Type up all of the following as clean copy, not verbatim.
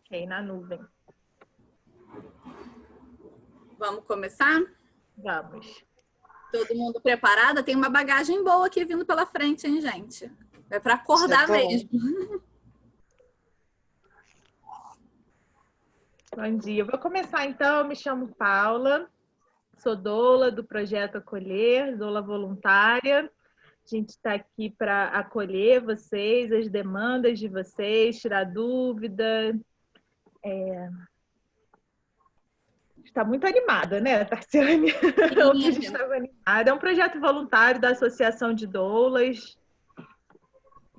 Ok, na nuvem. Vamos começar? Vamos. Todo mundo preparado? Tem uma bagagem boa aqui vindo pela frente, hein, gente? É para acordar mesmo. Bom dia. Eu vou começar então. Eu me chamo Paula, sou doula do Projeto Acolher, doula voluntária. A gente está aqui para acolher vocês, as demandas de vocês, tirar dúvida. Está muito animada, né, Tarciane? Ontem a gente estava animada. É um projeto voluntário da Associação de Doulas.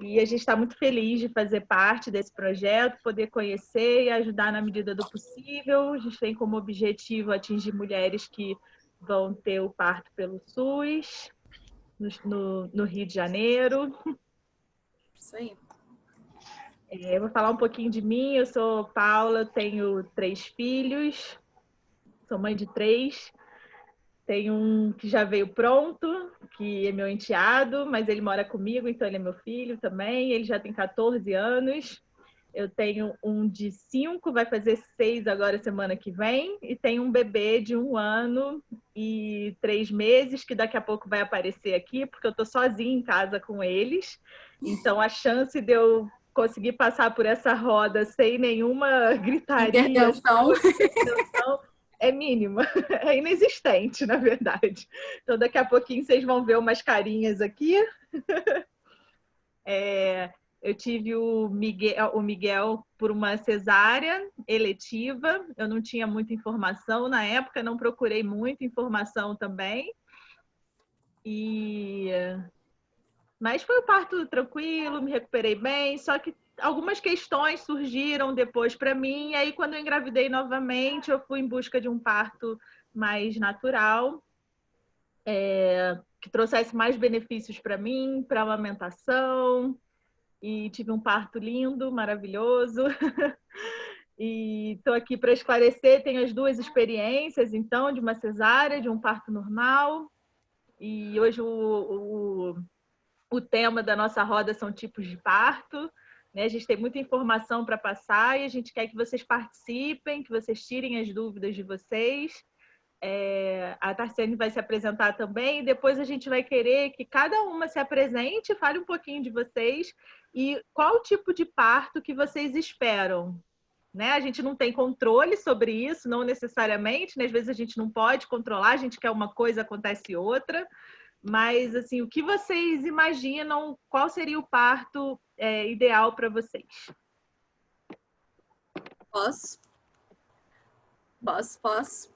E a gente está muito feliz de fazer parte desse projeto, poder conhecer e ajudar na medida do possível. A gente tem como objetivo atingir mulheres que vão ter o parto pelo SUS, no Rio de Janeiro. Isso aí. Eu vou falar um pouquinho de mim. Eu sou Paula, tenho 3 filhos, sou mãe de 3. Tenho um que já veio pronto, que é meu enteado, mas ele mora comigo, então ele é meu filho também. Ele já tem 14 anos. Eu tenho um de 5, vai fazer 6 agora semana que vem. E tenho um bebê de 1 ano e 3 meses, que daqui a pouco vai aparecer aqui, porque eu estou sozinha em casa com eles. Então a chance de eu conseguir passar por essa roda sem nenhuma gritaria, Intervenção. é mínima, é inexistente, na verdade. Então, daqui a pouquinho vocês vão ver umas carinhas aqui. Eu tive o Miguel por uma cesárea eletiva. Eu não tinha muita informação na época, não procurei muita informação também. Mas foi um parto tranquilo, me recuperei bem, só que algumas questões surgiram depois para mim, e aí quando eu engravidei novamente, eu fui em busca de um parto mais natural, que trouxesse mais benefícios para mim, para a amamentação, e tive um parto lindo, maravilhoso. E estou aqui para esclarecer, tenho as 2 experiências, então, de uma cesárea, de um parto normal, e hoje o tema da nossa roda são tipos de parto, né? A gente tem muita informação para passar e a gente quer que vocês participem, que vocês tirem as dúvidas de vocês. A Tarciane vai se apresentar também e depois a gente vai querer que cada uma se apresente, fale um pouquinho de vocês e qual o tipo de parto que vocês esperam. Né? A gente não tem controle sobre isso, não necessariamente, né? Às vezes a gente não pode controlar, a gente quer uma coisa, acontece outra. Mas, assim, o que vocês imaginam? Qual seria o parto ideal para vocês? Posso? Posso.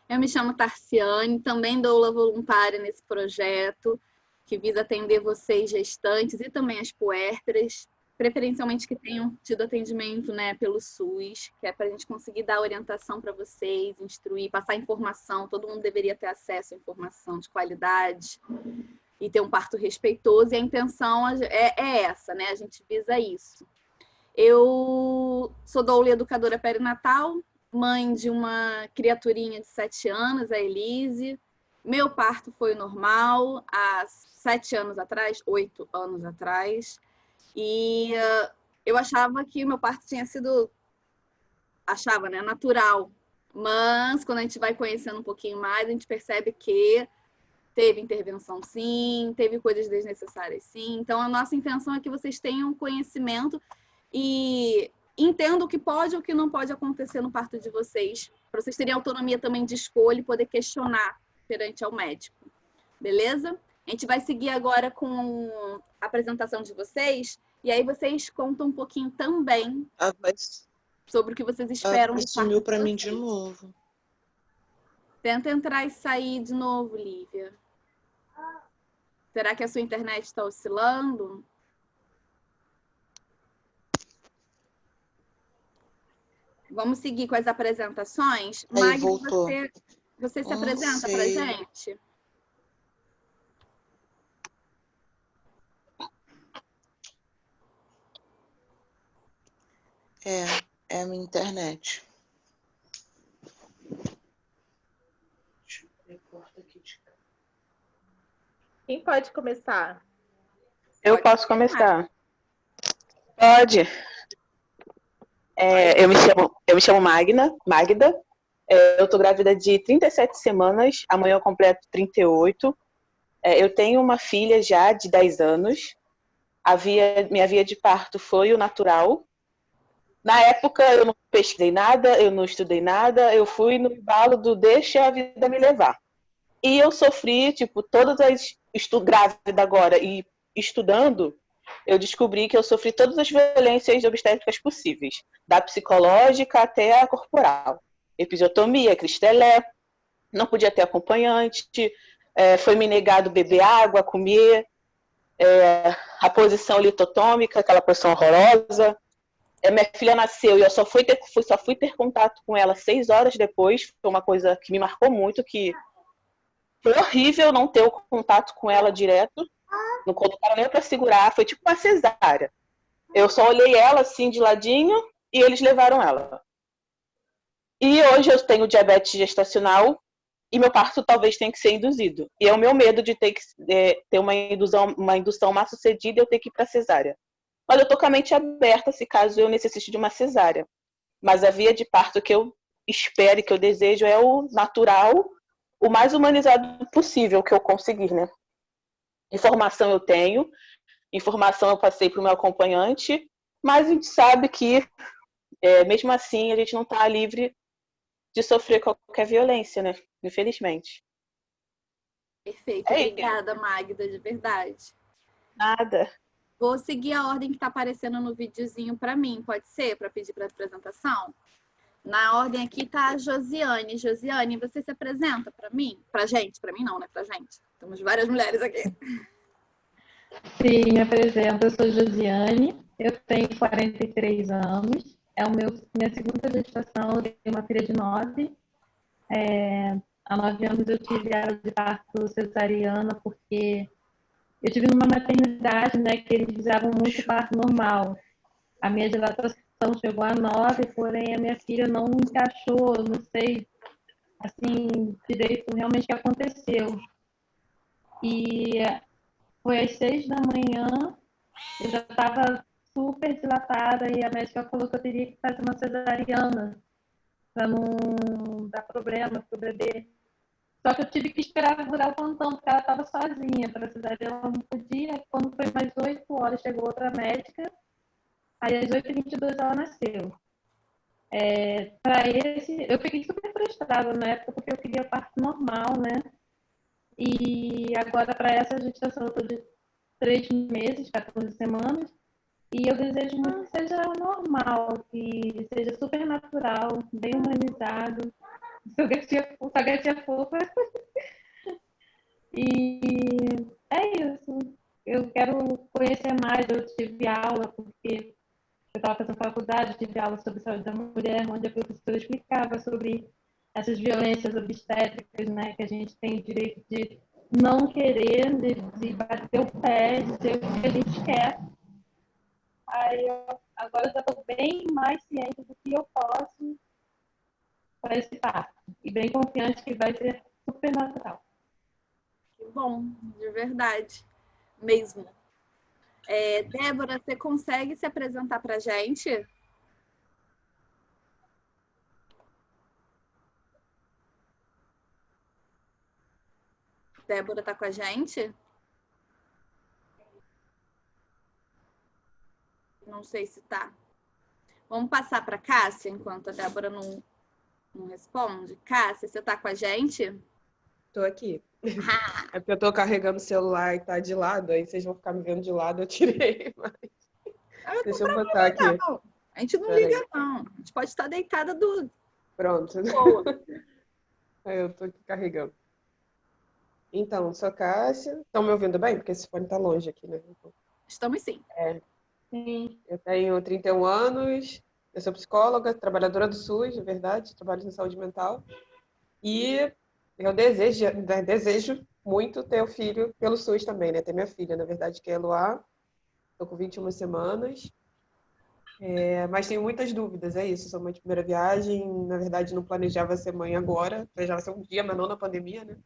Eu me chamo Tarciane, também doula voluntária nesse projeto, que visa atender vocês gestantes e também as puérperas, preferencialmente que tenham tido atendimento, né, pelo SUS, que é para a gente conseguir dar orientação para vocês, instruir, passar informação. Todo mundo deveria ter acesso à informação de qualidade e ter um parto respeitoso, e a intenção é essa, né? A gente visa isso. Eu sou doula e educadora perinatal, mãe de uma criaturinha de 7 anos, a Elise. Meu parto foi normal há 7 anos atrás, 8 anos atrás. E eu achava que o meu parto tinha sido, né, natural. Mas quando a gente vai conhecendo um pouquinho mais, a gente percebe que teve intervenção sim, teve coisas desnecessárias sim. Então a nossa intenção é que vocês tenham conhecimento e entendam o que pode ou o que não pode acontecer no parto de vocês, para vocês terem autonomia também de escolha e poder questionar perante ao médico. Beleza? A gente vai seguir agora com a apresentação de vocês, e aí vocês contam um pouquinho também sobre o que vocês esperam do parto. Sumiu para mim de novo. Tenta entrar e sair de novo, Lívia. Será que a sua internet está oscilando? Vamos seguir com as apresentações. Aí, voltou. Você se apresenta para a gente? É a minha internet. Deixa eu ver a porta aqui de cá. Quem pode começar? Eu posso começar. Pode. Eu me chamo Magda. Eu tô grávida de 37 semanas, amanhã eu completo 38. Eu tenho uma filha já de 10 anos. Minha via de parto foi o natural. Na época eu não pesquisei nada, eu não estudei nada, eu fui no embalo do deixa a vida me levar. E eu sofri, grávida agora e estudando, eu descobri que eu sofri todas as violências obstétricas possíveis, da psicológica até a corporal. Episiotomia, cristelé, não podia ter acompanhante, foi me negado beber água, comer, a posição litotômica, aquela posição horrorosa. Minha filha nasceu e eu só fui ter contato com ela 6 horas depois. Foi uma coisa que me marcou muito, que foi horrível não ter o contato com ela direto. Não colocaram nem para segurar, foi tipo uma cesárea. Eu só olhei ela assim de ladinho e eles levaram ela. E hoje eu tenho diabetes gestacional e meu parto talvez tenha que ser induzido. E é o meu medo de ter que ter uma indução mal sucedida e eu ter que ir para cesárea. Mas eu tô com a mente aberta se caso eu necessite de uma cesárea. Mas a via de parto que eu espero e que eu desejo é o natural, o mais humanizado possível que eu conseguir, né? Informação eu tenho, informação eu passei para o meu acompanhante, mas a gente sabe que, mesmo assim, a gente não está livre de sofrer qualquer violência, né? Infelizmente. Perfeito. Obrigada, Magda, de verdade. Nada. Vou seguir a ordem que está aparecendo no videozinho para mim, pode ser? Para pedir para apresentação? Na ordem aqui está a Josiane. Josiane, você se apresenta para mim? Para gente? Para mim não, né? Para gente. Temos várias mulheres aqui. Sim, me apresento. Eu sou Josiane, eu tenho 43 anos. É minha segunda gestação, eu tenho uma filha de 9. Há 9 anos eu tive ela de parto cesariana, porque eu tive numa maternidade, né, que eles usavam muito parto normal. A minha dilatação chegou a 9, porém a minha filha não encaixou, não sei, assim, direito realmente o que aconteceu. E foi às 6 da manhã, eu já estava super dilatada e a médica falou que eu teria que fazer uma cesariana para não dar problema para o bebê. Só que eu tive que esperar durar o plantão, porque ela estava sozinha para a cesariana, ela não podia. Quando foi mais 8 horas, chegou outra médica, aí às 8h22 ela nasceu. Eu fiquei super frustrada na época, porque eu queria parto normal, né? E agora, para essa gestação, eu estou de 3 meses, 14 semanas, e eu desejo muito que seja normal, que seja super natural, bem humanizado. Sua gatinha fofa. E é isso. Eu quero conhecer mais. Eu tive aula, porque eu estava fazendo faculdade, tive aula sobre saúde da mulher, onde a professora explicava sobre essas violências obstétricas, né, que a gente tem o direito de não querer, de bater o pé, de dizer o que a gente quer. Aí agora eu já estou bem mais ciente do que eu posso para esse parto. E bem confiante que vai ser super natural. Que bom, de verdade, mesmo. Débora, você consegue se apresentar para a gente? Débora está com a gente? Não sei se tá. Vamos passar para Cássia, enquanto a Débora não responde. Cássia, você está com a gente? Tô aqui. É porque eu tô carregando o celular e tá de lado, aí vocês vão ficar me vendo de lado, eu tirei. Mas... Deixa eu botar aqui. Não. A gente não liga, não. A gente pode estar deitada do... Pronto. Boa. Aí eu tô aqui carregando. Então, sou Cássia. Estão me ouvindo bem? Porque esse fone tá longe aqui, né? Estamos sim. Sim. Eu tenho 31 anos, eu sou psicóloga, trabalhadora do SUS, na verdade, trabalho em saúde mental. E eu desejo muito ter o filho pelo SUS também, né? Ter minha filha, na verdade, que é a Eloá. Tô com 21 semanas. Mas tenho muitas dúvidas, é isso. Sou mãe de primeira viagem. Na verdade, não planejava ser mãe agora. Planejava ser um dia, mas não na pandemia, né?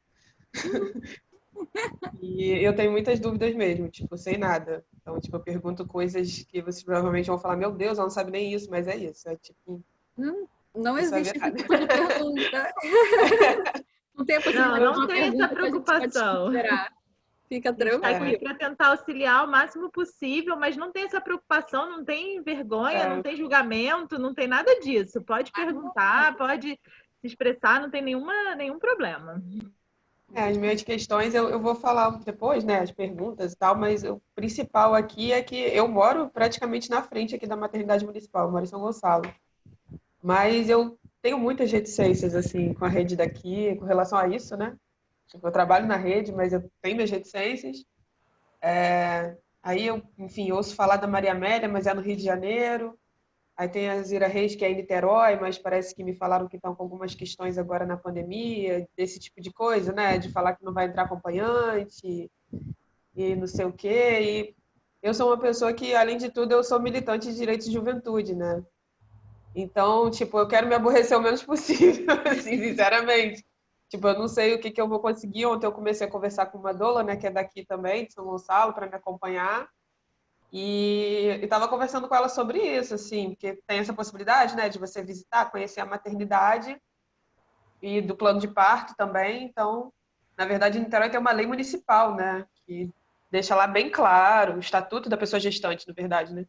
E eu tenho muitas dúvidas mesmo, tipo, sem nada. Então, tipo, eu pergunto coisas que vocês provavelmente vão falar, meu Deus, ela não sabe nem isso, mas é isso. É tipo, Não isso é existe esse verdade. tipo de pergunta. Não tem a possibilidade de Não uma tem essa pergunta que a gente pode preocupação. superar. Fica A gente está aqui tranquilo. para tentar auxiliar o máximo possível, mas não tem essa preocupação, não tem vergonha, não É, tem julgamento, não tem nada disso. Pode perguntar, pode se expressar, não tem nenhum problema. as minhas questões eu vou falar depois, né, as perguntas e tal, mas o principal aqui é que eu moro praticamente na frente aqui da maternidade municipal, eu moro em São Gonçalo. Mas eu tenho muitas reticências, assim, com a rede daqui, com relação a isso, né? Tipo, eu trabalho na rede, mas eu tenho minhas reticências. Aí eu, enfim, ouço falar da Maria Amélia, mas é no Rio de Janeiro. Aí tem a Zira Reis, que é em Niterói, mas parece que me falaram que estão com algumas questões agora na pandemia, desse tipo de coisa, né? De falar que não vai entrar acompanhante e não sei o quê. E eu sou uma pessoa que, além de tudo, eu sou militante de direitos de juventude, né? Então, tipo, eu quero me aborrecer o menos possível, assim, sinceramente. Tipo, eu não sei o que que eu vou conseguir. Ontem eu comecei a conversar com uma doula, né, que é daqui também, de São Gonçalo, para me acompanhar. E estava conversando com ela sobre isso, assim, porque tem essa possibilidade, né, de você visitar, conhecer a maternidade e do plano de parto também. Então, na verdade, em Niterói tem uma lei municipal, né, que deixa lá bem claro, o estatuto da pessoa gestante, na verdade, né,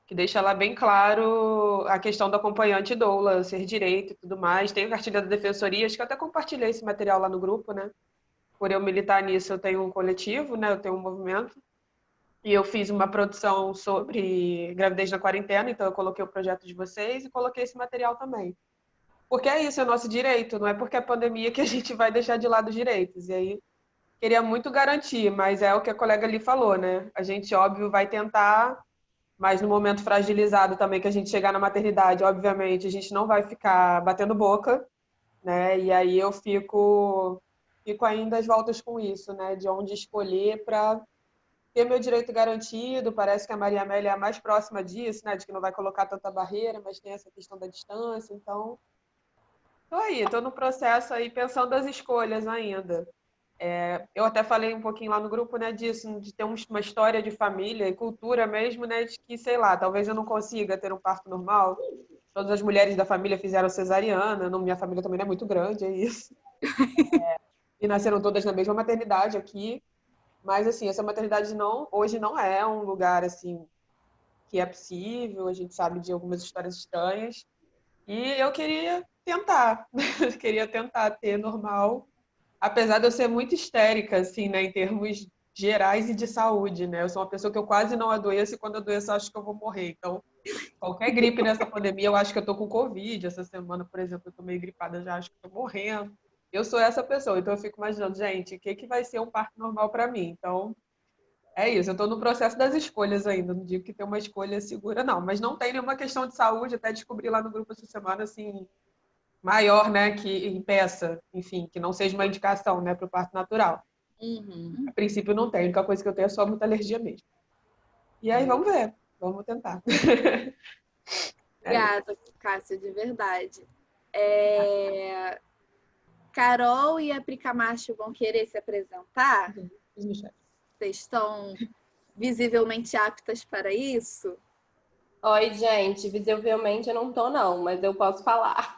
que deixa lá bem claro a questão do acompanhante doula, ser direito e tudo mais. Tem a cartilha da defensoria, acho que eu até compartilhei esse material lá no grupo, né. Por eu militar nisso, eu tenho um coletivo, né, eu tenho um movimento. E eu fiz uma produção sobre gravidez na quarentena, então eu coloquei o projeto de vocês e coloquei esse material também. Porque é isso, é nosso direito, não é porque é pandemia que a gente vai deixar de lado os direitos. E aí, queria muito garantir, mas é o que a colega ali falou, né? A gente, óbvio, vai tentar, mas no momento fragilizado também que a gente chegar na maternidade, obviamente, a gente não vai ficar batendo boca, né? E aí eu fico ainda às voltas com isso, né? De onde escolher para ter meu direito garantido. Parece que a Maria Amélia é a mais próxima disso, né? De que não vai colocar tanta barreira, mas tem essa questão da distância. Então, estou no processo aí pensando as escolhas ainda. Eu até falei um pouquinho lá no grupo, né, disso, de ter uma história de família e cultura mesmo, né, de que, sei lá, talvez eu não consiga ter um parto normal. Todas as mulheres da família fizeram cesariana, não, minha família também não é muito grande, é isso. E nasceram todas na mesma maternidade aqui. Mas, assim, essa maternidade hoje não é um lugar, assim, que é possível. A gente sabe de algumas histórias estranhas. E eu queria tentar, queria tentar ter normal, apesar de eu ser muito histérica, assim, né, em termos gerais e de saúde, né? Eu sou uma pessoa que eu quase não adoeço e quando adoeço eu acho que eu vou morrer. Então, qualquer gripe nessa pandemia, eu acho que eu tô com Covid. Essa semana, por exemplo, eu tô meio gripada, já acho que tô morrendo. Eu sou essa pessoa, então eu fico imaginando, gente, o que que vai ser um parto normal para mim? Então, é isso, eu estou no processo das escolhas ainda. Não digo que tem uma escolha segura, não. Mas não tem nenhuma questão de saúde, até descobri lá no grupo essa semana, assim, maior, né, que impeça, enfim, que não seja uma indicação, né, para o parto natural. Uhum. A princípio não tem, a única coisa que eu tenho é só muita alergia mesmo. E aí, vamos ver, vamos tentar. Obrigada, Cássia, de verdade. Carol e a Pri Camacho vão querer se apresentar? Vocês estão visivelmente aptas para isso? Oi, gente. Visivelmente eu não tô, não, mas eu posso falar.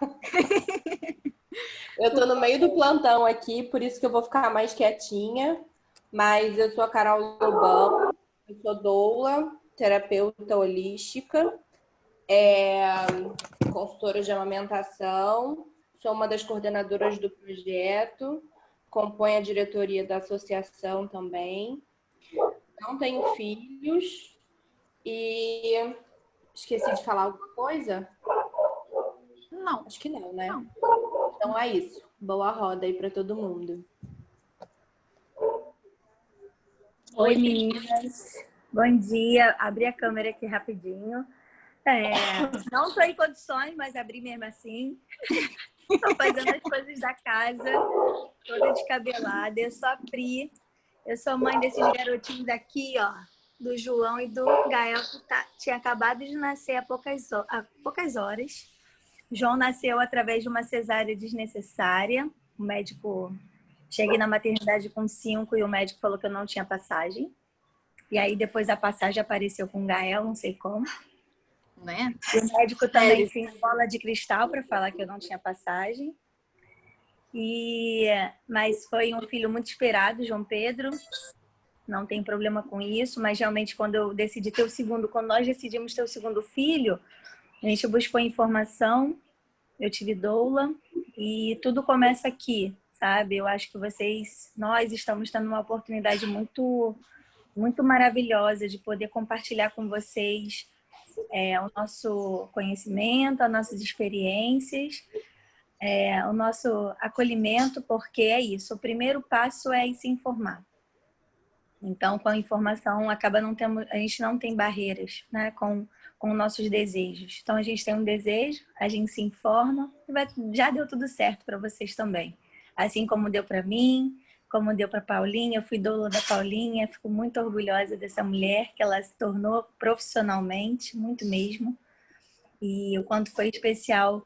Eu tô no meio do plantão aqui, por isso que eu vou ficar mais quietinha. Mas eu sou a Carol Lobão, eu sou doula, terapeuta holística, consultora de amamentação, sou uma das coordenadoras do projeto, compõe a diretoria da associação também. Não tenho filhos e esqueci de falar alguma coisa? Não. Acho que não, né? Não. Então é isso. Boa roda aí para todo mundo. Oi, meninas. Bom dia. Abri a câmera aqui rapidinho. Não estou em condições, mas abri mesmo assim. Estou fazendo as coisas da casa, toda descabelada. Eu sou a Pri. Eu sou mãe desses garotinhos aqui, ó, do João e do Gael, que tinha acabado de nascer há poucas horas. O João nasceu através de uma cesárea desnecessária. O médico Cheguei na maternidade com 5 e o médico falou que eu não tinha passagem. E aí depois a passagem apareceu com Gael, não sei como. Né? E o médico também fez bola de cristal para falar que eu não tinha passagem. Mas foi um filho muito esperado, João Pedro. Não tem problema com isso, mas realmente quando nós decidimos ter o segundo filho, a gente buscou informação, eu tive doula e tudo começa aqui, sabe? Eu acho que nós estamos tendo uma oportunidade muito, muito maravilhosa de poder compartilhar com vocês o nosso conhecimento, as nossas experiências, o nosso acolhimento, porque é isso, o primeiro passo é se informar. Então, com a informação, a gente não tem barreiras, né, com nossos desejos. Então, a gente tem um desejo, a gente se informa e já deu tudo certo para vocês também. Assim como deu para mim, como deu para Paulinha, eu fui doula da Paulinha, fico muito orgulhosa dessa mulher que ela se tornou profissionalmente, muito mesmo. E o quanto foi especial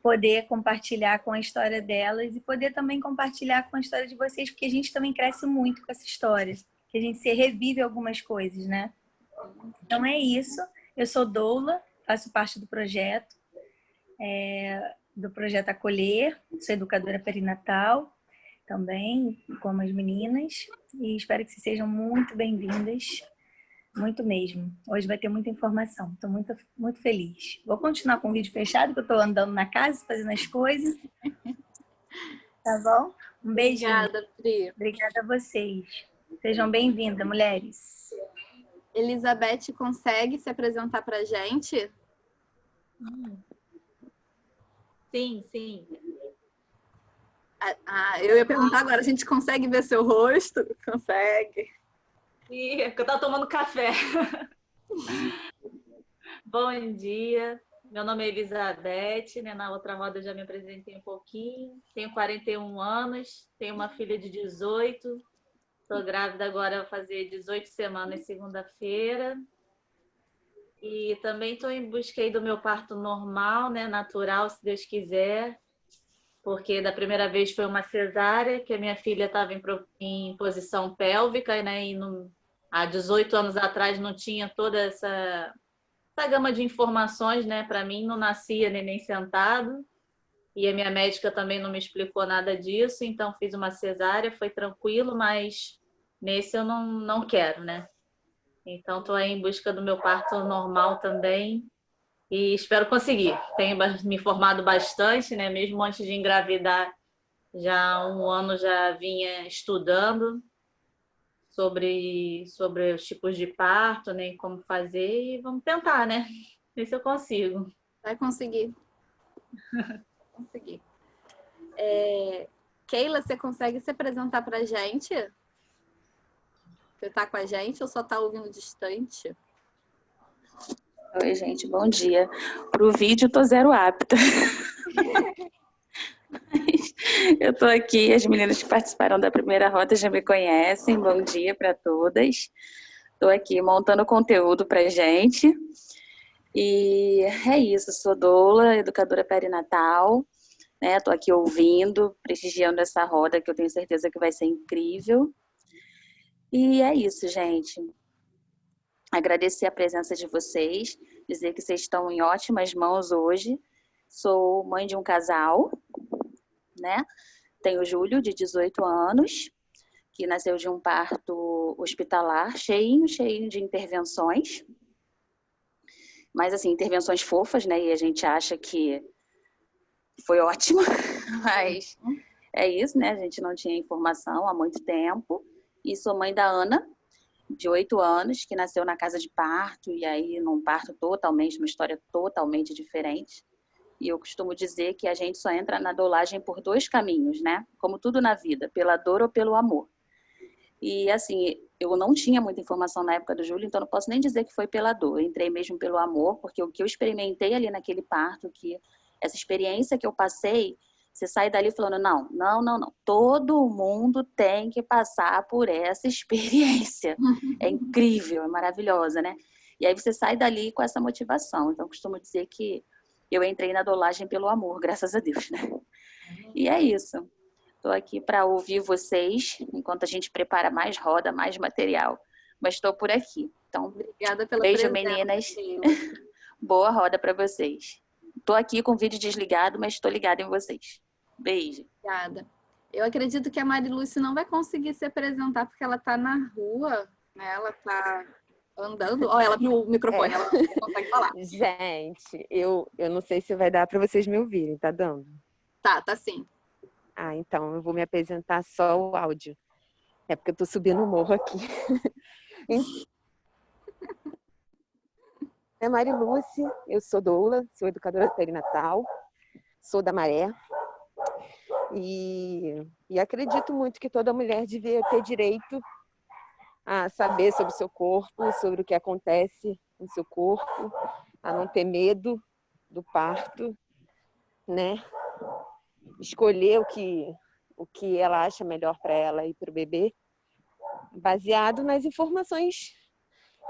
poder compartilhar com a história delas e poder também compartilhar com a história de vocês, porque a gente também cresce muito com essa história, que a gente se revive algumas coisas, né? Então é isso, eu sou doula, faço parte do projeto Acolher, sou educadora perinatal também, como as meninas, e espero que vocês sejam muito bem-vindas. Muito mesmo. Hoje vai ter muita informação. Estou muito, muito feliz. Vou continuar com o vídeo fechado, que eu estou andando na casa, fazendo as coisas. Tá bom? Um beijinho. Obrigada, Pri. Obrigada a vocês. Sejam bem-vindas, mulheres. Elizabeth, consegue se apresentar para a gente? Sim, sim. Eu ia perguntar agora, a gente consegue ver seu rosto? Consegue. É que eu estava tomando café. Bom dia, meu nome é Elizabeth, né? Na outra roda eu já me apresentei um pouquinho. Tenho 41 anos, tenho uma filha de 18. Estou grávida agora, vou fazer 18 semanas segunda-feira. E também estou em busca aí do meu parto normal, né? Natural, se Deus quiser. Porque da primeira vez foi uma cesárea, que a minha filha estava em posição pélvica, né? E há 18 anos atrás não tinha toda essa gama de informações, né? Para mim não nascia neném sentado. E a minha médica também não me explicou nada disso, então fiz uma cesárea, foi tranquilo, mas nesse eu não quero, né? Então estou aí em busca do meu parto normal também. E espero conseguir. Tenho me informado bastante, né? Mesmo antes de engravidar, já há um ano já vinha estudando sobre os tipos de parto, né? Como fazer e vamos tentar, né? Ver se eu consigo. Vai conseguir. Conseguir. Keila, você consegue se apresentar para a gente? Você está com a gente ou só está ouvindo distante? Oi, gente, bom dia. Para o vídeo, tô zero apta. Eu tô aqui, as meninas que participaram da primeira roda já me conhecem. Bom dia para todas. Estou aqui montando conteúdo para gente. E é isso, sou doula, educadora perinatal. Né? Tô aqui ouvindo, prestigiando essa roda que eu tenho certeza que vai ser incrível. E é isso, gente. Agradecer a presença de vocês, dizer que vocês estão em ótimas mãos hoje. Sou mãe de um casal, né? Tenho o Júlio, de 18 anos, que nasceu de um parto hospitalar, cheio de intervenções. Mas, assim, intervenções fofas, né? E a gente acha que foi ótimo, mas é isso, né? A gente não tinha informação há muito tempo. E sou mãe da Ana, de 8 anos, que nasceu na casa de parto, e aí num parto totalmente, uma história totalmente diferente. E eu costumo dizer que a gente só entra na doulagem por 2 caminhos, né? Como tudo na vida, pela dor ou pelo amor. E assim, eu não tinha muita informação na época do Júlio, então não posso nem dizer que foi pela dor. Eu entrei mesmo pelo amor, porque o que eu experimentei ali naquele parto, que essa experiência que eu passei, você sai dali falando, não. Todo mundo tem que passar por essa experiência. É incrível, é maravilhosa, né? E aí você sai dali com essa motivação. Então, eu costumo dizer que eu entrei na doulagem pelo amor, graças a Deus, né? E é isso. Estou aqui para ouvir vocês, enquanto a gente prepara mais roda, mais material. Mas estou por aqui. Então, obrigada pela beijo, presença, meninas. Sheila. Boa roda para vocês. Estou aqui com o vídeo desligado, mas estou ligada em vocês. Beijo. Obrigada. Eu acredito que a Marilúcia não vai conseguir se apresentar porque ela está na rua, né? Ela está andando. Ó, ela viu o microfone, ela não consegue falar. Gente, eu não sei se vai dar para vocês me ouvirem, tá dando? Tá sim. Ah, então eu vou me apresentar só o áudio. É porque eu tô subindo o morro aqui. É Marilúcia, eu sou doula, sou educadora perinatal, sou da Maré. E acredito muito que toda mulher devia ter direito a saber sobre o seu corpo, sobre o que acontece no seu corpo, a não ter medo do parto, né? Escolher o que ela acha melhor para ela e para o bebê, baseado nas informações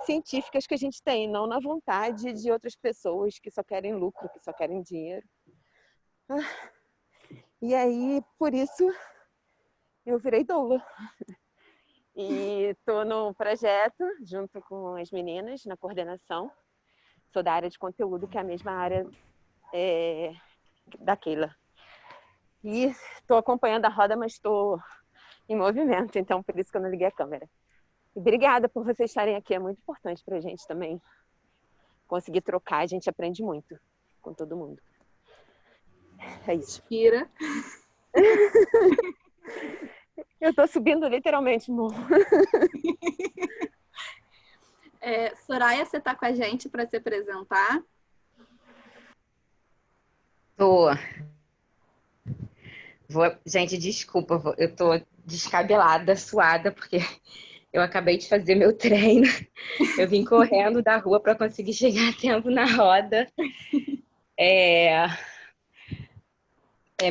científicas que a gente tem, não na vontade de outras pessoas que só querem lucro, que só querem dinheiro. E aí, por isso, eu virei doula. E estou no projeto, junto com as meninas, na coordenação. Sou da área de conteúdo, que é a mesma área da Keila. E estou acompanhando a roda, mas estou em movimento, então por isso que eu não liguei a câmera. E obrigada por vocês estarem aqui, é muito importante para a gente também conseguir trocar, a gente aprende muito com todo mundo. É isso. Inspira. Eu estou subindo literalmente o morro. Soraya, você está com a gente para se apresentar? Tô. Gente, desculpa, eu tô descabelada, suada, porque eu acabei de fazer meu treino. Eu vim correndo da rua para conseguir chegar a tempo na roda.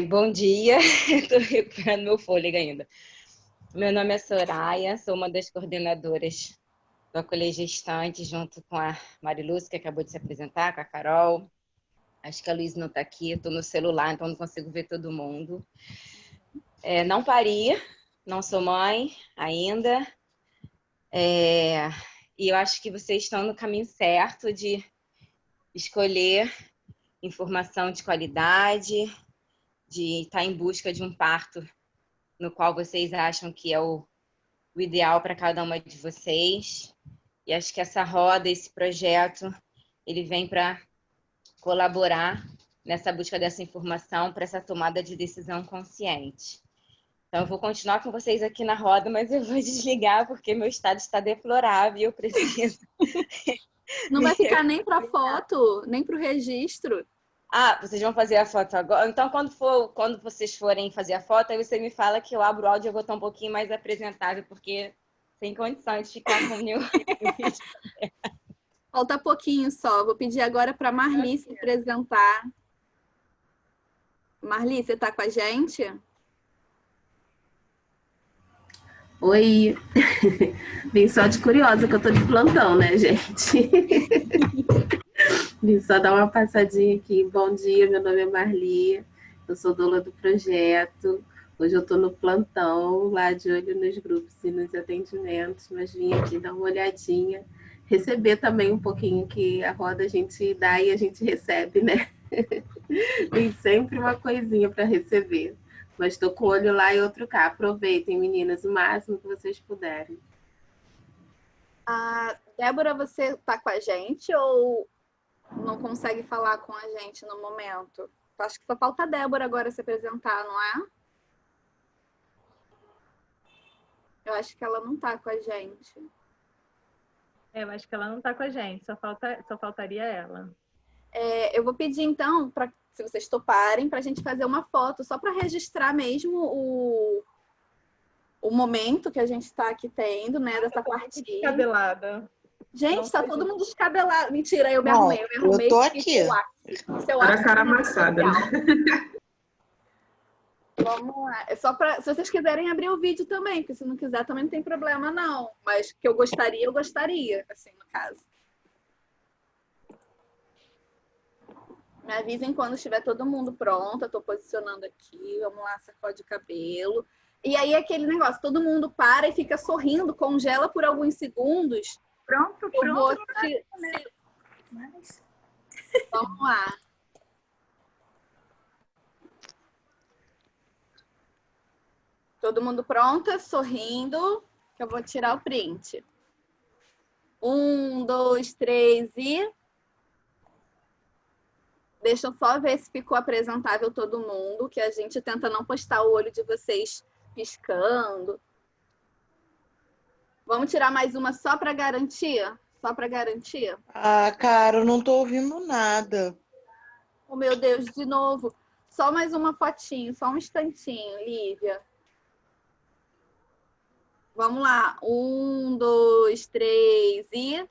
Bom dia, estou recuperando meu fôlego ainda. Meu nome é Soraya, sou uma das coordenadoras do Acolher Gestante, junto com a Marilúcia, que acabou de se apresentar, com a Carol. Acho que a Luísa não está aqui, estou no celular, então não consigo ver todo mundo. Não pari, não sou mãe ainda. E eu acho que vocês estão no caminho certo de escolher informação de qualidade, de estar em busca de um parto no qual vocês acham que é o ideal para cada uma de vocês. E acho que essa roda, esse projeto, ele vem para colaborar nessa busca dessa informação para essa tomada de decisão consciente. Então, eu vou continuar com vocês aqui na roda, mas eu vou desligar porque meu estado está deplorável e eu preciso... Não vai ficar nem para foto, nem para o registro. Ah, vocês vão fazer a foto agora? Então, quando vocês forem fazer a foto, aí você me fala que eu abro o áudio e eu vou estar um pouquinho mais apresentável, porque sem condições de ficar com o meu vídeo. Falta pouquinho só. Vou pedir agora para Marli se apresentar. Marli, você está com a gente? Oi. Vim só de curiosa, que eu tô de plantão, né, gente? Vim só dar uma passadinha aqui. Bom dia, meu nome é Marli. Eu sou doula do projeto. Hoje eu tô no plantão, lá de olho nos grupos e nos atendimentos, mas vim aqui dar uma olhadinha. Receber também um pouquinho que a roda a gente dá e a gente recebe, né? Tem sempre uma coisinha para receber. Mas estou com o olho lá e outro cá. Aproveitem, meninas, o máximo que vocês puderem. Débora, você está com a gente ou não consegue falar com a gente no momento? Acho que só falta a Débora agora se apresentar, não é? Eu acho que ela não está com a gente. Eu acho que ela não está com a gente, só faltaria ela. Eu vou pedir, então, se vocês toparem, para a gente fazer uma foto, só para registrar mesmo o momento que a gente está aqui tendo, né, dessa partilha. Descabelada. Gente, está todo mundo descabelado. Mentira, eu me arrumei. Eu tô aqui. Era cara amassada. Vamos lá. É só para, se vocês quiserem abrir o vídeo também, porque se não quiser também não tem problema, não. Mas que eu gostaria, assim, no caso. Me avisem quando estiver todo mundo pronto. Eu tô posicionando aqui. Vamos lá, sacode o cabelo. E aí aquele negócio, todo mundo para e fica sorrindo, congela por alguns segundos. Pronto. Vamos lá. Todo mundo pronta, sorrindo, que eu vou tirar o print. 1, 2, 3 e... Deixa eu só ver se ficou apresentável todo mundo, que a gente tenta não postar o olho de vocês piscando. Vamos tirar mais uma só para garantir? Só para garantir? Ah, cara, eu não tô ouvindo nada. Oh, meu Deus, de novo. Só mais uma fotinho, só um instantinho, Lívia. Vamos lá. 1, 2, 3 e...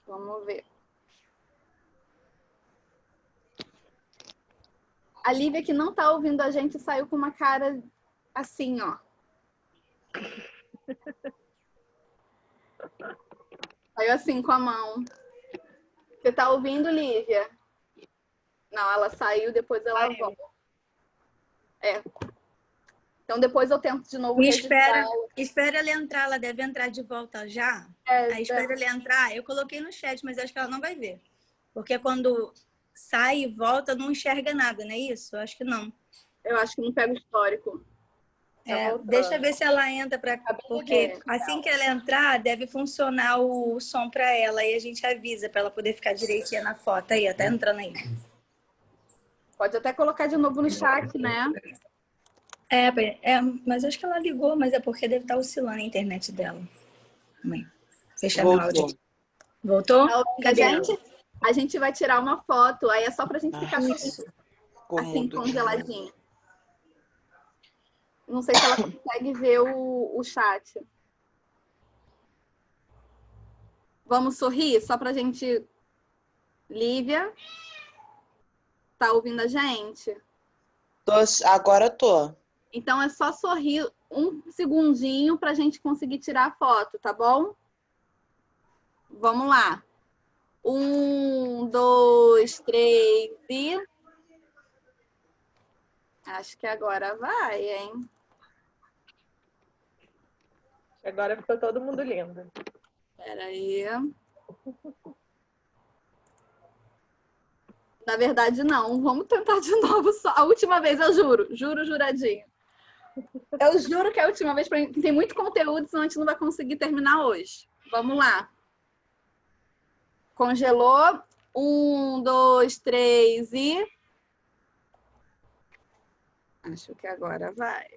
Vamos ver. A Lívia, que não tá ouvindo a gente, saiu com uma cara assim, ó. Saiu assim com a mão. Você tá ouvindo, Lívia? Não, ela saiu, depois ela volta. É. Então depois eu tento de novo. Espera ela entrar, ela deve entrar de volta já. Aí espera ela entrar. Eu coloquei no chat, mas acho que ela não vai ver. Porque quando sai e volta, não enxerga nada, não é isso? Eu acho que não. Eu acho que não pega o histórico. Deixa eu ver se ela entra, porque assim que ela entrar, deve funcionar o som para ela. E a gente avisa para ela poder ficar direitinha na foto. Aí, tá entrando aí. Pode até colocar de novo no chat, né? Mas acho que ela ligou, mas é porque deve estar oscilando a internet dela. Fechar Voltou. meu áudio. Voltou? A gente vai tirar uma foto, aí é só pra gente ficar assim, congeladinho. Não sei se ela consegue ver o chat. Vamos sorrir? Só pra gente... Lívia? Tá ouvindo a gente? Agora tô. Então, é só sorrir um segundinho pra gente conseguir tirar a foto, tá bom? Vamos lá. 1, 2, 3 e... Acho que agora vai, hein? Agora ficou todo mundo lindo. Espera aí. Na verdade, não. Vamos tentar de novo só. A última vez, eu juro. Juro, juradinho. Eu juro que é a última vez. Tem muito conteúdo, senão a gente não vai conseguir terminar hoje. Vamos lá. Congelou. 1, 2, 3 e... Acho que agora vai.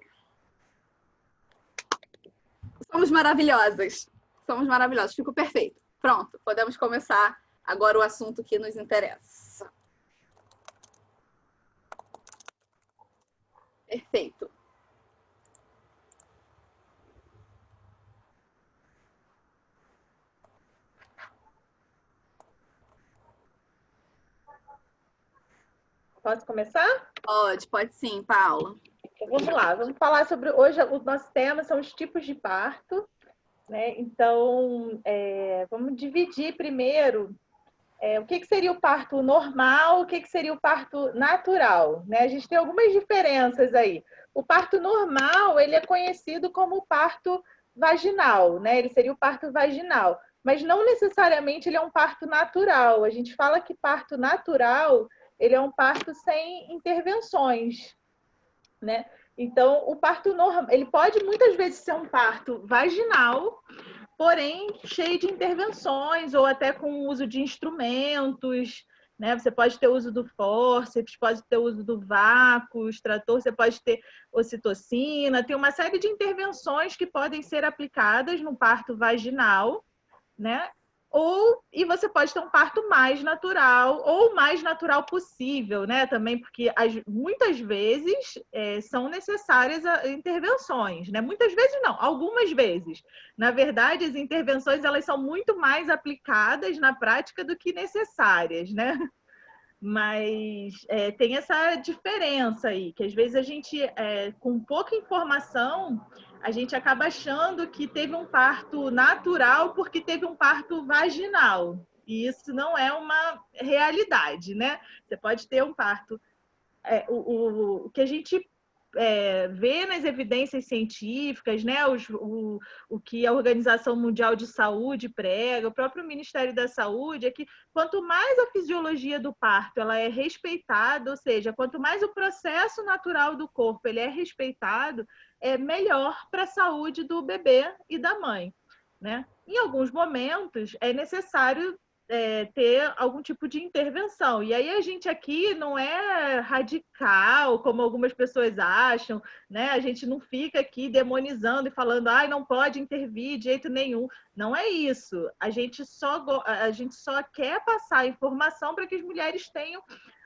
Somos maravilhosas. Somos maravilhosas. Ficou perfeito. Pronto. Podemos começar agora o assunto que nos interessa. Perfeito. Posso começar? Pode sim, Paula. Então, vamos lá, vamos falar sobre... Hoje o nosso tema são os tipos de parto, né? Então, vamos dividir primeiro o que seria o parto normal, o que seria o parto natural, né? A gente tem algumas diferenças aí. O parto normal, ele é conhecido como parto vaginal, né? Ele seria o parto vaginal, mas não necessariamente ele é um parto natural. A gente fala que parto natural, ele é um parto sem intervenções, né? Então, o parto normal, ele pode muitas vezes ser um parto vaginal, porém cheio de intervenções ou até com o uso de instrumentos, né? Você pode ter uso do fórceps, pode ter uso do vácuo, extrator, você pode ter ocitocina, tem uma série de intervenções que podem ser aplicadas no parto vaginal, né? E você pode ter um parto mais natural, ou o mais natural possível, né? Também porque muitas vezes são necessárias intervenções, né? Muitas vezes não, algumas vezes. Na verdade, as intervenções elas são muito mais aplicadas na prática do que necessárias, né? Mas tem essa diferença aí, que às vezes a gente, com pouca informação, a gente acaba achando que teve um parto natural porque teve um parto vaginal, E isso não é uma realidade, né? Você pode ter um parto. O que a gente vê nas evidências científicas, né? O que a Organização Mundial de Saúde prega, o próprio Ministério da Saúde, é que quanto mais a fisiologia do parto ela é respeitada, ou seja, quanto mais o processo natural do corpo ele é respeitado, é melhor para a saúde do bebê e da mãe, né? Em alguns momentos é necessário ter algum tipo de intervenção. E aí a gente aqui não é radical, como algumas pessoas acham, né? A gente não fica aqui demonizando e falando, não pode intervir de jeito nenhum. Não é isso. A gente só quer passar informação para que as mulheres tenham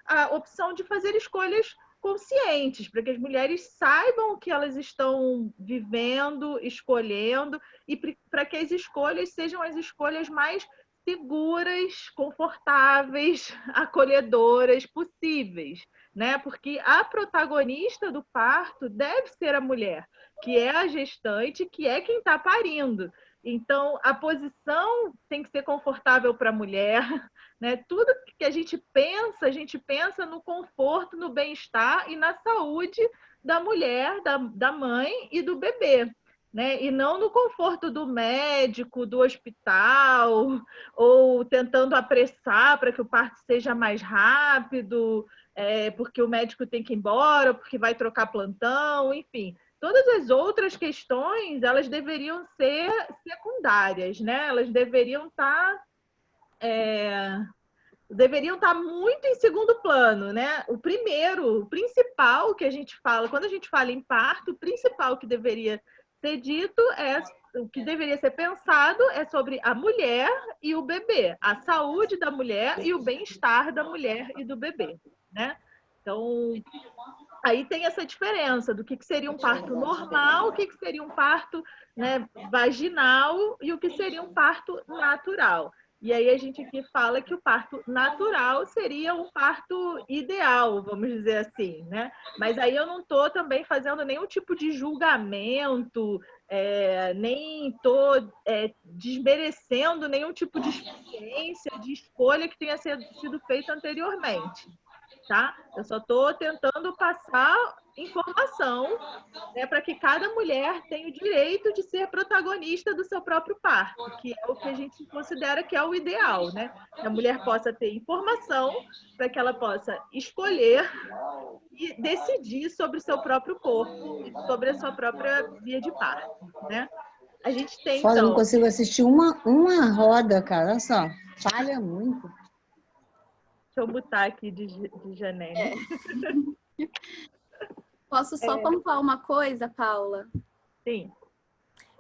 a opção de fazer escolhas conscientes, para que as mulheres saibam o que elas estão vivendo, escolhendo, e para que as escolhas sejam as escolhas mais seguras, confortáveis, acolhedoras possíveis, né? Porque a protagonista do parto deve ser a mulher, que é a gestante, que é quem está parindo. Então, a posição tem que ser confortável para a mulher, né? Tudo que a gente pensa no conforto, no bem-estar e na saúde da mulher, da mãe e do bebê, né? E não no conforto do médico, do hospital, ou tentando apressar para que o parto seja mais rápido, porque o médico tem que ir embora, porque vai trocar plantão, enfim. Todas as outras questões, elas deveriam ser secundárias, né? Elas deveriam estar muito em segundo plano, né? O principal que a gente fala, quando a gente fala em parto, o principal que deveria ser dito o que deveria ser pensado é sobre a mulher e o bebê, a saúde da mulher e o bem-estar da mulher e do bebê, né? Então, aí tem essa diferença do que seria um parto normal, o que seria um parto, né, vaginal e o que seria um parto natural. E aí a gente aqui fala que o parto natural seria um parto ideal, vamos dizer assim, né? Mas aí eu não estou também fazendo nenhum tipo de julgamento, nem estou desmerecendo nenhum tipo de experiência, de escolha que tenha sido feita anteriormente, tá? Eu só estou tentando passar informação, né, para que cada mulher tenha o direito de ser protagonista do seu próprio parto, que é o que a gente considera que é o ideal, né? Que a mulher possa ter informação para que ela possa escolher e decidir sobre o seu próprio corpo e sobre a sua própria via de parto, né? A gente tem, Foda, então... não consigo assistir uma roda, cara. Olha só, falha muito. Deixa eu botar aqui de Janene. Posso só pontuar uma coisa, Paula? Sim.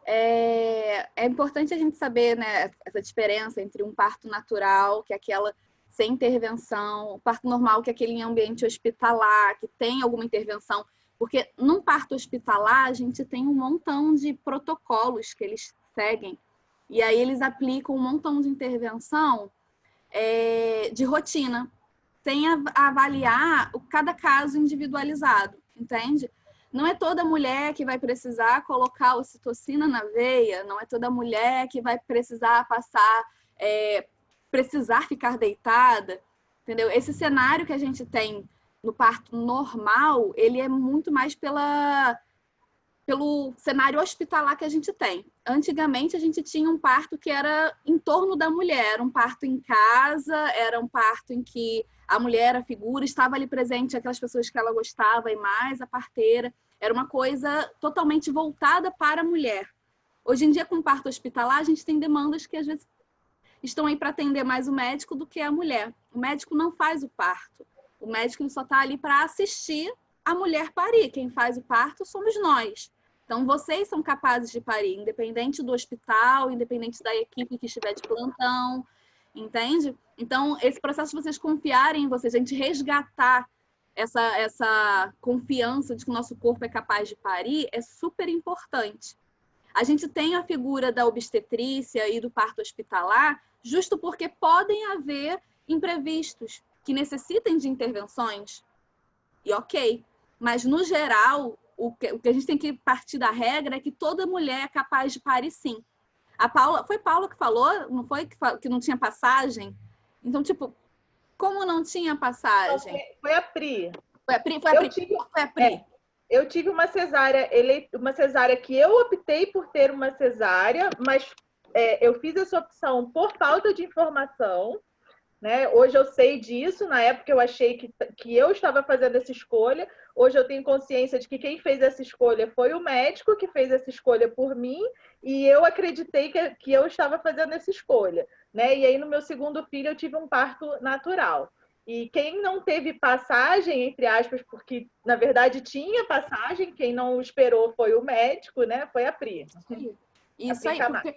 É importante a gente saber, né, essa diferença entre um parto natural, que é aquela sem intervenção, o parto normal, que é aquele em ambiente hospitalar, que tem alguma intervenção. Porque num parto hospitalar, a gente tem um montão de protocolos que eles seguem. E aí eles aplicam um montão de intervenção de rotina, sem avaliar cada caso individualizado, entende? Não é toda mulher que vai precisar colocar ocitocina na veia, não é toda mulher que vai precisar precisar ficar deitada, entendeu? Esse cenário que a gente tem no parto normal, ele é muito mais pelo cenário hospitalar que a gente tem. Antigamente, a gente tinha um parto que era em torno da mulher, era um parto em casa, era um parto em que a mulher, a figura, estava ali presente, aquelas pessoas que ela gostava e mais, a parteira. Era uma coisa totalmente voltada para a mulher. Hoje em dia, com o parto hospitalar, a gente tem demandas que, às vezes, estão aí para atender mais o médico do que a mulher. O médico não faz o parto. O médico só está ali para assistir a mulher parir. Quem faz o parto somos nós. Então, vocês são capazes de parir, independente do hospital, independente da equipe que estiver de plantão, entende? Então, esse processo de vocês confiarem em vocês, a gente resgatar essa confiança de que o nosso corpo é capaz de parir, é super importante. A gente tem a figura da obstetrícia e do parto hospitalar, justo porque podem haver imprevistos que necessitem de intervenções, e ok. Mas, no geral, o que a gente tem que partir da regra é que toda mulher é capaz de parir, sim. A Paula, foi Paula que falou, não foi? Que não tinha passagem? Então, tipo, como não tinha passagem? Não, foi a Pri. Foi a Pri? Foi a Pri. Eu tive uma cesárea, que eu optei por ter uma cesárea, mas eu fiz essa opção por falta de informação, né? Hoje eu sei disso, na época eu achei que eu estava fazendo essa escolha. Hoje eu tenho consciência de que quem fez essa escolha foi o médico que fez essa escolha por mim, e eu acreditei que eu estava fazendo essa escolha, né? E aí no meu segundo filho eu tive um parto natural. E quem não teve passagem, entre aspas, porque na verdade tinha passagem, quem não esperou foi o médico, né? Foi a Pri. Isso aí, porque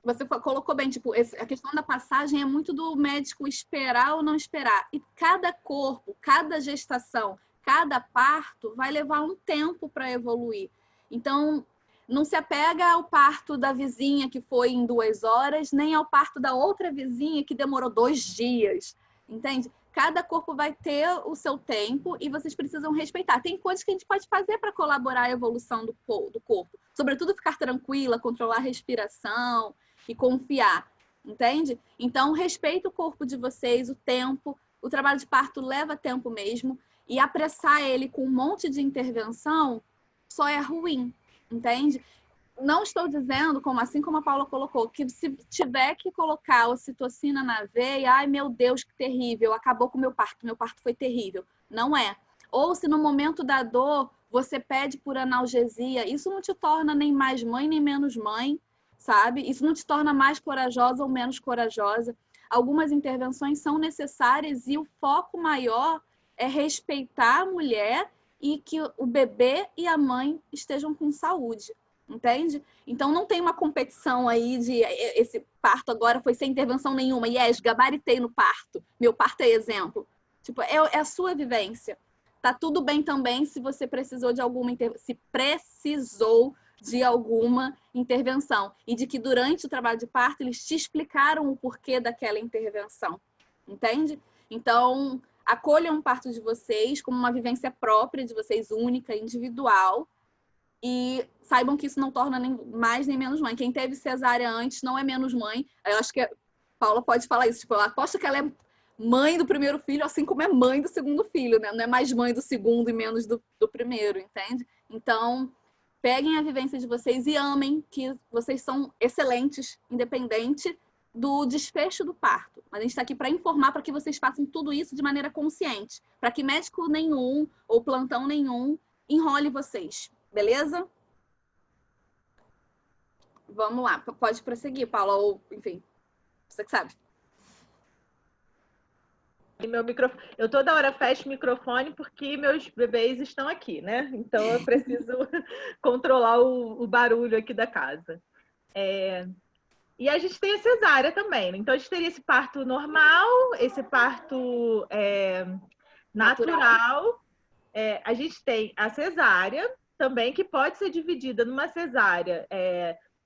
você colocou bem, tipo, a questão da passagem é muito do médico esperar ou não esperar. E cada corpo, cada gestação, cada parto vai levar um tempo para evoluir. Então, não se apega ao parto da vizinha que foi em 2 horas, nem ao parto da outra vizinha que demorou 2 dias. Entende? Cada corpo vai ter o seu tempo e vocês precisam respeitar. Tem coisas que a gente pode fazer para colaborar a evolução do corpo. Sobretudo ficar tranquila, controlar a respiração e confiar, entende? Então, respeita o corpo de vocês, o tempo. O trabalho de parto leva tempo mesmo. E apressar ele com um monte de intervenção só é ruim, entende? Não estou dizendo, assim como a Paula colocou, que se tiver que colocar ocitocina na veia, ai meu Deus, que terrível, acabou com o meu parto foi terrível. Não é. Ou se no momento da dor você pede por analgesia, isso não te torna nem mais mãe nem menos mãe, sabe? Isso não te torna mais corajosa ou menos corajosa. Algumas intervenções são necessárias e o foco maior é respeitar a mulher e que o bebê e a mãe estejam com saúde. Entende? Então não tem uma competição aí de esse parto agora foi sem intervenção nenhuma. Gabaritei no parto. Meu parto é exemplo. Tipo, é a sua vivência. Tá tudo bem também se você precisou de alguma intervenção. E de que durante o trabalho de parto eles te explicaram o porquê daquela intervenção. Entende? Então, acolham o parto de vocês como uma vivência própria de vocês, única, individual. E saibam que isso não torna nem mais nem menos mãe. Quem teve cesárea antes não é menos mãe. Eu acho que a Paula pode falar isso. Tipo, eu aposto que ela é mãe do primeiro filho, assim como é mãe do segundo filho, né? Não é mais mãe do segundo e menos do primeiro, entende? Então, peguem a vivência de vocês e amem que vocês são excelentes, independente do desfecho do parto. Mas a gente está aqui para informar para que vocês façam tudo isso de maneira consciente. Para que médico nenhum ou plantão nenhum enrole vocês. Beleza? Vamos lá. Pode prosseguir, Paula, ou, enfim, você que sabe. Meu microfone, eu toda hora fecho o microfone porque meus bebês estão aqui, né? Então eu preciso controlar o barulho aqui da casa. E a gente tem a cesárea também, né? Então a gente teria esse parto normal, esse parto natural. A gente tem a cesárea também, que pode ser dividida numa cesárea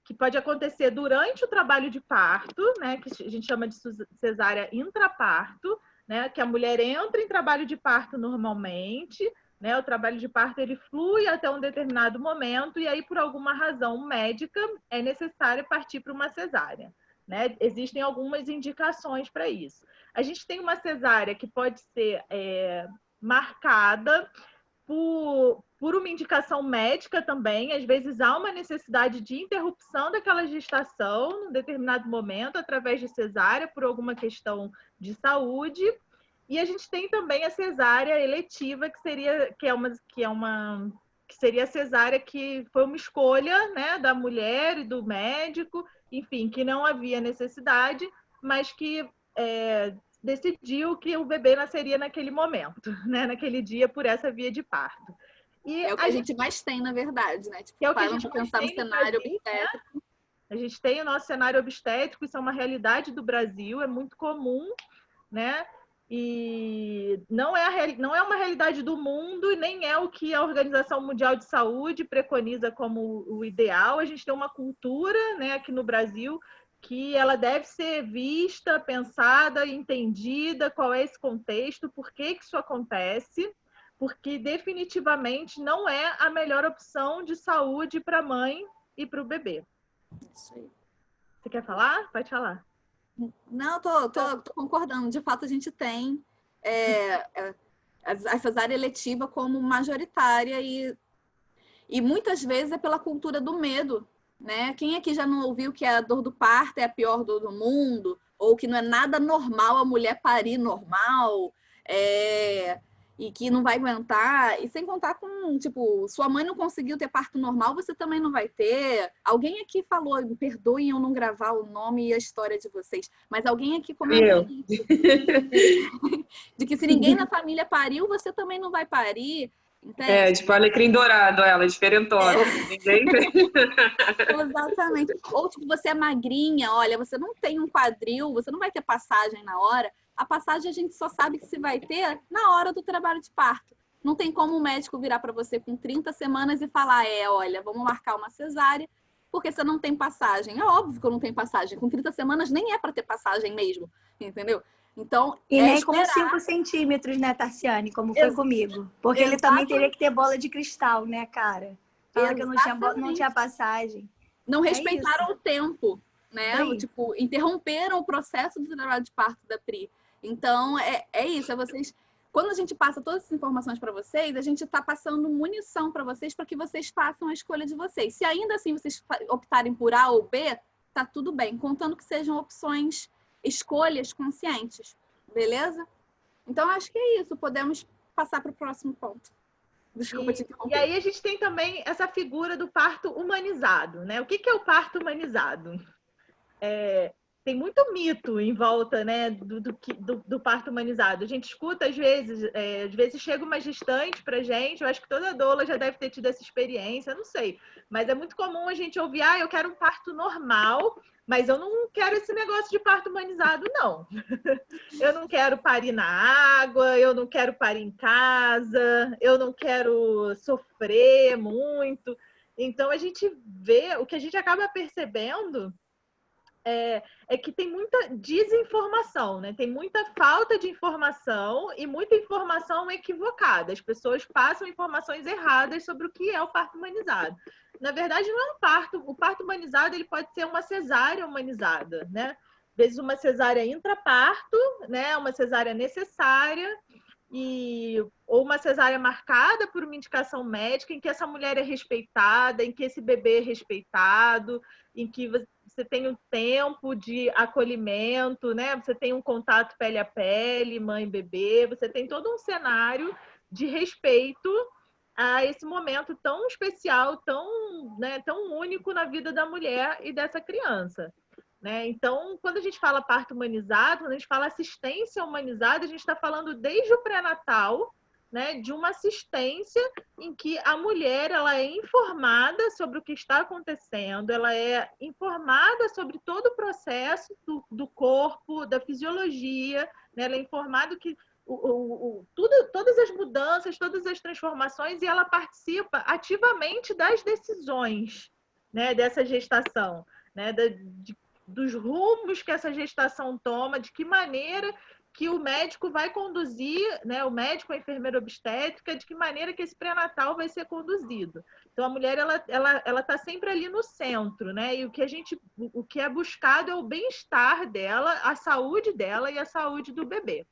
que pode acontecer durante o trabalho de parto, né, que a gente chama de cesárea intraparto, né, que a mulher entra em trabalho de parto normalmente, né, o trabalho de parto ele flui até um determinado momento e aí por alguma razão médica é necessário partir para uma cesárea, né? Existem algumas indicações para isso. A gente tem uma cesárea que pode ser marcada por uma indicação médica também. Às vezes há uma necessidade de interrupção daquela gestação em determinado momento, através de cesárea, por alguma questão de saúde. E a gente tem também a cesárea eletiva, que seria a cesárea que foi uma escolha, né, da mulher e do médico, enfim, que não havia necessidade, mas que decidiu que o bebê nasceria naquele momento, né? Naquele dia, por essa via de parto. E é o que a gente mais tem, na verdade, né? Tipo, é o que a gente pensar no cenário obstétrico. Né? A gente tem o nosso cenário obstétrico, isso é uma realidade do Brasil, é muito comum, né? E não é uma realidade do mundo e nem é o que a Organização Mundial de Saúde preconiza como o ideal. A gente tem uma cultura, né, aqui no Brasil, que ela deve ser vista, pensada, entendida, qual é esse contexto, por que isso acontece, porque definitivamente não é a melhor opção de saúde para a mãe e para o bebê. Isso aí. Você quer falar? Pode falar. Não, tô concordando. De fato, a gente tem a cesárea eletiva como majoritária e muitas vezes é pela cultura do medo, né? Quem aqui já não ouviu que a dor do parto é a pior dor do mundo? Ou que não é nada normal a mulher parir normal, e que não vai aguentar, e sem contar com, tipo, sua mãe não conseguiu ter parto normal, você também não vai ter. Alguém aqui falou, me perdoem eu não gravar o nome e a história de vocês, mas alguém aqui comentou isso, de que se ninguém na família pariu, você também não vai parir. Entende? Tipo alecrim dourado, ela, diferentona. Ninguém vê. Exatamente. Ou tipo, você é magrinha, olha, você não tem um quadril, você não vai ter passagem na hora. A passagem a gente só sabe que se vai ter na hora do trabalho de parto. Não tem como o médico virar para você com 30 semanas e falar, olha, vamos marcar uma cesárea, porque você não tem passagem. É óbvio que eu não tenho passagem. Com 30 semanas nem é para ter passagem mesmo, entendeu? Então, e nem com 5 centímetros, né, Tarciane? Como foi comigo. Porque ele também teria que ter bola de cristal, né, cara? Fala que eu não tinha passagem. Não respeitaram o tempo, né? Tipo, interromperam o processo do trabalho de parto da Pri. Então, é isso. Vocês... Quando a gente passa todas essas informações para vocês, a gente está passando munição para vocês para que vocês façam a escolha de vocês. Se ainda assim vocês optarem por A ou B, tá tudo bem. Contando que sejam opções... escolhas conscientes, beleza? Então, acho que é isso. Podemos passar para o próximo ponto. Desculpa te interromper. E aí a gente tem também essa figura do parto humanizado, né? O que é o parto humanizado? Tem muito mito em volta, né, do parto humanizado. A gente escuta, às vezes chega uma gestante pra gente, eu acho que toda doula já deve ter tido essa experiência, não sei. Mas é muito comum a gente ouvir, eu quero um parto normal, mas eu não quero esse negócio de parto humanizado, não. Eu não quero parir na água, eu não quero parir em casa, eu não quero sofrer muito. Então, a gente vê, o que a gente acaba percebendo é que tem muita desinformação, né? Tem muita falta de informação e muita informação equivocada. As pessoas passam informações erradas sobre o que é o parto humanizado. Na verdade, não é um parto. O parto humanizado ele pode ser uma cesárea humanizada, né? Às vezes uma cesárea intraparto, né? Uma cesárea necessária, ou uma cesárea marcada por uma indicação médica em que essa mulher é respeitada, em que esse bebê é respeitado, em que você tem um tempo de acolhimento, né? Você tem um contato pele a pele, mãe e bebê, você tem todo um cenário de respeito a esse momento tão especial, tão único na vida da mulher e dessa criança. Né? Então, quando a gente fala parto humanizado, quando a gente fala assistência humanizada, a gente está falando desde o pré-natal, né, de uma assistência em que a mulher ela é informada sobre o que está acontecendo, ela é informada sobre todo o processo do corpo, da fisiologia, né? Ela é informada que todas as mudanças, todas as transformações, e ela participa ativamente das decisões, né, dessa gestação, né, dos rumos que essa gestação toma, de que maneira que o médico vai conduzir, né, o médico, a enfermeira obstétrica, de que maneira que esse pré-natal vai ser conduzido. Então, a mulher ela tá sempre ali no centro, né? E o que é buscado é o bem-estar dela, a saúde dela e a saúde do bebê.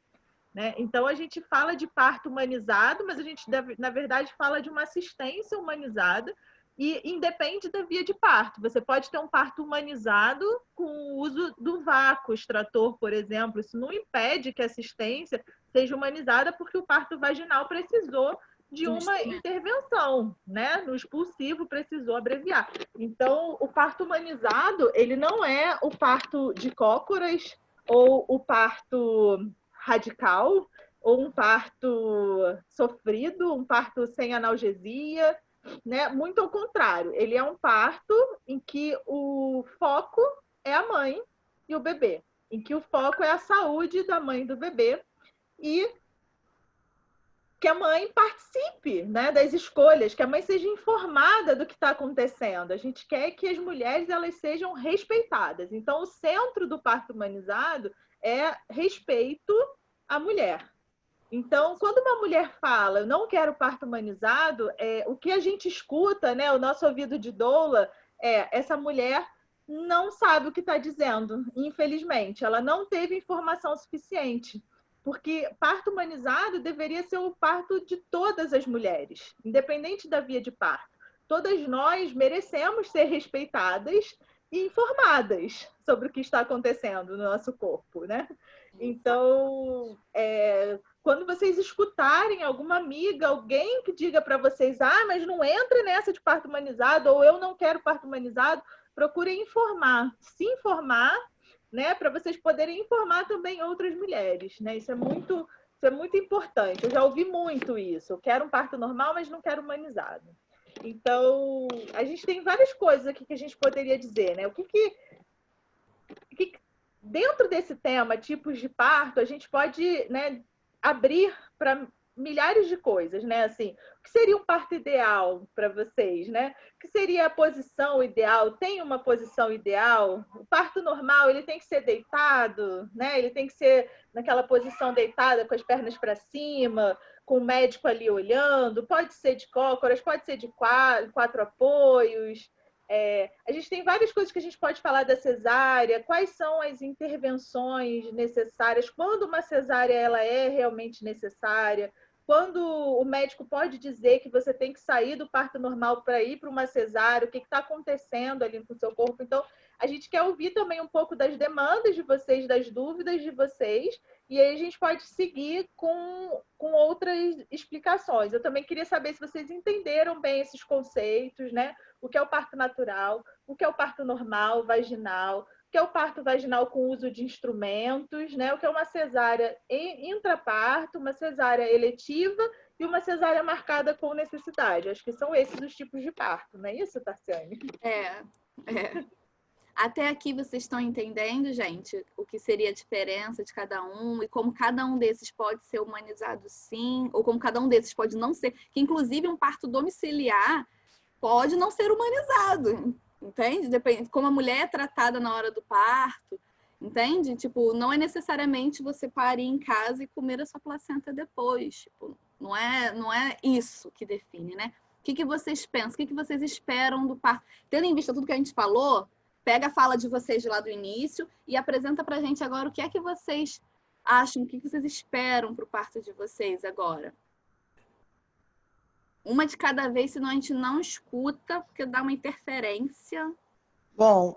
Né? Então, a gente fala de parto humanizado, mas a gente, na verdade, fala de uma assistência humanizada e independe da via de parto. Você pode ter um parto humanizado com o uso do vácuo extrator, por exemplo. Isso não impede que a assistência seja humanizada, porque o parto vaginal precisou de uma intervenção, né? No expulsivo precisou abreviar. Então, o parto humanizado, ele não é o parto de cócoras ou o parto radical, ou um parto sofrido, um parto sem analgesia, né? Muito ao contrário, ele é um parto em que o foco é a mãe e o bebê, em que o foco é a saúde da mãe e do bebê, e que a mãe participe, né, das escolhas, que a mãe seja informada do que está acontecendo. A gente quer que as mulheres elas sejam respeitadas. Então, o centro do parto humanizado é respeito à mulher. Então, quando uma mulher fala, eu não quero parto humanizado, o que a gente escuta, né, o nosso ouvido de doula, essa mulher não sabe o que está dizendo, infelizmente. Ela não teve informação suficiente, porque parto humanizado deveria ser o parto de todas as mulheres, independente da via de parto. Todas nós merecemos ser respeitadas e informadas sobre o que está acontecendo no nosso corpo, né? Então, quando vocês escutarem alguma amiga, alguém que diga para vocês, mas não entra nessa de parto humanizado, ou eu não quero parto humanizado, procurem informar, se informar, né, para vocês poderem informar também outras mulheres, né? Isso é muito importante. Eu já ouvi muito isso. Eu quero um parto normal, mas não quero humanizado. Então, a gente tem várias coisas aqui que a gente poderia dizer, né? O que dentro desse tema, tipos de parto, a gente pode, né, abrir para milhares de coisas, né? Assim, o que seria um parto ideal para vocês, né? O que seria a posição ideal? Tem uma posição ideal? O parto normal, ele tem que ser deitado, né? Ele tem que ser naquela posição deitada com as pernas para cima, com o médico ali olhando, pode ser de cócoras, pode ser de quatro apoios. A gente tem várias coisas que a gente pode falar da cesárea, quais são as intervenções necessárias, quando uma cesárea ela é realmente necessária, quando o médico pode dizer que você tem que sair do parto normal para ir para uma cesárea, o que está acontecendo ali com o seu corpo. Então, a gente quer ouvir também um pouco das demandas de vocês, das dúvidas de vocês, e aí a gente pode seguir com outras explicações. Eu também queria saber se vocês entenderam bem esses conceitos, né? O que é o parto natural, o que é o parto normal, vaginal, o que é o parto vaginal com uso de instrumentos, né? O que é uma cesárea intraparto, uma cesárea eletiva e uma cesárea marcada com necessidade. Acho que são esses os tipos de parto, não é isso, Tarciane? Até aqui vocês estão entendendo, gente, o que seria a diferença de cada um e como cada um desses pode ser humanizado sim, ou como cada um desses pode não ser, que inclusive um parto domiciliar pode não ser humanizado, entende? Depende como a mulher é tratada na hora do parto, entende? Tipo, não é necessariamente você parir em casa e comer a sua placenta depois, tipo, não é isso que define, né? O que vocês pensam? O que vocês esperam do parto? Tendo em vista tudo que a gente falou, pega a fala de vocês de lá do início e apresenta pra gente agora o que é que vocês acham, o que vocês esperam pro parto de vocês agora. Uma de cada vez, senão a gente não escuta, porque dá uma interferência. Bom.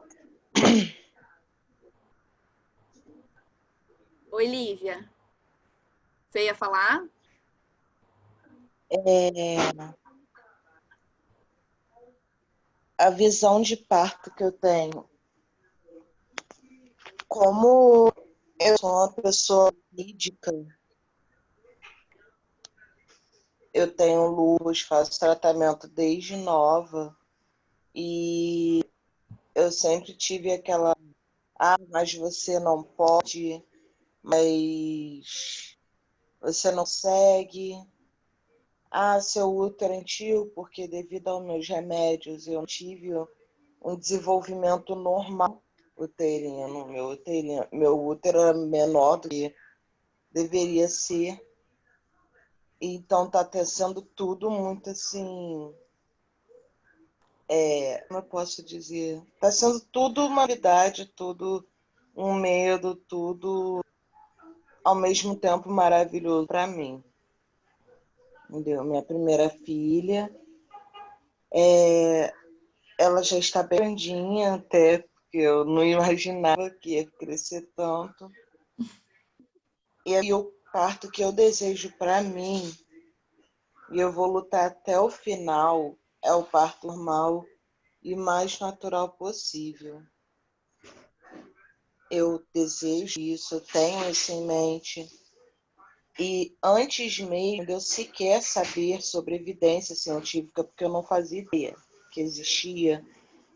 Oi, Lívia. Você ia falar? A visão de parto que eu tenho. Como eu sou uma pessoa médica, eu tenho lupus, faço tratamento desde nova e eu sempre tive aquela, mas você não pode, mas você não segue. Seu útero é antigo, porque devido aos meus remédios eu tive um desenvolvimento normal uterino. Meu útero é menor do que deveria ser. Então tá sendo tudo muito assim, como eu posso dizer? Tá sendo tudo uma novidade, tudo um medo, tudo ao mesmo tempo maravilhoso para mim. Entendeu? Minha primeira filha, ela já está bem grandinha até, porque eu não imaginava que ia crescer tanto. E aí o parto que eu desejo para mim, e eu vou lutar até o final, é o parto normal e mais natural possível. Eu desejo isso, eu tenho isso em mente. E antes mesmo de eu sequer saber sobre evidência científica, porque eu não fazia ideia que existia,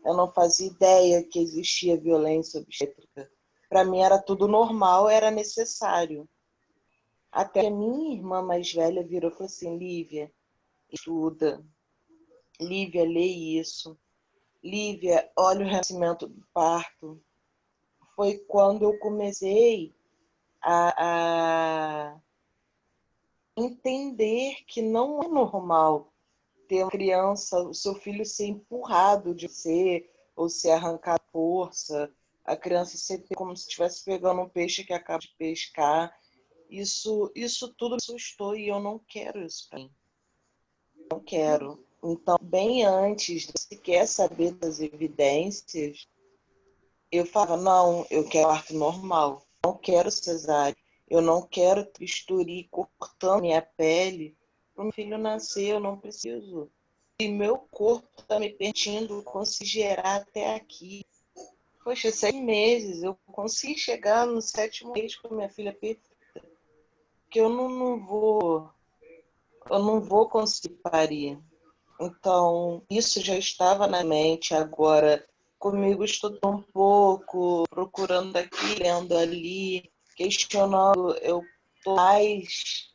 eu não fazia ideia que existia violência obstétrica. Para mim era tudo normal, era necessário. Até que a minha irmã mais velha virou e falou assim: Lívia, estuda. Lívia, lê isso. Lívia, olha o renascimento do parto. Foi quando eu comecei a entender que não é normal ter uma criança, o seu filho ser empurrado de você, ou se arrancar a força, a criança sempre como se estivesse pegando um peixe que acaba de pescar. Isso tudo me assustou e eu não quero isso para mim. Não quero. Então, bem antes de sequer saber das evidências, eu falava, não, eu quero parto normal, não quero cesárea, eu não quero bisturi cortando minha pele para o meu filho nascer, eu não preciso. E meu corpo está me permitindo conseguir gerar até aqui. Poxa, 6 meses, eu consegui chegar no 7º mês com minha filha perfeita. Porque eu não vou conseguir parir. Então, isso já estava na mente. Agora, comigo estudando um pouco, procurando aqui, lendo ali, questionando, eu estou mais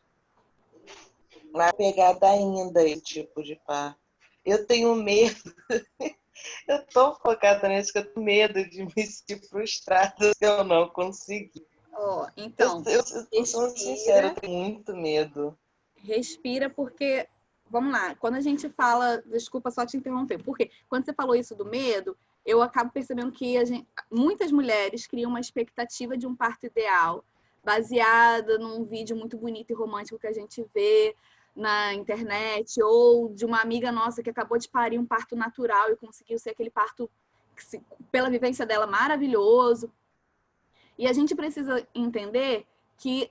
pegada ainda esse tipo de parto. Eu tenho medo, eu estou focada nisso, que eu tenho medo de me sentir frustrada se eu não conseguir. Então, eu sou sincera, eu tenho muito medo. Respira, porque, vamos lá, quando a gente fala, desculpa só te interromper, porque quando você falou isso do medo, eu acabo percebendo que muitas mulheres criam uma expectativa de um parto ideal, baseada num vídeo muito bonito e romântico que a gente vê na internet, ou de uma amiga nossa que acabou de parir um parto natural e conseguiu ser aquele parto, pela vivência dela, maravilhoso. E a gente precisa entender que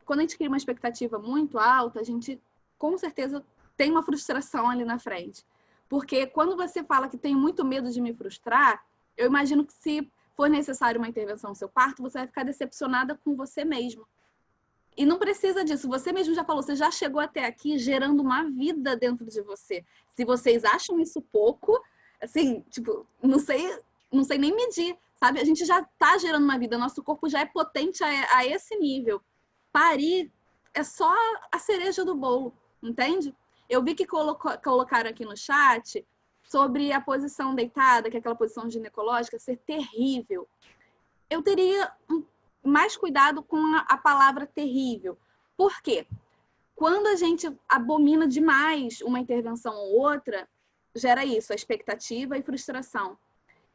quando a gente cria uma expectativa muito alta, a gente, com certeza, tem uma frustração ali na frente. Porque quando você fala que tem muito medo de me frustrar, eu imagino que se for necessário uma intervenção no seu parto, você vai ficar decepcionada com você mesmo. E não precisa disso. Você mesmo já falou, você já chegou até aqui gerando uma vida dentro de você. Se vocês acham isso pouco, assim, tipo, não sei nem medir, sabe? A gente já tá gerando uma vida, nosso corpo já é potente a esse nível. Parir é só a cereja do bolo, entende? Eu vi que colocaram aqui no chat sobre a posição deitada, que é aquela posição ginecológica, ser terrível. Eu teria mais cuidado com a palavra terrível. Por quê? Quando a gente abomina demais uma intervenção ou outra, gera isso, a expectativa e frustração.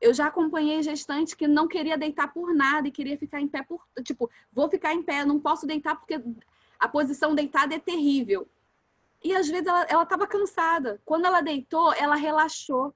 Eu já acompanhei gestante que não queria deitar por nada e queria ficar em pé tipo, vou ficar em pé, não posso deitar porque a posição deitada é terrível. E às vezes ela estava cansada. Quando ela deitou, ela relaxou.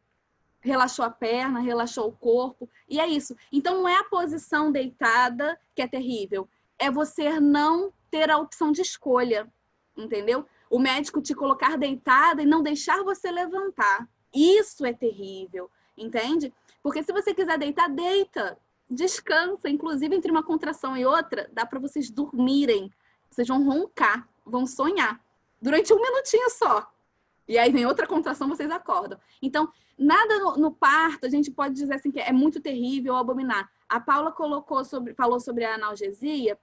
Relaxou a perna, relaxou o corpo. E é isso. Então não é a posição deitada que é terrível. É você não ter a opção de escolha. Entendeu? O médico te colocar deitada e não deixar você levantar. Isso é terrível. Entende? Porque se você quiser deitar, deita. Descansa. Inclusive, entre uma contração e outra, dá para vocês dormirem. Vocês vão roncar, vão sonhar. Durante 1 minutinho só. E aí vem outra contração, vocês acordam. Então, nada no parto, a gente pode dizer assim que é muito terrível ou abominar. A Paula falou sobre a analgesia.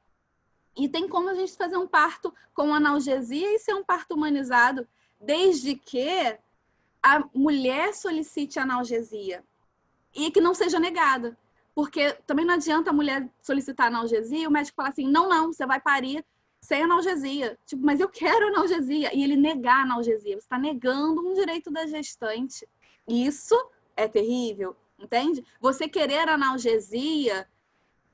E tem como a gente fazer um parto com analgesia e ser um parto humanizado, desde que a mulher solicite analgesia e que não seja negada. Porque também não adianta a mulher solicitar analgesia e o médico falar assim, não, você vai parir sem analgesia. Tipo, mas eu quero analgesia. E ele negar a analgesia. Você está negando um direito da gestante. Isso é terrível, entende? Você querer analgesia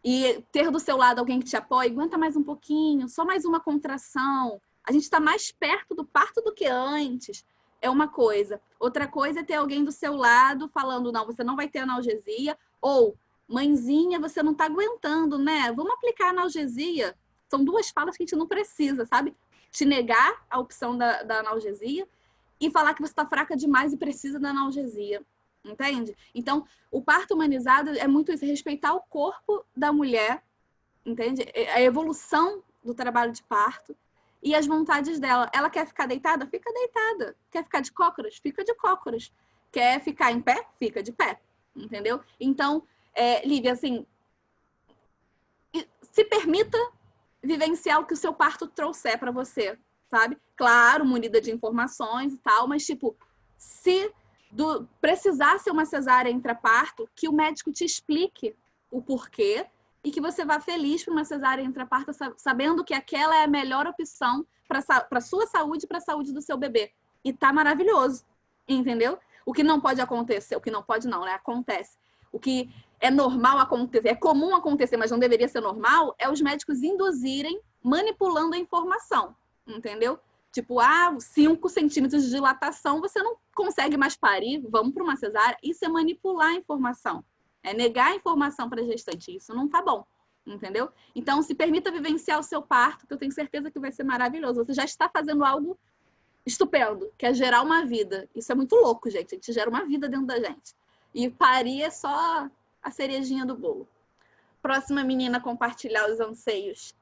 e ter do seu lado alguém que te apoie, aguenta mais um pouquinho, só mais uma contração. A gente está mais perto do parto do que antes. É uma coisa. Outra coisa é ter alguém do seu lado falando, não, você não vai ter analgesia. Ou, mãezinha, você não está aguentando, né? Vamos aplicar analgesia. São 2 falas que a gente não precisa, sabe? Te negar a opção da analgesia e falar que você está fraca demais e precisa da analgesia. Entende? Então, o parto humanizado é muito isso, respeitar o corpo da mulher, entende? A evolução do trabalho de parto e as vontades dela. Ela quer ficar deitada? Fica deitada. Quer ficar de cócoras? Fica de cócoras. Quer ficar em pé? Fica de pé. Entendeu? Então, Lívia, assim, se permita vivenciar o que o seu parto trouxer para você, sabe? Claro, munida de informações e tal, mas, tipo, se precisar ser uma cesárea intraparto, que o médico te explique o porquê e que você vá feliz para uma cesárea intraparto, sabendo que aquela é a melhor opção para a sua saúde e para a saúde do seu bebê. E tá maravilhoso, entendeu? o que não pode acontecer, o que não pode não, né? Acontece. O que é normal acontecer, é comum acontecer, mas não deveria ser normal, é os médicos induzirem manipulando a informação, entendeu? Tipo, 5 centímetros de dilatação, você não consegue mais parir, vamos para uma cesárea. Isso é manipular a informação, é negar a informação para a gestante. Isso não tá bom, entendeu? Então, se permita vivenciar o seu parto, que eu tenho certeza que vai ser maravilhoso. Você já está fazendo algo estupendo, que é gerar uma vida. Isso é muito louco, gente. A gente gera uma vida dentro da gente. E parir é só a cerejinha do bolo. Próxima menina a compartilhar os anseios.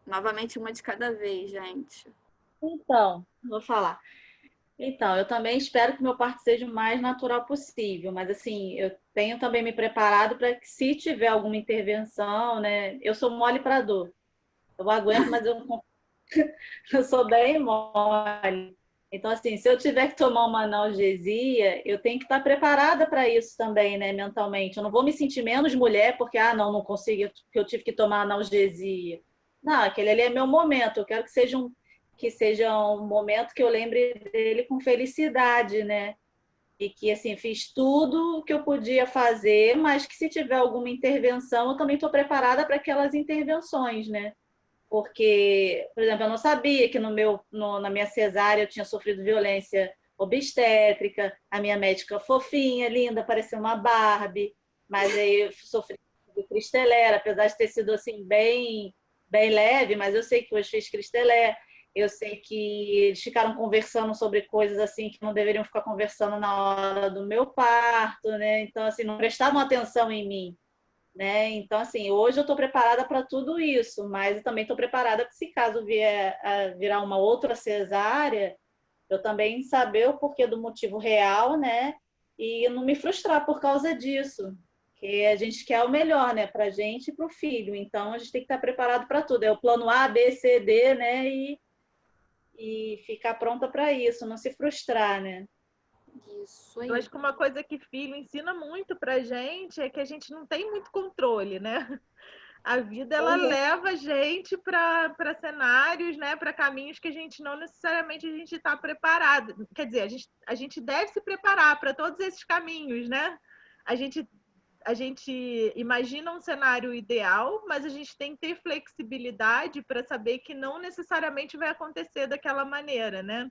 Novamente, uma de cada vez, gente. Então, vou falar. Então, eu também espero que meu parto seja o mais natural possível, mas assim, eu tenho também me preparado para que, se tiver alguma intervenção, né? Eu sou mole para dor. Eu aguento, mas eu sou bem mole. Então, assim, se eu tiver que tomar uma analgesia, eu tenho que estar preparada para isso também, né, mentalmente. Eu não vou me sentir menos mulher porque, não consigo, porque eu tive que tomar analgesia. Não, aquele ali é meu momento. Eu quero que seja um momento que eu lembre dele com felicidade, né? E que, assim, fiz tudo o que eu podia fazer, mas que, se tiver alguma intervenção, eu também estou preparada para aquelas intervenções, né? Porque, por exemplo, eu não sabia que na minha cesárea eu tinha sofrido violência obstétrica, a minha médica fofinha, linda, parecia uma Barbie, mas aí eu sofri de Cristelé, apesar de ter sido assim bem leve, mas eu sei que hoje fiz Cristelé, eu sei que eles ficaram conversando sobre coisas assim que não deveriam ficar conversando na hora do meu parto, né? Então, assim, não prestavam atenção em mim. Né? Então, assim, hoje eu estou preparada para tudo isso, mas eu também estou preparada para, se caso virar uma outra cesárea, eu também saber o porquê do motivo real, né? E não me frustrar por causa disso, que a gente quer o melhor, né? Para a gente e para o filho, então a gente tem que estar preparado para tudo, é o plano A, B, C, D, né? E ficar pronta para isso, não se frustrar, né? Isso aí. Eu acho que uma coisa que filho ensina muito pra gente é que a gente não tem muito controle, né? A vida, ela leva a gente para cenários, né? Para caminhos que a gente não necessariamente a gente está preparado. Quer dizer, a gente deve se preparar para todos esses caminhos, né? A gente imagina um cenário ideal, mas a gente tem que ter flexibilidade para saber que não necessariamente vai acontecer daquela maneira, né?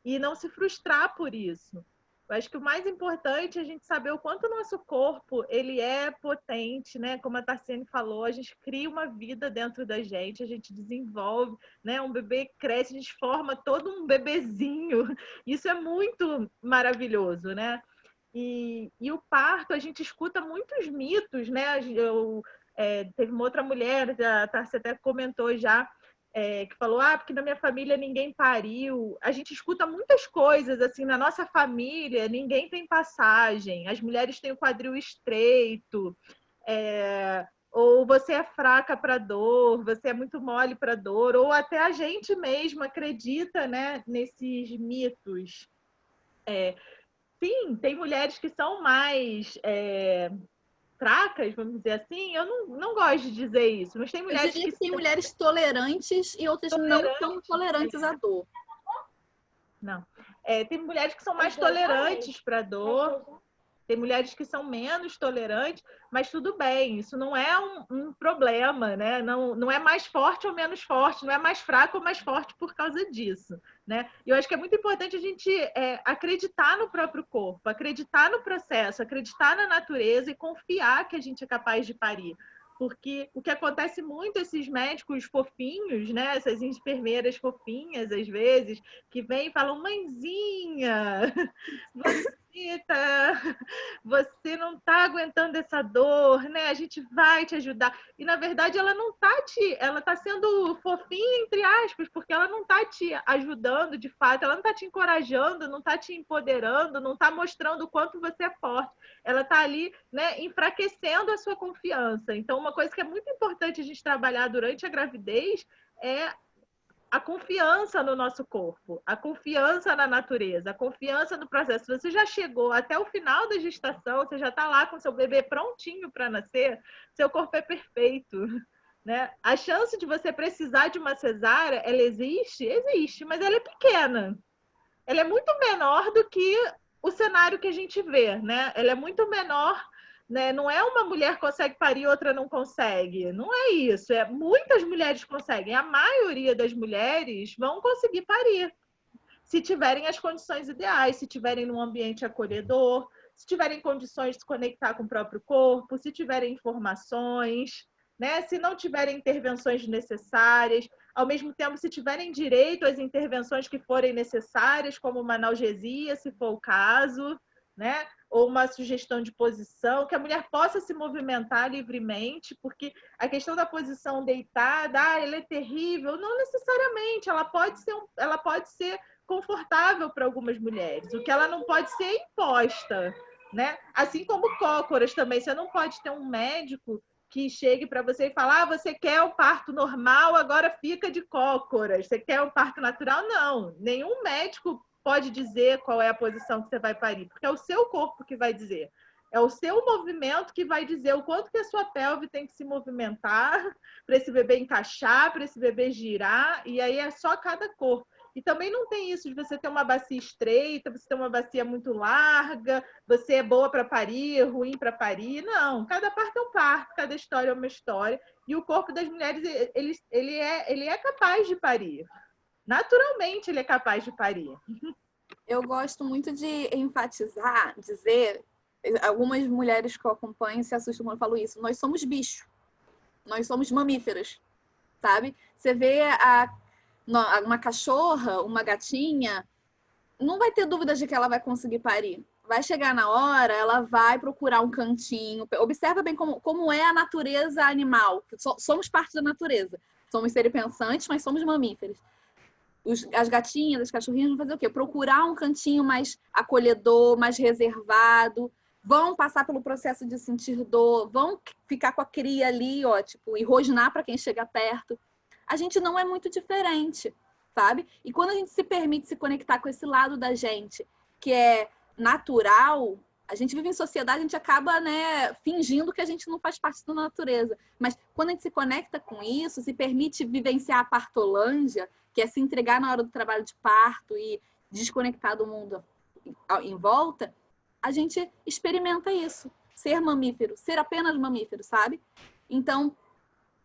E não se frustrar por isso. Eu acho que o mais importante é a gente saber o quanto o nosso corpo ele é potente, né? Como a Tarciane falou, a gente cria uma vida dentro da gente, a gente desenvolve, né? Um bebê cresce, a gente forma todo um bebezinho. Isso é muito maravilhoso, né? E o parto, a gente escuta muitos mitos, né? Teve uma outra mulher, a Tarci até comentou já, que falou, porque na minha família ninguém pariu. A gente escuta muitas coisas, assim, na nossa família ninguém tem passagem, as mulheres têm o quadril estreito, ou você é fraca para dor, você é muito mole para dor, ou até a gente mesmo acredita, né, nesses mitos. Sim, tem mulheres que são mais fracas, vamos dizer assim. Eu não gosto de dizer isso, mas tem mulheres que tem mulheres tolerantes e outras não tão tolerantes à dor. Não. Tem mulheres que são mais tolerantes para dor, tem mulheres que são menos tolerantes, mas tudo bem, isso não é um problema, né? Não é mais forte ou menos forte, não é mais fraco ou mais forte por causa disso, né? E eu acho que é muito importante a gente acreditar no próprio corpo, acreditar no processo, acreditar na natureza e confiar que a gente é capaz de parir. Porque o que acontece muito, esses médicos fofinhos, né? Essas enfermeiras fofinhas, às vezes, que vêm e falam, mãezinha, você não está aguentando essa dor, né? A gente vai te ajudar. E, na verdade, ela não está ela está sendo fofinha, entre aspas, porque ela não está te ajudando, de fato, ela não está te encorajando, não está te empoderando, não está mostrando o quanto você é forte. Ela está ali, né, enfraquecendo a sua confiança. Então, uma coisa que é muito importante a gente trabalhar durante a gravidez é a confiança no nosso corpo, a confiança na natureza, a confiança no processo. Se você já chegou até o final da gestação, você já está lá com seu bebê prontinho para nascer, seu corpo é perfeito, né? A chance de você precisar de uma cesárea, ela existe, mas ela é pequena. ela é muito menor do que o cenário que a gente vê, né? Ela é muito menor, né? Não é uma mulher consegue parir, outra não consegue. Não é isso. Muitas mulheres conseguem. A maioria das mulheres vão conseguir parir, se tiverem as condições ideais, se tiverem num ambiente acolhedor, se tiverem condições de se conectar com o próprio corpo, se tiverem informações, né? Se não tiverem intervenções necessárias, ao mesmo tempo, se tiverem direito às intervenções que forem necessárias, como uma analgesia, se for o caso, né? Ou uma sugestão de posição, que a mulher possa se movimentar livremente, porque a questão da posição deitada, ela é terrível, não necessariamente, ela pode ser confortável para algumas mulheres, o que ela não pode ser imposta, né? Assim como cócoras também, você não pode ter um médico que chegue para você e falar, você quer o parto normal, agora fica de cócoras, você quer o parto natural? Não, nenhum médico pode dizer qual é a posição que você vai parir, porque é o seu corpo que vai dizer. É o seu movimento que vai dizer o quanto que a sua pelve tem que se movimentar para esse bebê encaixar, para esse bebê girar, e aí é só cada corpo. E também não tem isso de você ter uma bacia estreita, você ter uma bacia muito larga, você é boa para parir, ruim para parir. Não, cada parto é um parto, cada história é uma história. E o corpo das mulheres, ele é capaz de parir. Naturalmente, ele é capaz de parir. Eu gosto muito de enfatizar, dizer, algumas mulheres que eu acompanho se assustam quando eu falo isso, nós somos bicho, nós somos mamíferos, sabe? Você vê uma cachorra, uma gatinha, não vai ter dúvidas de que ela vai conseguir parir. Vai chegar na hora, ela vai procurar um cantinho. Observa bem como é a natureza animal. Somos parte da natureza. Somos seres pensantes, mas somos mamíferos. As gatinhas, as cachorrinhas vão fazer o quê? Procurar um cantinho mais acolhedor, mais reservado. Vão passar pelo processo de sentir dor. Vão ficar com a cria ali, ó, tipo, e rosnar para quem chega perto. A gente não é muito diferente, sabe? E quando a gente se permite se conectar com esse lado da gente, que é natural, a gente vive em sociedade, a gente acaba, né, fingindo que a gente não faz parte da natureza. Mas quando a gente se conecta com isso, se permite vivenciar a partolândia, que é se entregar na hora do trabalho de parto e desconectar do mundo em volta, a gente experimenta isso. Ser mamífero, ser apenas mamífero, sabe? Então,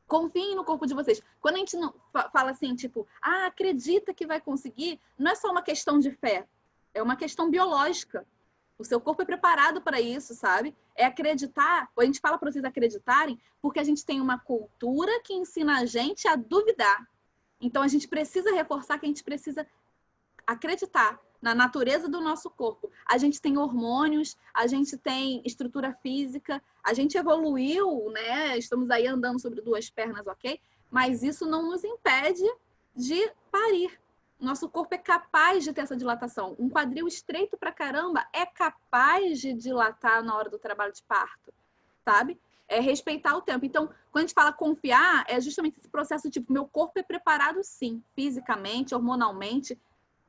confiem no corpo de vocês. Quando a gente não fala assim, tipo, acredita que vai conseguir, não é só uma questão de fé, é uma questão biológica. O seu corpo é preparado para isso, sabe? É acreditar, ou a gente fala para vocês acreditarem, porque a gente tem uma cultura que ensina a gente a duvidar. Então, a gente precisa reforçar que a gente precisa acreditar na natureza do nosso corpo. A gente tem hormônios, a gente tem estrutura física, a gente evoluiu, né? Estamos aí andando sobre duas pernas, ok? Mas isso não nos impede de parir. Nosso corpo é capaz de ter essa dilatação. Um quadril estreito pra caramba é capaz de dilatar na hora do trabalho de parto, sabe? É respeitar o tempo. Então, quando a gente fala confiar, é justamente esse processo tipo, meu corpo é preparado sim, fisicamente, hormonalmente,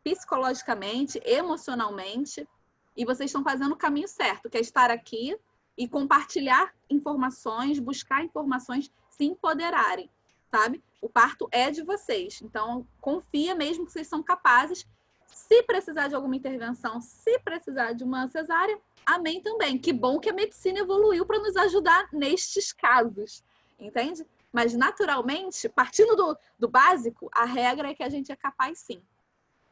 psicologicamente, emocionalmente, e vocês estão fazendo o caminho certo, que é estar aqui e compartilhar informações, buscar informações, se empoderarem, sabe? O parto é de vocês, então confia mesmo que vocês são capazes. Se precisar de alguma intervenção, se precisar de uma cesárea, amém também. Que bom que a medicina evoluiu para nos ajudar nestes casos, entende? Mas naturalmente, partindo do básico, a regra é que a gente é capaz sim.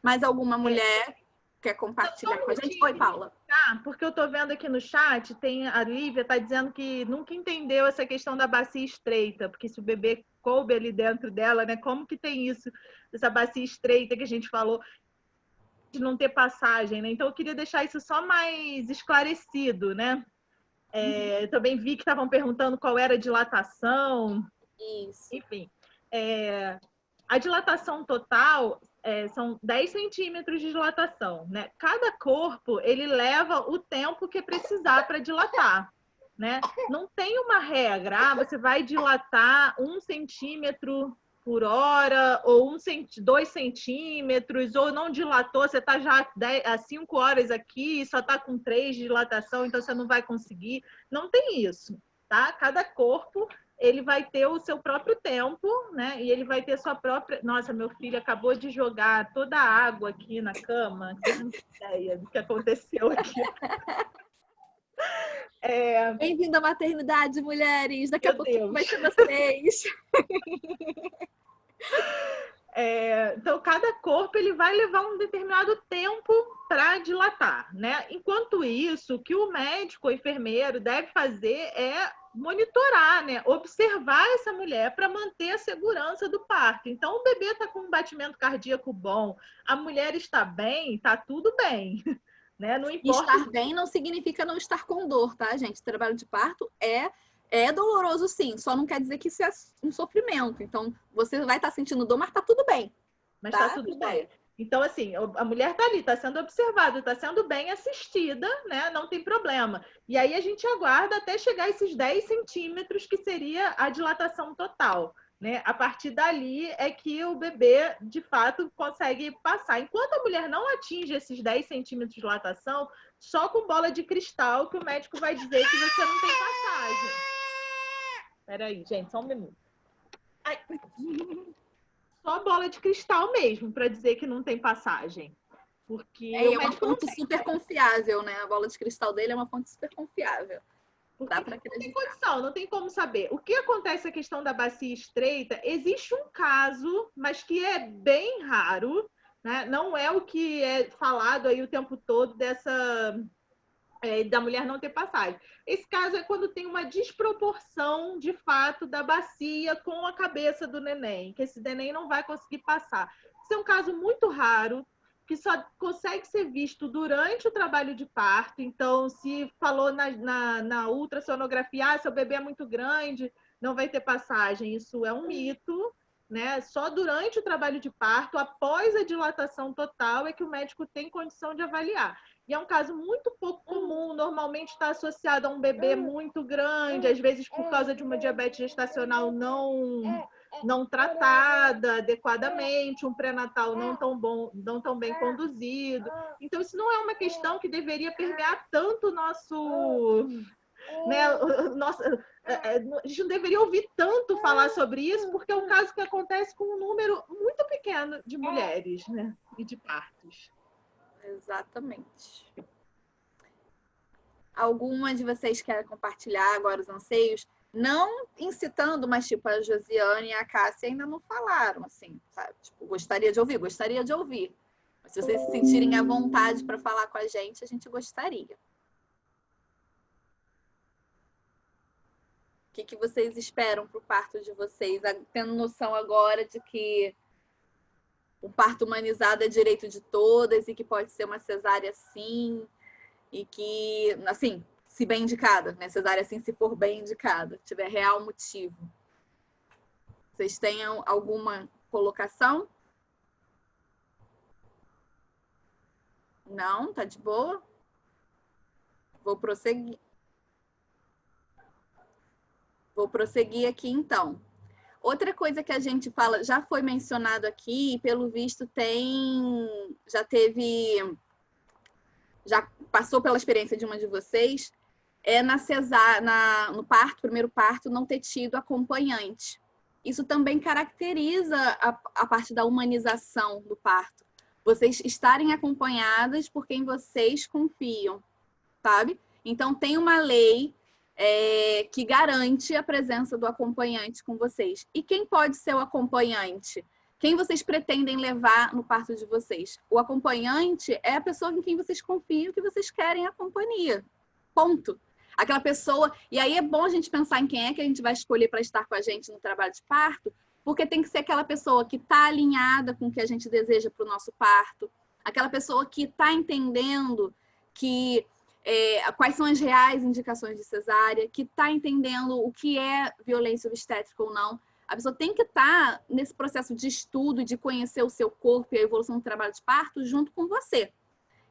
Mais alguma mulher quer compartilhar com a gente? Oi, Paula. Tá, porque eu tô vendo aqui no chat, a Lívia tá dizendo que nunca entendeu essa questão da bacia estreita, porque se o bebê coube ali dentro dela, né? Como que tem isso, essa bacia estreita que a gente falou, de não ter passagem, né? Então eu queria deixar isso só mais esclarecido, né? Eu também vi que estavam perguntando qual era a dilatação. Isso. Enfim, a dilatação total são 10 centímetros de dilatação, né? Cada corpo, ele leva o tempo que precisar para dilatar, né? Não tem uma regra, você vai dilatar 1 centímetro por hora, ou 2 centímetros, ou não dilatou, você está já há 5 horas aqui, só está com 3 de dilatação, então você não vai conseguir. Não tem isso, tá? Cada corpo, ele vai ter o seu próprio tempo, né? E ele vai ter sua própria... Nossa, meu filho acabou de jogar toda a água aqui na cama. Vocês não têm ideia do que aconteceu aqui. Bem-vindo à maternidade, mulheres! Daqui a pouquinho vai ser vocês. Então, cada corpo ele vai levar um determinado tempo para dilatar, né? Enquanto isso, o que o médico ou enfermeiro deve fazer é monitorar, né? Observar essa mulher para manter a segurança do parto. Então, o bebê está com um batimento cardíaco bom, a mulher está bem, está tudo bem. Né? Não importa... Estar bem não significa não estar com dor, tá, gente? O trabalho de parto é doloroso, sim. Só não quer dizer que isso é um sofrimento. Então, você vai estar sentindo dor, mas tá tudo bem. Mas tá tudo bem. Então, assim, a mulher tá ali, está sendo observada, está sendo bem assistida, né? Não tem problema. E aí a gente aguarda até chegar a esses 10 centímetros, que seria a dilatação total. Né? A partir dali é que o bebê, de fato, consegue passar. Enquanto a mulher não atinge esses 10 centímetros de dilatação, só com bola de cristal que o médico vai dizer que você não tem passagem. Peraí, gente, só um minuto. Ai. Só bola de cristal mesmo, para dizer que não tem passagem. Porque é uma fonte super confiável, né? A bola de cristal dele é uma fonte super confiável. Dá para acreditar. Não tem condição, não tem como saber. O que acontece a questão da bacia estreita? Existe um caso, mas que é bem raro, né? Não é o que é falado aí o tempo todo da mulher não ter passagem. Esse caso é quando tem uma desproporção, de fato, da bacia com a cabeça do neném, que esse neném não vai conseguir passar. Isso é um caso muito raro, que só consegue ser visto durante o trabalho de parto. Então, se falou na ultrassonografia, seu bebê é muito grande, não vai ter passagem, isso é um mito, né? Só durante o trabalho de parto, após a dilatação total, é que o médico tem condição de avaliar. E é um caso muito pouco comum, normalmente está associado a um bebê muito grande, às vezes por causa de uma diabetes gestacional não tratada adequadamente, um pré-natal não tão bem conduzido. Então, isso não é uma questão que deveria permear tanto o nosso... Né, a gente não deveria ouvir tanto falar sobre isso, porque é um caso que acontece com um número muito pequeno de mulheres, né, e de partos. Exatamente. Alguma de vocês quer compartilhar agora os anseios? Não incitando, mas tipo, a Josiane e a Cássia ainda não falaram, assim, sabe? Tipo, gostaria de ouvir. Mas se vocês se sentirem à vontade para falar com a gente gostaria. O que vocês esperam para o parto de vocês? Tendo noção agora de que o parto humanizado é direito de todas e que pode ser uma cesárea sim, e que, assim, se bem indicada, né? Cesárea sim, se for bem indicada, tiver real motivo. Vocês tenham alguma colocação? Não? Tá de boa? Vou prosseguir. Vou prosseguir aqui, então. Outra coisa que a gente fala, já foi mencionado aqui, pelo visto já passou pela experiência de uma de vocês, no primeiro parto, não ter tido acompanhante. Isso também caracteriza a parte da humanização do parto. Vocês estarem acompanhadas por quem vocês confiam, sabe? Então, tem uma lei que garante a presença do acompanhante com vocês. E quem pode ser o acompanhante? Quem vocês pretendem levar no parto de vocês? O acompanhante é a pessoa em quem vocês confiam, que vocês querem a companhia. Ponto. Aquela pessoa... E aí é bom a gente pensar em quem é que a gente vai escolher para estar com a gente no trabalho de parto, porque tem que ser aquela pessoa que está alinhada com o que a gente deseja para o nosso parto, aquela pessoa que está entendendo quais são as reais indicações de cesárea, que está entendendo o que é violência obstétrica ou não. A pessoa tem que estar nesse processo de estudo, de conhecer o seu corpo e a evolução do trabalho de parto junto com você.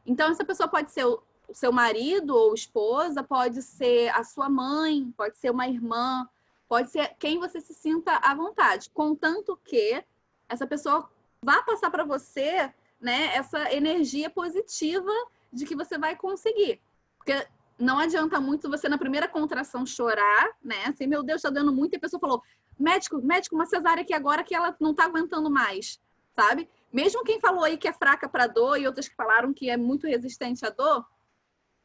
Então, essa pessoa pode ser o seu marido ou esposa, pode ser a sua mãe, pode ser uma irmã, pode ser quem você se sinta à vontade, contanto que essa pessoa vá passar para você, né, essa energia positiva de que você vai conseguir. Porque não adianta muito você na primeira contração chorar, né? Assim, meu Deus, tá doendo muito. E a pessoa falou, médico, uma cesárea aqui agora que ela não tá aguentando mais, sabe? Mesmo quem falou aí que é fraca para dor e outras que falaram que é muito resistente à dor,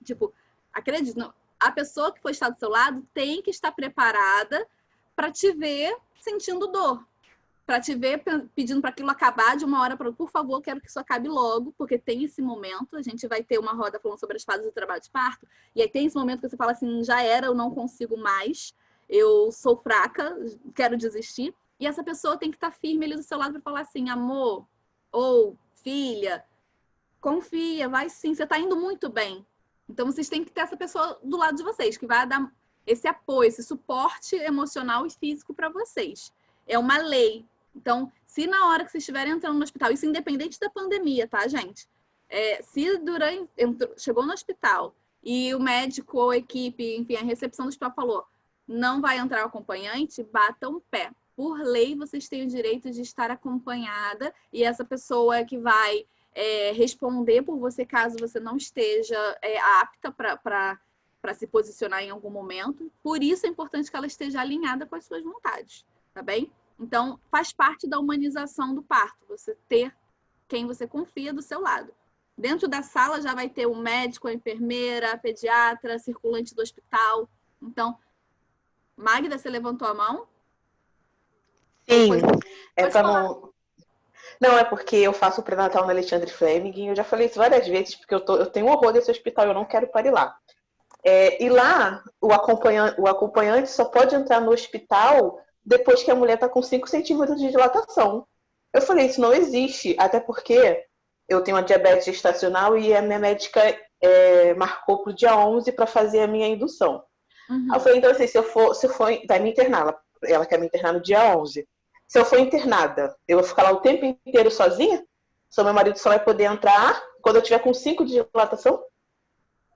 tipo, acredite, a pessoa que for estar do seu lado tem que estar preparada para te ver sentindo dor. Para te ver pedindo para aquilo acabar de uma hora para outra. Por favor, quero que isso acabe logo, porque tem esse momento. A gente vai ter uma roda falando sobre as fases do trabalho de parto. E aí tem esse momento que você fala assim, já era, eu não consigo mais. Eu sou fraca, quero desistir. E essa pessoa tem que estar firme ali do seu lado para falar assim, amor, ou filha, confia, vai sim, você está indo muito bem. Então, vocês têm que ter essa pessoa do lado de vocês, que vai dar esse apoio, esse suporte emocional e físico para vocês. É uma lei. Então, se na hora que vocês estiverem entrando no hospital, isso independente da pandemia, tá, gente? Se chegou no hospital e o médico ou a equipe, enfim, a recepção do hospital falou, não vai entrar o acompanhante, batam o pé. Por lei, vocês têm o direito de estar acompanhada e essa pessoa que vai responder por você caso você não esteja apta para se posicionar em algum momento. Por isso é importante que ela esteja alinhada com as suas vontades, tá bem? Então, faz parte da humanização do parto, você ter quem você confia do seu lado. Dentro da sala já vai ter o médico, a enfermeira, a pediatra, a circulante do hospital. Então, Magda, você levantou a mão? Sim, para não... Não, é porque eu faço o pré-natal na Alexandre Fleming e eu já falei isso várias vezes, porque eu tenho horror desse hospital, eu não quero parir lá. E lá, o acompanhante só pode entrar no hospital depois que a mulher está com 5 centímetros de dilatação. Eu falei, isso não existe, até porque eu tenho uma diabetes gestacional e a minha médica marcou para o dia 11 para fazer a minha indução. Uhum. Eu falei, então assim, se eu for vai me internar, ela quer me internar no dia 11. Se eu for internada, eu vou ficar lá o tempo inteiro sozinha? Só meu marido só vai poder entrar quando eu tiver com 5 de dilatação?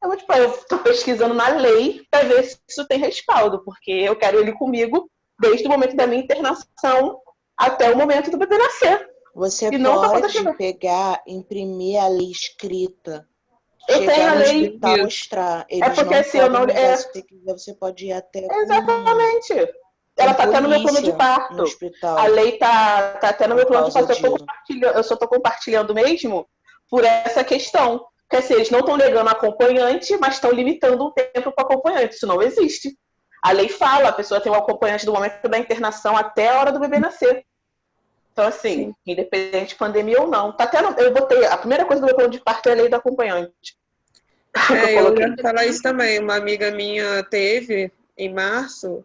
Eu estou pesquisando na lei para ver se isso tem respaldo, porque eu quero ele comigo desde o momento da minha internação até o momento do bebê nascer. Você pode pegar, imprimir a lei escrita, eu tenho a lei hospital, mostrar. Eles porque não assim, eu não... se você quiser, você pode ir até... Exatamente. Ela está até no meu plano de parto. A lei está até no meu plano de parto. Eu só estou compartilhando mesmo por essa questão. Porque assim, eles não estão negando acompanhante, mas estão limitando o tempo para o acompanhante. Isso não existe. A lei fala, a pessoa tem um acompanhante do momento da internação até a hora do bebê nascer. Então, assim, independente de pandemia ou não. Tá até eu botei, a primeira coisa do meu plano de parto é a lei do acompanhante. Eu ia falar isso também. Uma amiga minha teve, em março,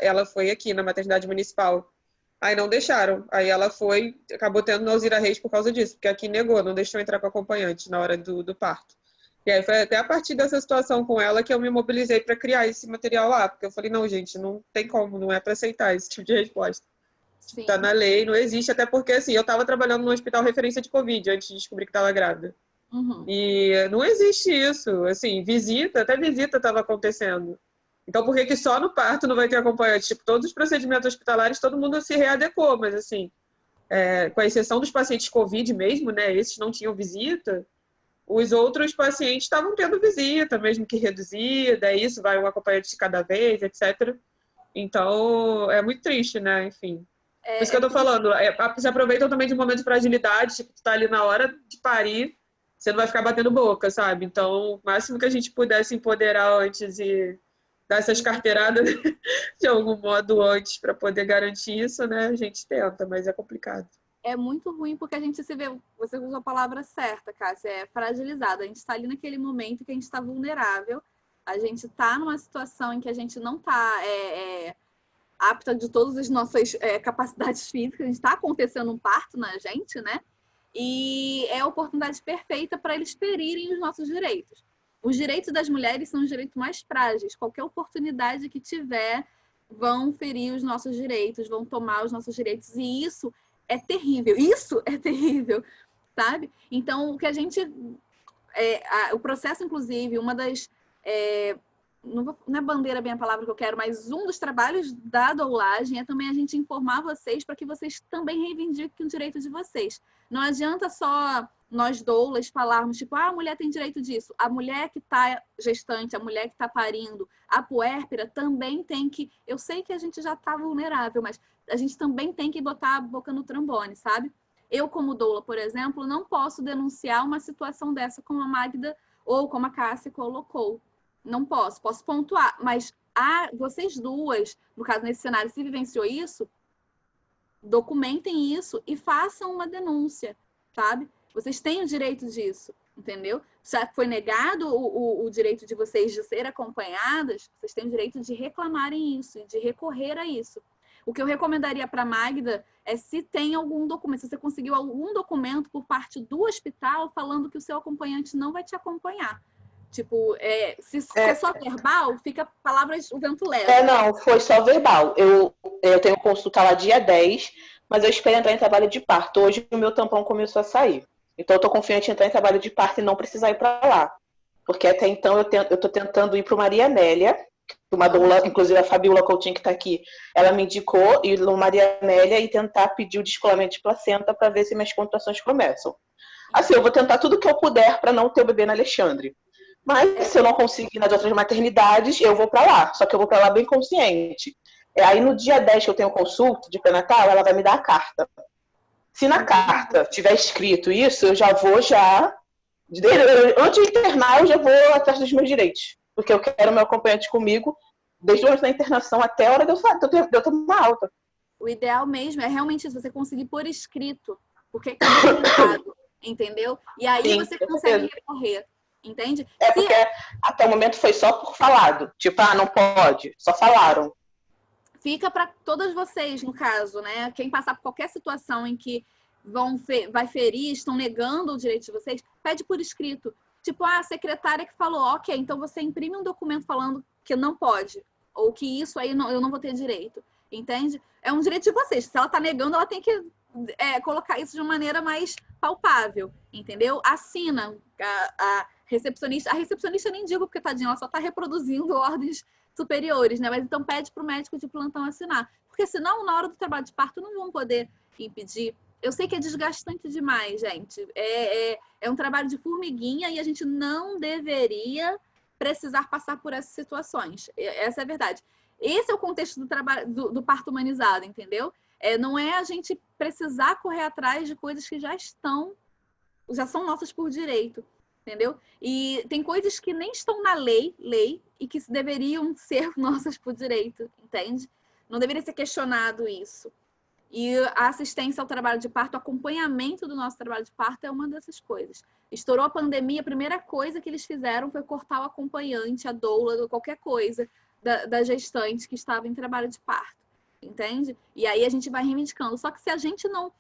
ela foi aqui na maternidade municipal. Aí não deixaram. Aí ela acabou tendo no Alzira Reis por causa disso, porque aqui negou, não deixou entrar com acompanhante na hora do parto. E aí foi até a partir dessa situação com ela que eu me mobilizei para criar esse material lá, porque eu falei, não, gente, não tem como, não é para aceitar esse tipo de resposta. Sim. Tá na lei, não existe, até porque assim, eu estava trabalhando no hospital referência de Covid antes de descobrir que estava grávida. Uhum. E não existe isso, assim, até visita estava acontecendo. Então, por que só no parto não vai ter acompanhante? Tipo, todos os procedimentos hospitalares, todo mundo se readequou, mas assim, com a exceção dos pacientes Covid mesmo, né, esses não tinham visita, os outros pacientes estavam tendo visita, mesmo que reduzida, isso vai um acompanhante de cada vez, etc. Então, é muito triste, né, enfim. Por isso que eu tô falando, se aproveitam também de um momento de fragilidade, tipo, tu tá ali na hora de parir, você não vai ficar batendo boca, sabe? Então, o máximo que a gente pudesse empoderar antes e dar essas carteiradas de algum modo antes para poder garantir isso, né? A gente tenta, mas é complicado. É muito ruim porque a gente se vê, você usou a palavra certa, Cássia, é fragilizado. A gente está ali naquele momento que a gente está vulnerável, a gente está numa situação em que a gente não está apta de todas as nossas capacidades físicas, está acontecendo um parto na gente, né? E é a oportunidade perfeita para eles ferirem os nossos direitos. Os direitos das mulheres são os direitos mais frágeis. Qualquer oportunidade que tiver, vão ferir os nossos direitos, vão tomar os nossos direitos. E isso é terrível. Isso é terrível, sabe? Então, o que a gente... o processo, inclusive, uma das... não é bandeira bem a palavra que eu quero, mas um dos trabalhos da doulagem é também a gente informar vocês para que vocês também reivindiquem o direito de vocês. Não adianta só nós doulas falarmos, tipo, a mulher tem direito disso. A mulher que está gestante, a mulher que está parindo, a puérpera também tem que... Eu sei que a gente já está vulnerável, mas a gente também tem que botar a boca no trombone, sabe? Eu, como doula, por exemplo, não posso denunciar uma situação dessa como a Magda ou como a Cássia colocou. Não posso. Posso pontuar, mas vocês duas, no caso, nesse cenário, se vivenciou isso, documentem isso e façam uma denúncia, sabe? Vocês têm o direito disso, entendeu? Já foi negado o direito de vocês de ser acompanhadas, vocês têm o direito de reclamarem isso, de recorrer a isso. O que eu recomendaria para a Magda é se tem algum documento, se você conseguiu algum documento por parte do hospital falando que o seu acompanhante não vai te acompanhar. Tipo, se é só verbal, fica palavras o vento leva. Não, foi só verbal. Eu tenho consulta lá dia 10, mas eu espero entrar em trabalho de parto. Hoje o meu tampão começou a sair. Então eu tô confiante em entrar em trabalho de parto e não precisar ir para lá. Porque até então eu tô tentando ir para Maria Amélia, uma doula, inclusive a Fabiola Coutinho que tá aqui, ela me indicou ir no Maria Amélia e tentar pedir o descolamento de placenta para ver se minhas contrações começam. Assim, eu vou tentar tudo que eu puder para não ter o bebê na Alexandre. Mas se eu não conseguir nas outras maternidades, eu vou para lá. Só que eu vou para lá bem consciente. Aí no dia 10 que eu tenho consulta de pré-natal, ela vai me dar a carta. Se na carta tiver escrito isso, eu já vou antes de internar, eu já vou atrás dos meus direitos. Porque eu quero meu acompanhante comigo desde o antes da internação até a hora de eu tomar alta. O ideal mesmo é realmente você conseguir por escrito. Porque é complicado, entendeu? E aí Sim, você consegue recorrer. Entende? Porque até o momento foi só por falado. Tipo, não pode. Só falaram. Fica para todas vocês, no caso, né? Quem passar por qualquer situação em que vai ferir, estão negando o direito de vocês, pede por escrito. Tipo, a secretária que falou, ok, então você imprime um documento falando que não pode. Ou que isso aí eu não vou ter direito. Entende? É um direito de vocês. Se ela tá negando, ela tem que colocar isso de uma maneira mais palpável. Entendeu? Assina a recepcionista. A recepcionista eu nem digo porque, tadinha, ela só está reproduzindo ordens superiores, né? Mas então pede para o médico de plantão assinar. Porque senão, na hora do trabalho de parto, não vão poder impedir. Eu sei que é desgastante demais, gente. É um trabalho de formiguinha e a gente não deveria precisar passar por essas situações. Essa é a verdade. Esse é o contexto do trabalho do parto humanizado, entendeu? Não é a gente precisar correr atrás de coisas que já são nossas por direito. Entendeu? E tem coisas que nem estão na lei, e que deveriam ser nossas por direito, entende? Não deveria ser questionado isso. E a assistência ao trabalho de parto, o acompanhamento do nosso trabalho de parto é uma dessas coisas. Estourou a pandemia, a primeira coisa que eles fizeram foi cortar o acompanhante, a doula, qualquer coisa da gestante que estava em trabalho de parto, entende? E aí a gente vai reivindicando. Só que se a gente não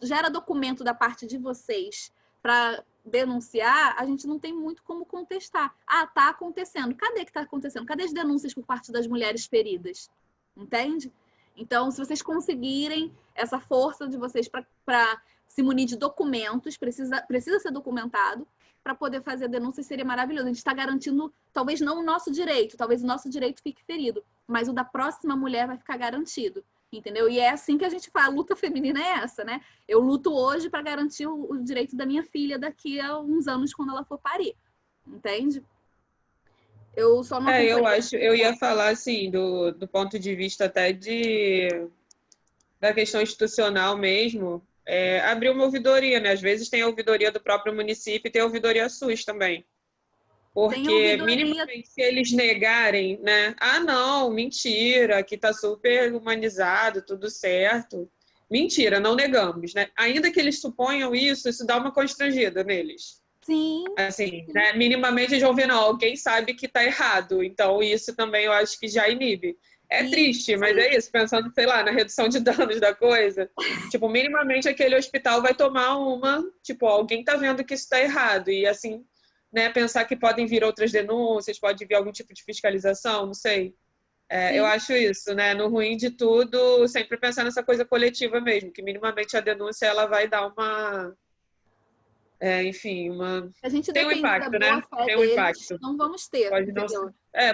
gera documento da parte de vocês para denunciar, a gente não tem muito como contestar. Tá acontecendo. Cadê que tá acontecendo? Cadê as denúncias por parte das mulheres feridas? Entende? Então, se vocês conseguirem essa força de vocês para se munir de documentos, precisa ser documentado, para poder fazer a denúncia, seria maravilhoso. A gente está garantindo, talvez não o nosso direito, talvez o nosso direito fique ferido, mas o da próxima mulher vai ficar garantido. Entendeu? E é assim que a gente fala, a luta feminina é essa, né? Eu luto hoje para garantir o direito da minha filha daqui a uns anos, quando ela for parir. Entende? Eu só não eu ia falar assim, do ponto de vista até da questão institucional mesmo, abrir uma ouvidoria, né? Às vezes tem a ouvidoria do próprio município e tem a ouvidoria SUS também. Porque, minimamente, se eles negarem, né? Não, mentira, aqui tá super humanizado, tudo certo. Mentira, não negamos, né? Ainda que eles suponham isso dá uma constrangida neles. Sim. Assim, né? Minimamente eles vão ver, não, alguém sabe que tá errado. Então, isso também eu acho que já inibe. Triste, mas é isso. Pensando, sei lá, na redução de danos da coisa. Tipo, minimamente aquele hospital vai tomar alguém tá vendo que isso tá errado. E assim... Né, pensar que podem vir outras denúncias, pode vir algum tipo de fiscalização, não sei. Eu acho isso, né? No ruim de tudo, sempre pensar nessa coisa coletiva mesmo, que minimamente a denúncia ela vai dar uma... A gente tem um impacto, né? Tem um impacto. Não vamos ter.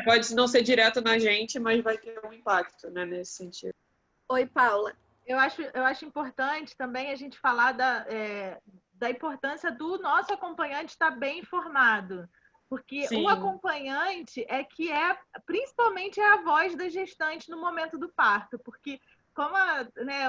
Pode não ser direto na gente, mas vai ter um impacto, né, nesse sentido. Oi, Paula. Eu acho importante também a gente falar da importância do nosso acompanhante estar bem informado. Porque Sim. o acompanhante principalmente é a voz da gestante no momento do parto. Porque, como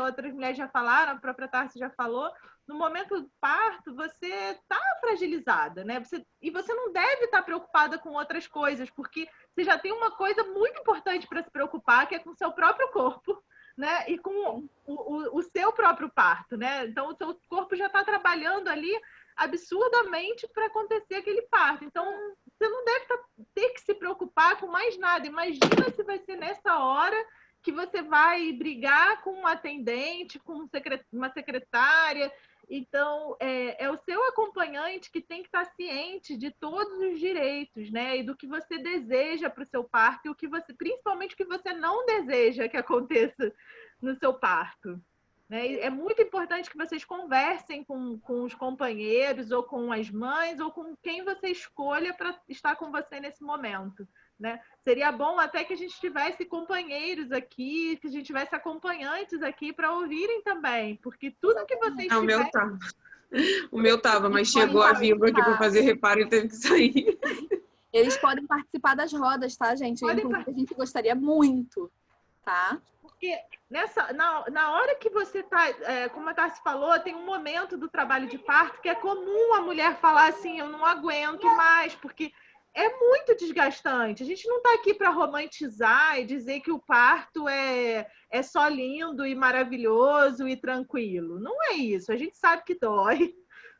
outras mulheres já falaram, a própria Tarsi já falou, no momento do parto você está fragilizada, né? E você não deve estar preocupada com outras coisas, porque você já tem uma coisa muito importante para se preocupar, que é com o seu próprio corpo, né? E com o seu próprio parto, né? Então, o seu corpo já está trabalhando ali absurdamente para acontecer aquele parto. Então, você não deve ter que se preocupar com mais nada. Imagina se vai ser nessa hora que você vai brigar com um atendente, com uma secretária. Então, é o seu acompanhante que tem que estar ciente de todos os direitos, né? E do que você deseja para o seu parto e principalmente o que você não deseja que aconteça no seu parto. Né? É muito importante que vocês conversem com os companheiros, ou com as mães, ou com quem você escolha para estar com você nesse momento. Né? Seria bom até que a gente tivesse companheiros aqui, que a gente tivesse acompanhantes aqui para ouvirem também, porque tudo que vocês tiverem... O meu tava, mas chegou a Vivo aqui para fazer reparo e teve que sair. Eles podem participar das rodas, tá, gente? Inclusive, a gente gostaria muito, tá? Porque na hora que você está, como a Tarsi falou, tem um momento do trabalho de parto que é comum a mulher falar assim, eu não aguento mais, porque é muito desgastante. A gente não está aqui para romantizar e dizer que o parto é só lindo e maravilhoso e tranquilo. Não é isso. A gente sabe que dói,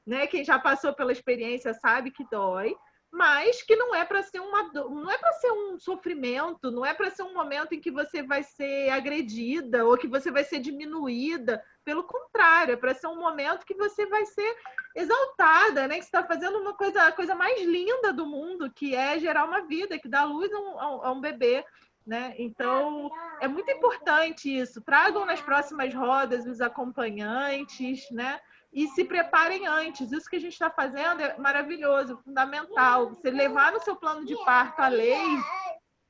né? Quem já passou pela experiência sabe que dói, mas que não é para ser um sofrimento, não é para ser um momento em que você vai ser agredida ou que você vai ser diminuída. Pelo contrário, é para ser um momento que você vai ser exaltada, né? Que você está fazendo a coisa mais linda do mundo, que é gerar uma vida, que dá luz a um bebê. Né? Então, é muito importante isso. Tragam nas próximas rodas os acompanhantes, né? E se preparem antes. Isso que a gente está fazendo é maravilhoso, fundamental. Você levar no seu plano de parto a lei,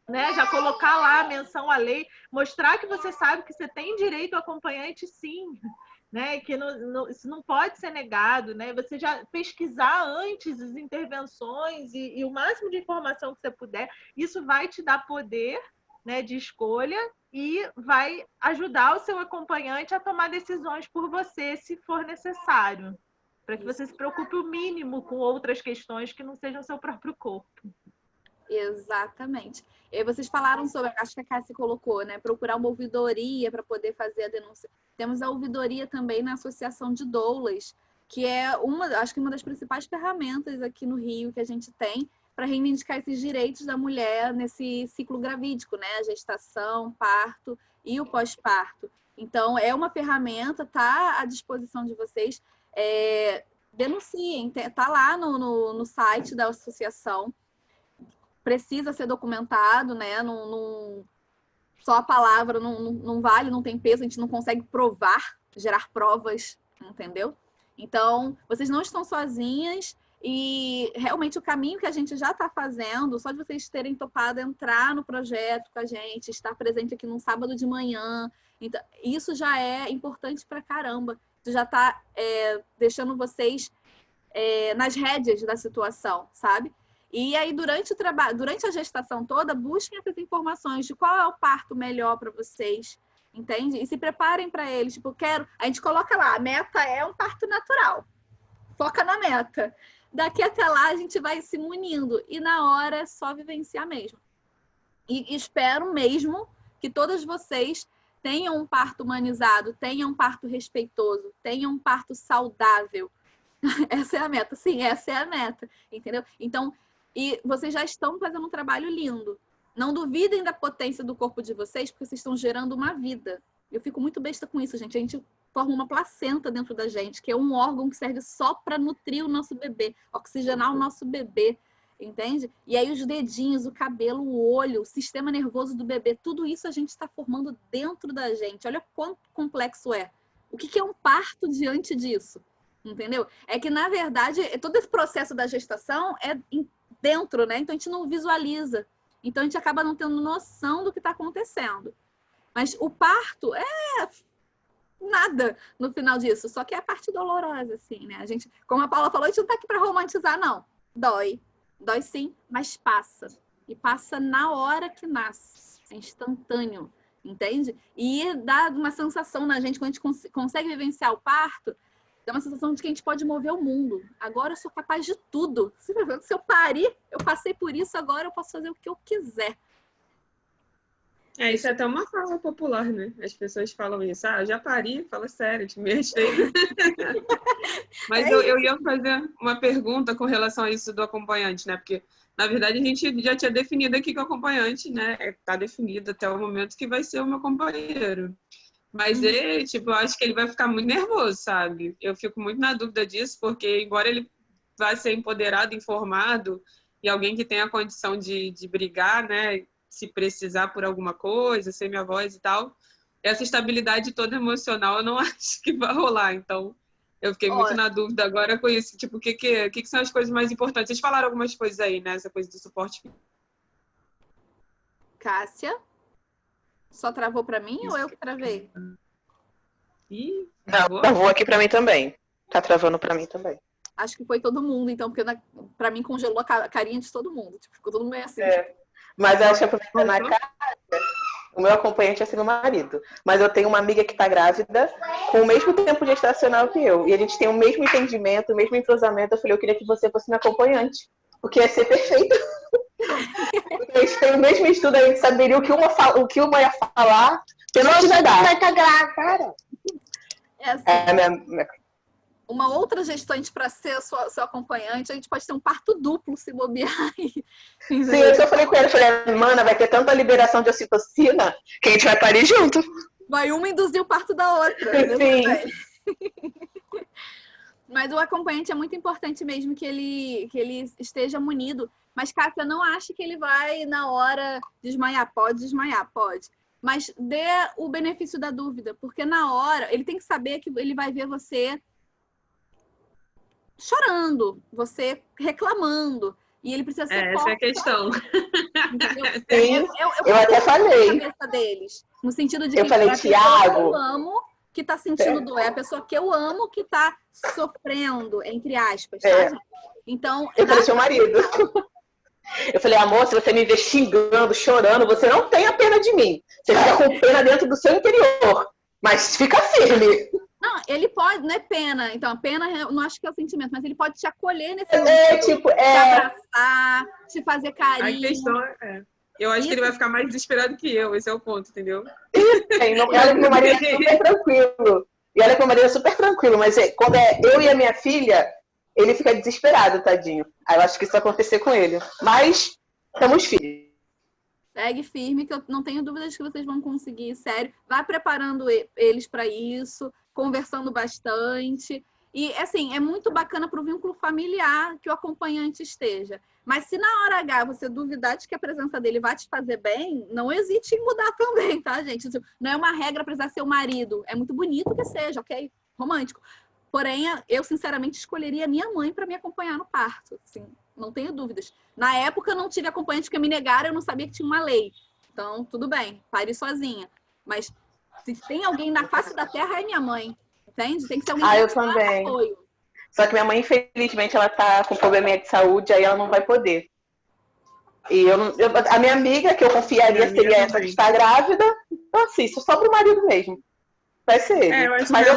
né? Já colocar lá a menção à lei, mostrar que você sabe que você tem direito ao acompanhante, sim. Né? Que isso não pode ser negado, né? Você já pesquisar antes as intervenções e o máximo de informação que você puder, isso vai te dar poder, né, de escolha e vai ajudar o seu acompanhante a tomar decisões por você, se for necessário, para que você se preocupe o mínimo com outras questões que não sejam o seu próprio corpo. Exatamente. E vocês falaram sobre, acho que a Cássia colocou, né? Procurar uma ouvidoria para poder fazer a denúncia. Temos a ouvidoria também na Associação de Doulas, que é acho que uma das principais ferramentas aqui no Rio que a gente tem para reivindicar esses direitos da mulher nesse ciclo gravídico, né? A gestação, parto e o pós-parto. Então, é uma ferramenta, tá à disposição de vocês. Denunciem, tá lá no site da associação. Precisa ser documentado, né? Só a palavra não vale, não tem peso, a gente não consegue provar, gerar provas, entendeu? Então, vocês não estão sozinhas e realmente o caminho que a gente já está fazendo, só de vocês terem topado entrar no projeto com a gente, estar presente aqui num sábado de manhã, então, isso já é importante pra caramba. Isso já está deixando vocês nas rédeas da situação, sabe? E aí, durante a gestação toda, busquem essas informações de qual é o parto melhor para vocês, entende? E se preparem para eles. Tipo, a gente coloca lá, a meta é um parto natural. Foca na meta. Daqui até lá, a gente vai se munindo. E na hora, é só vivenciar mesmo. E espero mesmo que todas vocês tenham um parto humanizado, tenham um parto respeitoso, tenham um parto saudável. Essa é a meta. Sim, essa é a meta. Entendeu? Então, e vocês já estão fazendo um trabalho lindo. Não duvidem da potência do corpo de vocês, porque vocês estão gerando uma vida. Eu fico muito besta com isso, gente. A gente forma uma placenta dentro da gente, que é um órgão que serve só para nutrir o nosso bebê, oxigenar o nosso bebê, entende? E aí os dedinhos, o cabelo, o olho, o sistema nervoso do bebê, tudo isso a gente está formando dentro da gente. Olha quanto complexo é. O que é um parto diante disso? Entendeu? É que, na verdade, todo esse processo da gestação é dentro, né? Então a gente não visualiza. Então a gente acaba não tendo noção do que está acontecendo. Mas o parto nada no final disso. Só que é a parte dolorosa, assim, né? A gente, como a Paula falou, a gente não tá aqui para romantizar, não. Dói. Dói sim, mas passa. E passa na hora que nasce. É instantâneo, entende? E dá uma sensação na gente, quando a gente consegue vivenciar o parto, dá uma sensação de que a gente pode mover o mundo. Agora eu sou capaz de tudo. Se eu parir, eu passei por isso, agora eu posso fazer o que eu quiser. Isso é até uma fala popular, né? As pessoas falam isso. Ah, já pari, fala sério, te me respeita. Mas eu ia fazer uma pergunta com relação a isso do acompanhante, né? Porque, na verdade, a gente já tinha definido aqui que o acompanhante, né? Está definido até o momento que vai ser o meu companheiro. Mas ele, tipo, eu acho que ele vai ficar muito nervoso, sabe? Eu fico muito na dúvida disso, porque embora ele vá ser empoderado, informado, e alguém que tenha a condição de brigar, né? Se precisar por alguma coisa, ser minha voz e tal, essa estabilidade toda emocional eu não acho que vai rolar. Então, eu fiquei muito na dúvida agora com isso. Tipo, o que são as coisas mais importantes? Vocês falaram algumas coisas aí, né? Essa coisa do suporte. Cássia? Só travou para mim ou eu que travei? Não, travou aqui para mim também. Tá travando para mim também. Acho que foi todo mundo, então, porque para mim congelou a carinha de todo mundo. Tipo, ficou todo mundo meio assim. Mas eu acho que aproveitando a casa, o meu acompanhante é assim, meu marido. Mas eu tenho uma amiga que está grávida com o mesmo tempo gestacional que eu. E a gente tem o mesmo entendimento, o mesmo entrosamento. Eu falei, eu queria que você fosse minha acompanhante. Porque ia ser perfeito. A gente tem o mesmo estudo, a gente saberia o que uma ia falar. Você não vai dar. Vai estar grávida. É assim. Uma outra gestante para ser seu acompanhante, a gente pode ter um parto duplo se bobear. Sim, eu falei com ele, falei, mana, vai ter tanta liberação de ocitocina que a gente vai parir junto. Vai uma induzir o parto da outra. Sim. Mas o acompanhante é muito importante mesmo que ele esteja munido. Mas, Cássia, não ache que ele vai, na hora, desmaiar. Pode desmaiar, pode. Mas dê o benefício da dúvida, porque na hora, ele tem que saber que ele vai ver você chorando, você reclamando. E ele precisa ser essa é a questão. Sim, eu até falei. Na cabeça deles, no sentido de eu que falei, a pessoa que eu amo que está sentindo dor, é a pessoa que eu amo que está sofrendo, entre aspas, tá? Então, eu falei, seu marido. Eu falei, amor, se você me ver xingando, chorando, você não tem a pena de mim. Você fica com pena dentro do seu interior. Mas fica firme. Não, ele pode, não é pena. Então, a pena, eu não acho que é o sentimento, mas ele pode te acolher nesse momento, te abraçar, te fazer carinho. A questão é... Eu acho que ele vai ficar mais desesperado que eu, esse é o ponto, entendeu? E olha que meu marido é super tranquilo. E olha que meu marido é super tranquilo, mas quando é eu e a minha filha, ele fica desesperado, tadinho. Aí eu acho que isso vai acontecer com ele. Mas estamos firmes. Segue firme, que eu não tenho dúvidas que vocês vão conseguir, sério. Vai preparando eles para isso, conversando bastante. E, assim, é muito bacana para o vínculo familiar que o acompanhante esteja. Mas se na hora H você duvidar de que a presença dele vai te fazer bem, não hesite em mudar também, tá, gente? Não é uma regra precisar ser o marido. É muito bonito que seja, ok? Romântico. Porém, eu, sinceramente, escolheria minha mãe para me acompanhar no parto. Assim, não tenho dúvidas. Na época, eu não tive acompanhante porque me negaram, eu não sabia que tinha uma lei. Então, tudo bem, pare sozinha. Mas se tem alguém na face da terra, é minha mãe. Entende? Tem que ser alguém eu também. Apoio. Só que minha mãe, infelizmente, ela tá com probleminha de saúde, aí ela não vai poder. E a minha amiga, que eu confiaria, seria essa que está grávida. Então, assim, isso só pro marido mesmo. Vai ser ele. Mas eu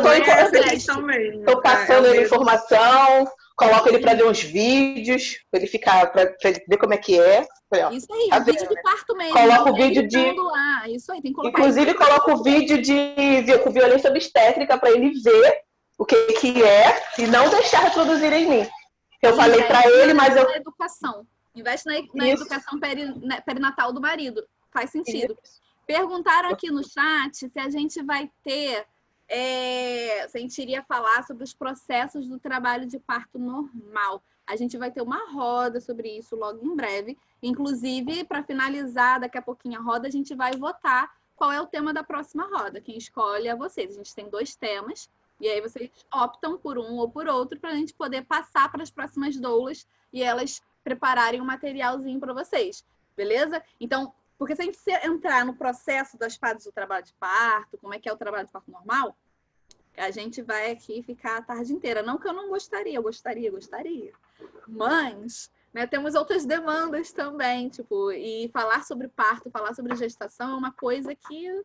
tô passando ele informação, coloco ele para ver uns vídeos, pra ele ficar, pra ver como é que é. Isso aí, tá vídeo de parto mesmo. Coloco o vídeo de... Lá. Isso aí, tem que colocar. Inclusive, coloco o vídeo com violência obstétrica para ele ver o que é e não deixar reproduzir em mim. Eu falei para ele, mas eu... Educação. Investe na educação perinatal do marido. Faz sentido. Isso. Perguntaram aqui no chat se a gente vai ter... se a gente iria falar sobre os processos do trabalho de parto normal. A gente vai ter uma roda sobre isso logo em breve. Inclusive, para finalizar daqui a pouquinho a roda, a gente vai votar qual é o tema da próxima roda. Quem escolhe é vocês. A gente tem 2 temas. E aí vocês optam por um ou por outro para a gente poder passar para as próximas doulas e elas prepararem um materialzinho para vocês. Beleza? Então, porque se a gente entrar no processo das fases do trabalho de parto, como é que é o trabalho de parto normal, A gente vai aqui ficar a tarde inteira. Não que eu não gostaria, eu gostaria. Mas, né, temos outras demandas também, tipo, e falar sobre parto, falar sobre gestação é uma coisa que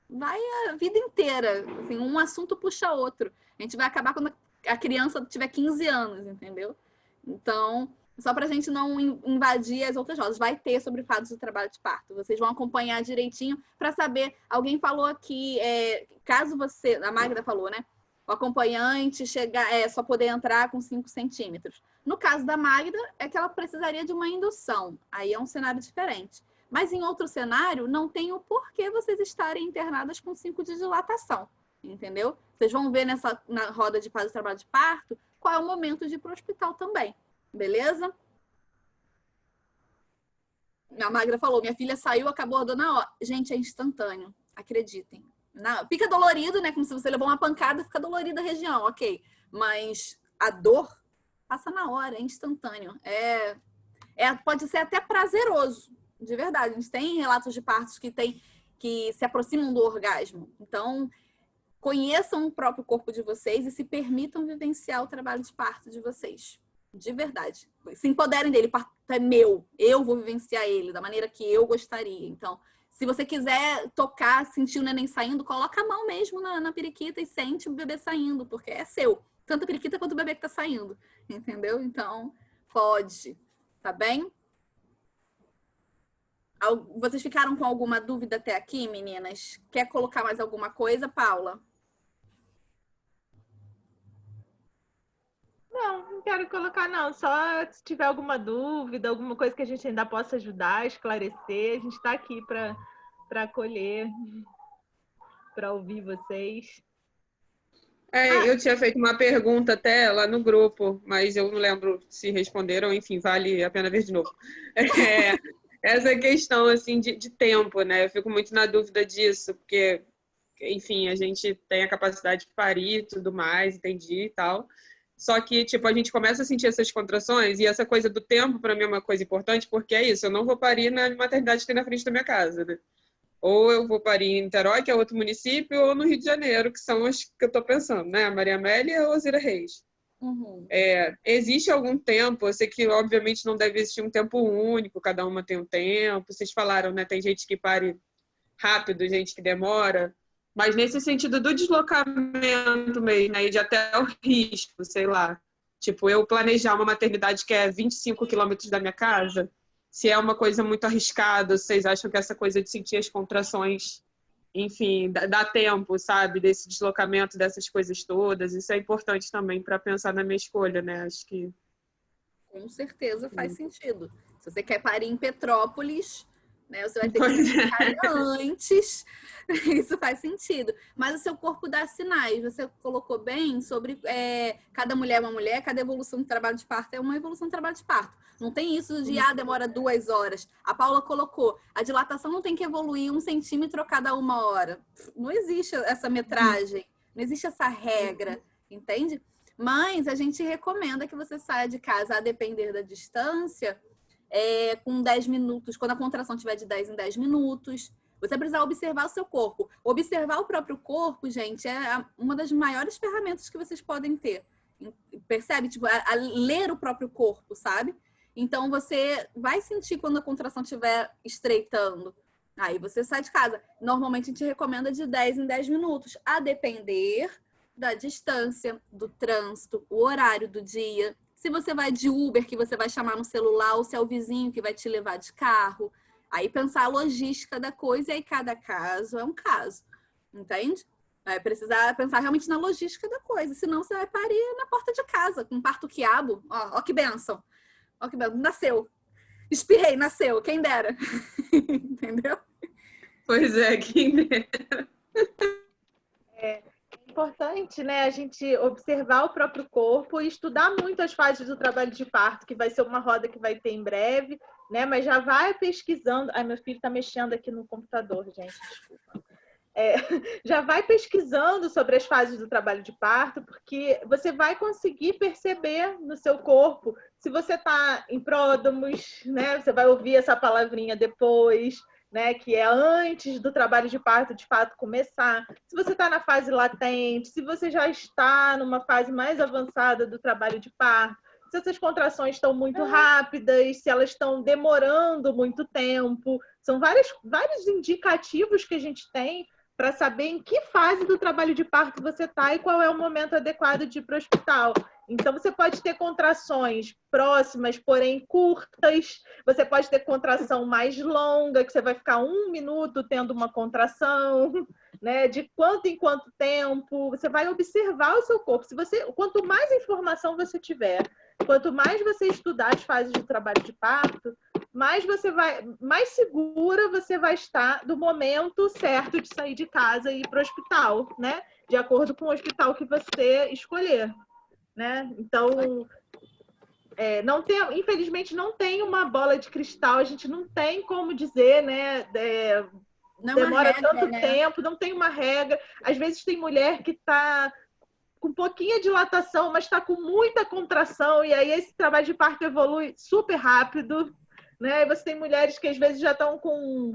vai a vida inteira. Assim, um assunto puxa outro. A gente vai acabar quando a criança tiver 15 anos, entendeu? Então, só para a gente não invadir as outras rodas, vai ter sobre fatos do trabalho de parto. Vocês vão acompanhar direitinho para saber. Alguém falou aqui, caso você, a Magda falou, né? O acompanhante só poder entrar com 5 centímetros. No caso da Magda, é que ela precisaria de uma indução. Aí é um cenário diferente. Mas em outro cenário, não tem o porquê vocês estarem internadas com 5 de dilatação. Entendeu? Vocês vão ver na roda de fase do trabalho de parto qual é o momento de ir para o hospital também. Beleza? A Magda falou, minha filha saiu, acabou a dor na hora. Gente, é instantâneo, acreditem. Fica dolorido, né? Como se você levou uma pancada, fica dolorida a região, ok. Mas a dor passa na hora, é instantâneo. Pode ser até prazeroso, de verdade. A gente tem relatos de partos que se aproximam do orgasmo. Então, conheçam o próprio corpo de vocês e se permitam vivenciar o trabalho de parto de vocês. De verdade. Se empoderem dele. Parto é meu. Eu vou vivenciar ele da maneira que eu gostaria. Então, se você quiser tocar, sentir o neném saindo, coloca a mão mesmo na periquita e sente o bebê saindo, porque é seu. Tanto a periquita quanto o bebê que tá saindo. Entendeu? Então, pode. Tá bem? Vocês ficaram com alguma dúvida até aqui, meninas? Quer colocar mais alguma coisa, Paula? Não quero colocar, não. Só se tiver alguma dúvida, alguma coisa que a gente ainda possa ajudar, esclarecer, a gente está aqui para acolher, para ouvir vocês. Eu tinha feito uma pergunta até lá no grupo, mas eu não lembro se responderam, enfim, vale a pena ver de novo. Essa questão, assim, de tempo, né? Eu fico muito na dúvida disso, porque, enfim, a gente tem a capacidade de parir e tudo mais, entendi e tal. Só que, tipo, a gente começa a sentir essas contrações e essa coisa do tempo, para mim, é uma coisa importante, porque é isso, eu não vou parir na maternidade que tem na frente da minha casa, né? Ou eu vou parir em Niterói, que é outro município, ou no Rio de Janeiro, que são as que eu tô pensando, né? A Maria Amélia ou a Zira Reis. Uhum. Existe algum tempo, eu sei que, obviamente, não deve existir um tempo único, cada uma tem um tempo. Vocês falaram, né? Tem gente que pare rápido, gente que demora. Mas nesse sentido do deslocamento mesmo, né, e de até o risco, sei lá. Tipo, eu planejar uma maternidade que é 25 quilômetros da minha casa, se é uma coisa muito arriscada, vocês acham que essa coisa de sentir as contrações, enfim, dá tempo, sabe? Desse deslocamento, dessas coisas todas. Isso é importante também para pensar na minha escolha, né? Acho que... Com certeza faz sentido. Se você quer parir em Petrópolis... né? Você vai ter que parir antes. Isso faz sentido. Mas o seu corpo dá sinais. Você colocou bem sobre cada mulher é uma mulher, cada evolução do trabalho de parto é uma evolução do trabalho de parto. Não tem isso de demora 2 horas. A Paula colocou, a dilatação não tem que evoluir 1 centímetro a cada 1 hora. Não existe essa metragem, não existe essa regra, entende? Mas a gente recomenda que você saia de casa, a depender da distância, com 10 minutos, quando a contração tiver de 10 em 10 minutos. Você precisa observar o seu corpo. Observar o próprio corpo, gente, é uma das maiores ferramentas que vocês podem ter. Percebe? Tipo, a ler o próprio corpo, sabe? Então, você vai sentir quando a contração estiver estreitando. Aí você sai de casa. Normalmente, a gente recomenda de 10 em 10 minutos, a depender da distância, do trânsito, o horário do dia. Se você vai de Uber, que você vai chamar no celular, ou se é o vizinho que vai te levar de carro. Aí pensar a logística da coisa, e aí cada caso é um caso. Entende? Vai precisar pensar realmente na logística da coisa. Senão você vai parir na porta de casa, com um parto quiabo. Ó que bênção. Ó que bênção. Nasceu. Espirrei, nasceu. Quem dera. Entendeu? Pois é, quem dera. É importante, né, a gente observar o próprio corpo e estudar muito as fases do trabalho de parto, que vai ser uma roda que vai ter em breve, né, mas já vai pesquisando. Ai, meu filho está mexendo aqui no computador, gente, desculpa. Já vai pesquisando sobre as fases do trabalho de parto, porque você vai conseguir perceber no seu corpo se você está em pródromos, né? Você vai ouvir essa palavrinha depois. né, que é antes do trabalho de parto de fato começar, se você está na fase latente, se você já está numa fase mais avançada do trabalho de parto, se essas contrações estão muito rápidas, se elas estão demorando muito tempo, são vários indicativos que a gente tem para saber em que fase do trabalho de parto você está e qual é o momento adequado de ir para o hospital. Então, você pode ter contrações próximas, porém curtas. Você pode ter contração mais longa, que você vai ficar 1 minuto tendo uma contração, né? De quanto em quanto tempo. Você vai observar o seu corpo. Quanto mais informação você tiver, quanto mais você estudar as fases do trabalho de parto, mais segura você vai estar do momento certo de sair de casa e ir para o hospital, né? De acordo com o hospital que você escolher. Né? Então, infelizmente não tem uma bola de cristal, a gente não tem como dizer, né? Demora tanto tempo, não tem uma regra. Às vezes tem mulher que está com pouquinha dilatação, mas está com muita contração, e aí esse trabalho de parto evolui super rápido. Né? E você tem mulheres que às vezes já estão com,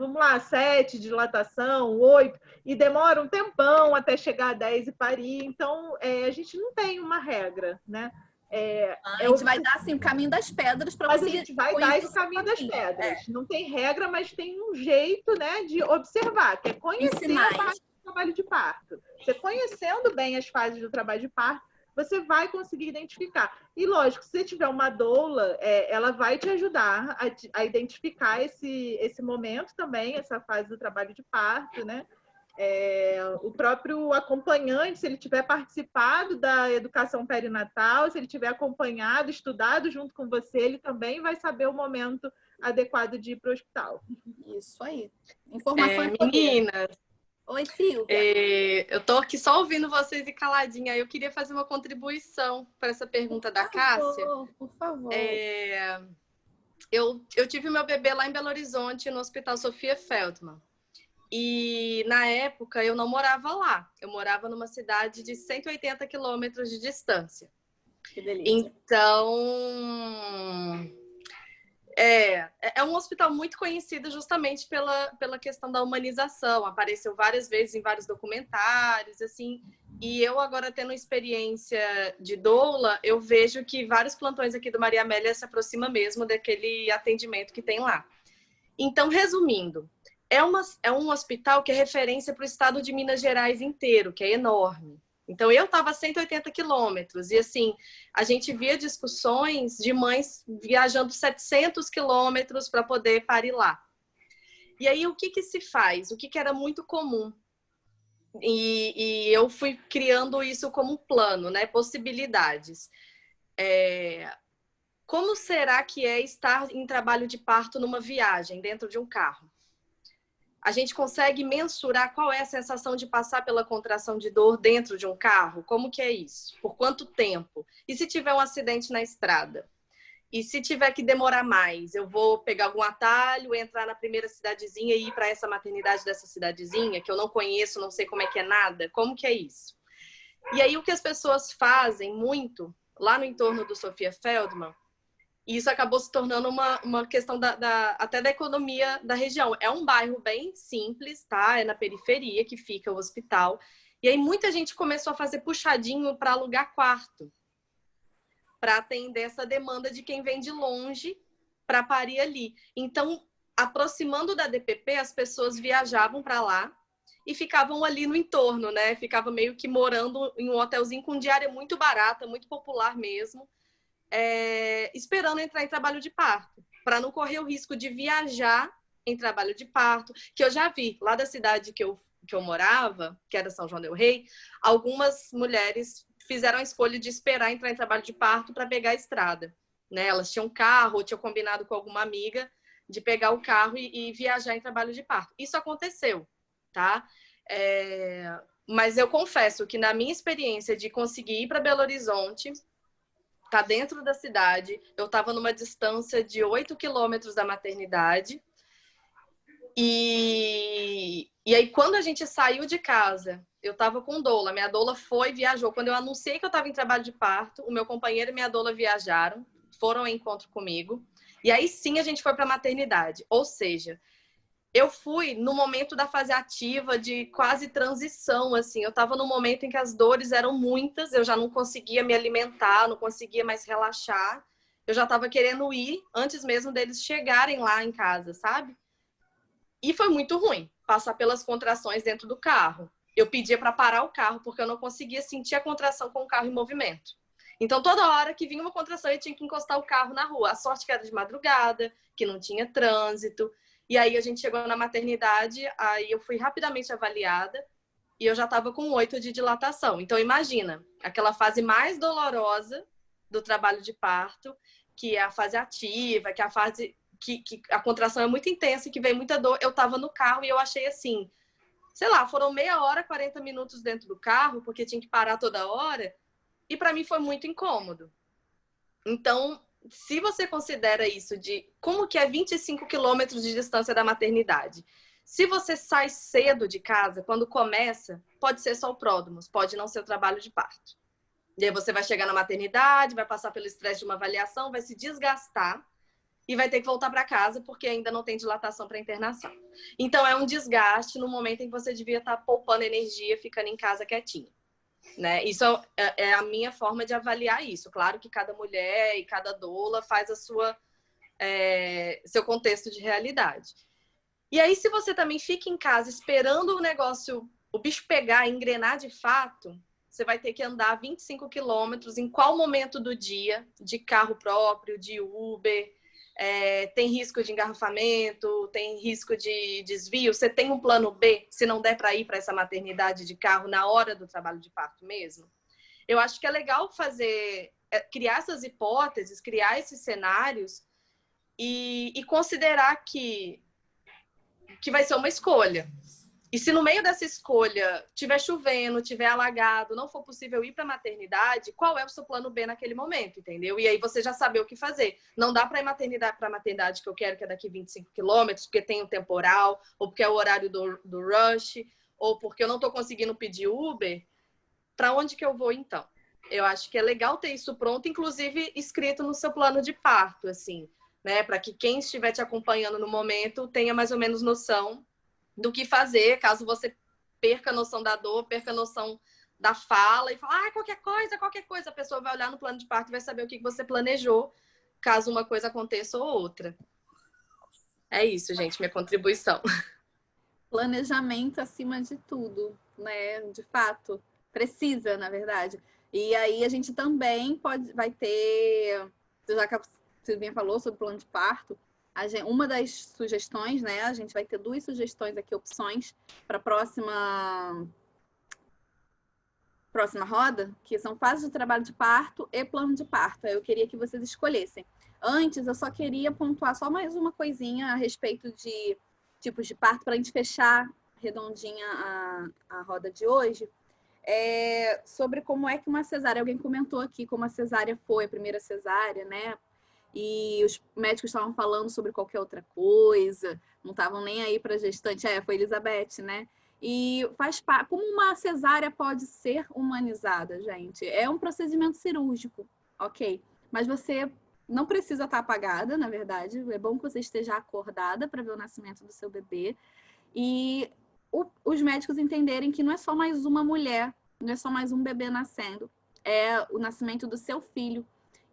7 de dilatação, 8, e demora um tempão até chegar a 10 e parir. Então, a gente não tem uma regra, né? A gente vai dar assim, o caminho das pedras para você. A gente vai dar esse caminho das pedras. Não tem regra, mas tem um jeito, né, de observar, que é conhecer a fase do trabalho de parto. Você conhecendo bem as fases do trabalho de parto, você vai conseguir identificar. E, lógico, se você tiver uma doula, ela vai te ajudar a identificar esse momento também, essa fase do trabalho de parto, né? O próprio acompanhante, se ele tiver participado da educação perinatal, se ele tiver acompanhado, estudado junto com você, ele também vai saber o momento adequado de ir para o hospital. Isso aí. Informação meninas. Oi, Silvia. Eu tô aqui só ouvindo vocês e caladinha. Eu queria fazer uma contribuição para essa pergunta da Cássia. Por favor. Eu tive meu bebê lá em Belo Horizonte, no Hospital Sofia Feldman. E, na época, eu não morava lá. Eu morava numa cidade de 180 quilômetros de distância. Que delícia. Então... É um hospital muito conhecido justamente pela questão da humanização. Apareceu várias vezes em vários documentários, assim. E eu agora tendo experiência de doula, eu vejo que vários plantões aqui do Maria Amélia se aproximam mesmo daquele atendimento que tem lá. Então, resumindo, é um hospital que é referência para o estado de Minas Gerais inteiro, que é enorme. Então, eu estava a 180 quilômetros e, assim, a gente via discussões de mães viajando 700 quilômetros para poder parir lá. E aí, o que se faz? O que era muito comum? E eu fui criando isso como um plano, né? Possibilidades. Como será que é estar em trabalho de parto numa viagem, dentro de um carro? A gente consegue mensurar qual é a sensação de passar pela contração de dor dentro de um carro? Como que é isso? Por quanto tempo? E se tiver um acidente na estrada? E se tiver que demorar mais? Eu vou pegar algum atalho, entrar na primeira cidadezinha e ir para essa maternidade dessa cidadezinha, que eu não conheço, não sei como é que é nada? Como que é isso? E aí o que as pessoas fazem muito, lá no entorno do Sofia Feldman, e isso acabou se tornando uma questão até da economia da região. É um bairro bem simples, tá? É na periferia que fica o hospital. E aí muita gente começou a fazer puxadinho para alugar quarto, para atender essa demanda de quem vem de longe para parir ali. Então, aproximando da DPP, as pessoas viajavam para lá e ficavam ali no entorno, né? Ficavam meio que morando em um hotelzinho com diária muito barata, muito popular mesmo. Esperando entrar em trabalho de parto, para não correr o risco de viajar em trabalho de parto, que eu já vi lá da cidade que eu morava, que era São João del Rei, algumas mulheres fizeram a escolha de esperar entrar em trabalho de parto para pegar a estrada, né? Elas tinham carro, ou tinham combinado com alguma amiga de pegar o carro e viajar em trabalho de parto. Isso aconteceu, tá? Mas eu confesso que na minha experiência de conseguir ir para Belo Horizonte, tá dentro da cidade, eu estava numa distância de 8 quilômetros da maternidade. E aí, quando a gente saiu de casa, eu estava com doula. Minha doula viajou. Quando eu anunciei que eu estava em trabalho de parto, o meu companheiro e minha doula viajaram, foram ao encontro comigo. E aí sim a gente foi para a maternidade. Ou seja, eu fui no momento da fase ativa de quase transição, assim. Eu estava no momento em que as dores eram muitas, eu já não conseguia me alimentar, não conseguia mais relaxar. Eu já estava querendo ir antes mesmo deles chegarem lá em casa, sabe? E foi muito ruim passar pelas contrações dentro do carro. Eu pedia para parar o carro porque eu não conseguia sentir a contração com o carro em movimento. Então, toda hora que vinha uma contração, eu tinha que encostar o carro na rua. A sorte que era de madrugada, que não tinha trânsito. E aí a gente chegou na maternidade, aí eu fui rapidamente avaliada e eu já estava com 8 de dilatação. Então imagina, aquela fase mais dolorosa do trabalho de parto, que é a fase ativa, que é a fase que a contração é muito intensa e que vem muita dor. Eu estava no carro e eu achei assim, sei lá, foram meia hora, 40 minutos dentro do carro, porque tinha que parar toda hora, e para mim foi muito incômodo. Então, se você considera isso de como que é 25 quilômetros de distância da maternidade, se você sai cedo de casa, quando começa, pode ser só o pródromos, pode não ser o trabalho de parto. E aí você vai chegar na maternidade, vai passar pelo estresse de uma avaliação, vai se desgastar e vai ter que voltar para casa porque ainda não tem dilatação para internação. Então é um desgaste no momento em que você devia estar poupando energia, ficando em casa quietinho. Né? Isso é a minha forma de avaliar isso. Claro que cada mulher e cada doula faz a seu contexto de realidade. E aí, se você também fica em casa esperando o bicho pegar, engrenar de fato, você vai ter que andar 25 quilômetros em qual momento do dia, de carro próprio, de Uber, tem risco de engarrafamento, tem risco de desvio. Você tem um plano B, se não der para ir para essa maternidade de carro na hora do trabalho de parto mesmo? Eu acho que é legal criar essas hipóteses, criar esses cenários e considerar que vai ser uma escolha. E se no meio dessa escolha tiver chovendo, tiver alagado, não for possível ir para a maternidade, qual é o seu plano B naquele momento, entendeu? E aí você já sabe o que fazer. Não dá para ir para a maternidade que eu quero, que é daqui 25 quilômetros, porque tem um temporal, ou porque é o horário do rush, ou porque eu não estou conseguindo pedir Uber. Para onde que eu vou, então? Eu acho que é legal ter isso pronto, inclusive escrito no seu plano de parto, assim, né? Para que quem estiver te acompanhando no momento tenha mais ou menos noção do que fazer, caso você perca a noção da dor, perca a noção da fala e falar, qualquer coisa, a pessoa vai olhar no plano de parto e vai saber o que você planejou, caso uma coisa aconteça ou outra. É isso, gente, minha contribuição. Planejamento acima de tudo, né? De fato, precisa, na verdade. E aí a gente também vai ter, já que a Silvinha falou sobre o plano de parto, uma das sugestões, né? A gente vai ter 2 sugestões aqui, opções para a próxima roda, que são fases de trabalho de parto e plano de parto. Eu queria que vocês escolhessem. Antes, eu só queria pontuar só mais uma coisinha a respeito de tipos de parto, para a gente fechar redondinha a roda de hoje, sobre como é que uma cesárea, alguém comentou aqui como a cesárea foi, a primeira cesárea, né? E os médicos estavam falando sobre qualquer outra coisa, não estavam nem aí para gestante. Foi Elizabeth, né? E faz parte. Como uma cesárea pode ser humanizada, gente? É um procedimento cirúrgico, ok? Mas você não precisa estar apagada, na verdade. É bom que você esteja acordada para ver o nascimento do seu bebê. E os médicos entenderem que não é só mais uma mulher, não é só mais um bebê nascendo. É o nascimento do seu filho.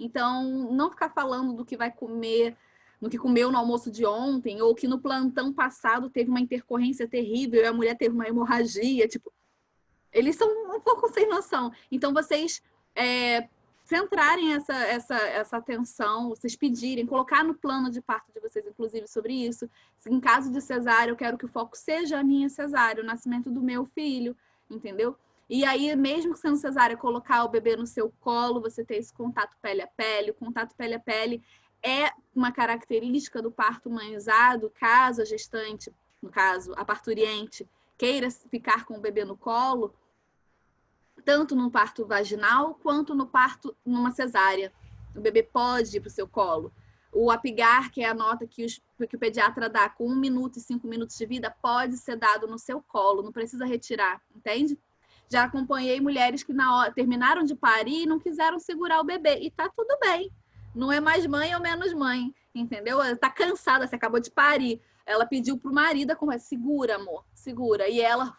Então, não ficar falando do que vai comer, no que comeu no almoço de ontem, ou que no plantão passado teve uma intercorrência terrível e a mulher teve uma hemorragia. Tipo, eles são um pouco sem noção. Então, vocês centrarem essa atenção, vocês pedirem, colocar no plano de parto de vocês, inclusive, sobre isso. Em caso de cesárea, eu quero que o foco seja a minha cesárea, o nascimento do meu filho, entendeu? E aí, mesmo sendo cesárea, colocar o bebê no seu colo, você ter esse contato pele a pele. O contato pele a pele é uma característica do parto humanizado, caso a gestante, no caso, a parturiente, queira ficar com o bebê no colo, tanto no parto vaginal quanto no parto numa cesárea. O bebê pode ir para o seu colo. O apigar, que é a nota que o pediatra dá com 1 minuto e 5 minutos de vida, pode ser dado no seu colo, não precisa retirar, entende? Já acompanhei mulheres que terminaram de parir e não quiseram segurar o bebê. E tá tudo bem. Não é mais mãe ou menos mãe, entendeu? Ela tá cansada, você acabou de parir. Ela pediu pro marido a conversa, segura, amor, segura. E ela,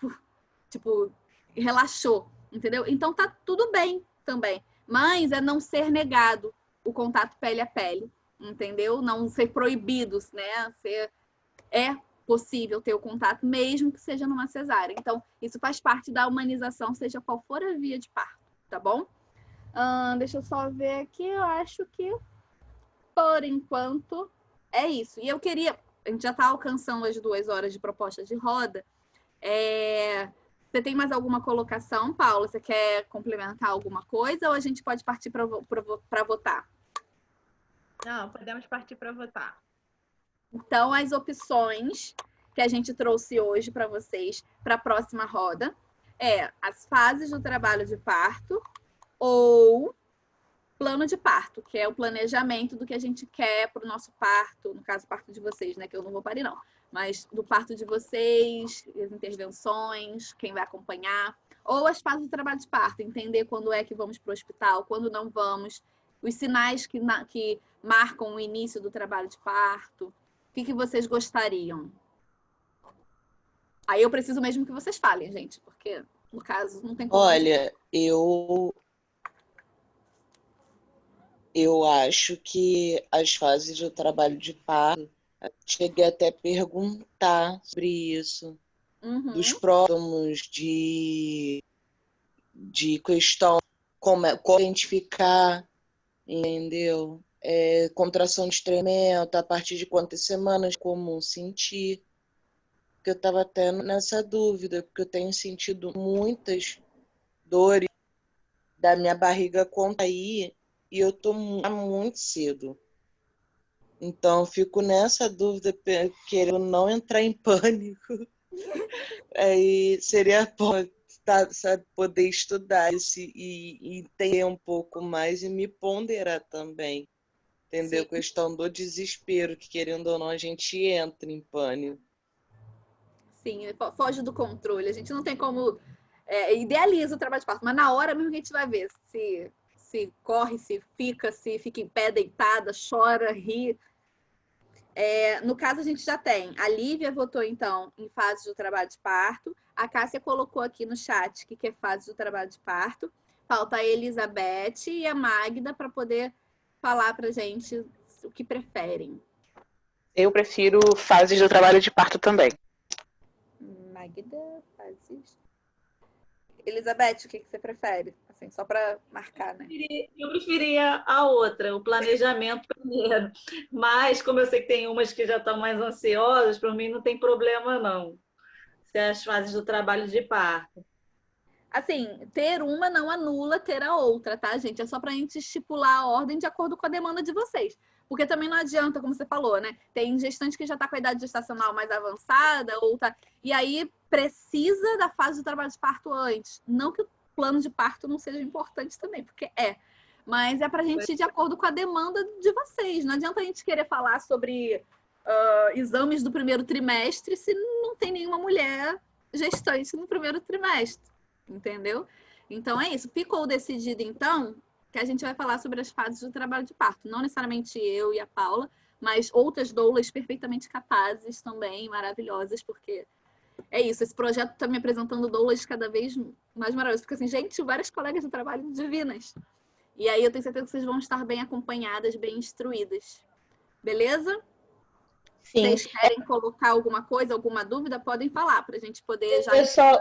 tipo, relaxou, entendeu? Então tá tudo bem também. Mas é não ser negado o contato pele a pele, entendeu? Não ser proibidos, né? É possível ter o contato, mesmo que seja numa cesárea. Então, isso faz parte da humanização, seja qual for a via de parto, tá bom? Deixa eu só ver aqui, eu acho que, por enquanto, é isso. E eu queria... A gente já está alcançando as 2 horas de proposta de roda. Você tem mais alguma colocação, Paula? Você quer complementar alguma coisa ou a gente pode partir para votar? Não, podemos partir para votar. Então, as opções que a gente trouxe hoje para vocês para a próxima roda as fases do trabalho de parto ou plano de parto, que é o planejamento do que a gente quer para o nosso parto, no caso, o parto de vocês, né? Que eu não vou parir, não. Mas do parto de vocês, as intervenções, quem vai acompanhar. Ou as fases do trabalho de parto, entender quando é que vamos para o hospital, quando não vamos, os sinais que marcam o início do trabalho de parto. O que vocês gostariam? Aí eu preciso mesmo que vocês falem, gente, porque, no caso, não tem como... Olha, eu acho que as fases do trabalho de parto, cheguei até a perguntar sobre isso, dos próximos de questão, como identificar, entendeu? Contração de estreamento, a partir de quantas semanas comum sentir. Porque eu estava até nessa dúvida, porque eu tenho sentido muitas dores da minha barriga contrair e eu tô muito cedo. Então, fico nessa dúvida, querendo não entrar em pânico. Aí seria bom sabe, poder estudar isso e entender um pouco mais e me ponderar também. Entendeu? Sim. Questão do desespero, que querendo ou não a gente entra em pânico. Sim, foge do controle. A gente não tem como... idealiza o trabalho de parto, mas na hora mesmo que a gente vai ver se corre, se fica em pé, deitada, chora, ri. No caso, a gente já tem. A Lívia votou, então, em fase do trabalho de parto. A Cássia colocou aqui no chat que é fase do trabalho de parto. Falta a Elizabeth e a Magda para poder falar pra gente o que preferem. Eu prefiro fases do trabalho de parto também. Magda, fases... Elizabeth, o que você prefere? Assim, só para marcar, né? Eu preferia a outra, o planejamento primeiro. Mas, como eu sei que tem umas que já estão mais ansiosas, para mim não tem problema, não. Se é as fases do trabalho de parto. Assim, ter uma não anula ter a outra, tá, gente? É só para a gente estipular a ordem de acordo com a demanda de vocês. Porque também não adianta, como você falou, né? Tem gestante que já está com a idade gestacional mais avançada, e aí precisa da fase do trabalho de parto antes. Não que o plano de parto não seja importante também, porque mas é para a gente ir de acordo com a demanda de vocês. Não adianta a gente querer falar sobre exames do primeiro trimestre se não tem nenhuma mulher gestante no primeiro trimestre, entendeu? Então é isso. Ficou decidido, então, que a gente vai falar sobre as fases do trabalho de parto. Não necessariamente eu e a Paula, mas outras doulas perfeitamente capazes também, maravilhosas, porque é isso, esse projeto está me apresentando doulas cada vez mais maravilhosas. Porque assim, gente, várias colegas de trabalho divinas. E aí eu tenho certeza que vocês vão estar bem acompanhadas, bem instruídas. Beleza? Sim. Vocês querem colocar alguma coisa, alguma dúvida, podem falar, para a gente poder já... Eu só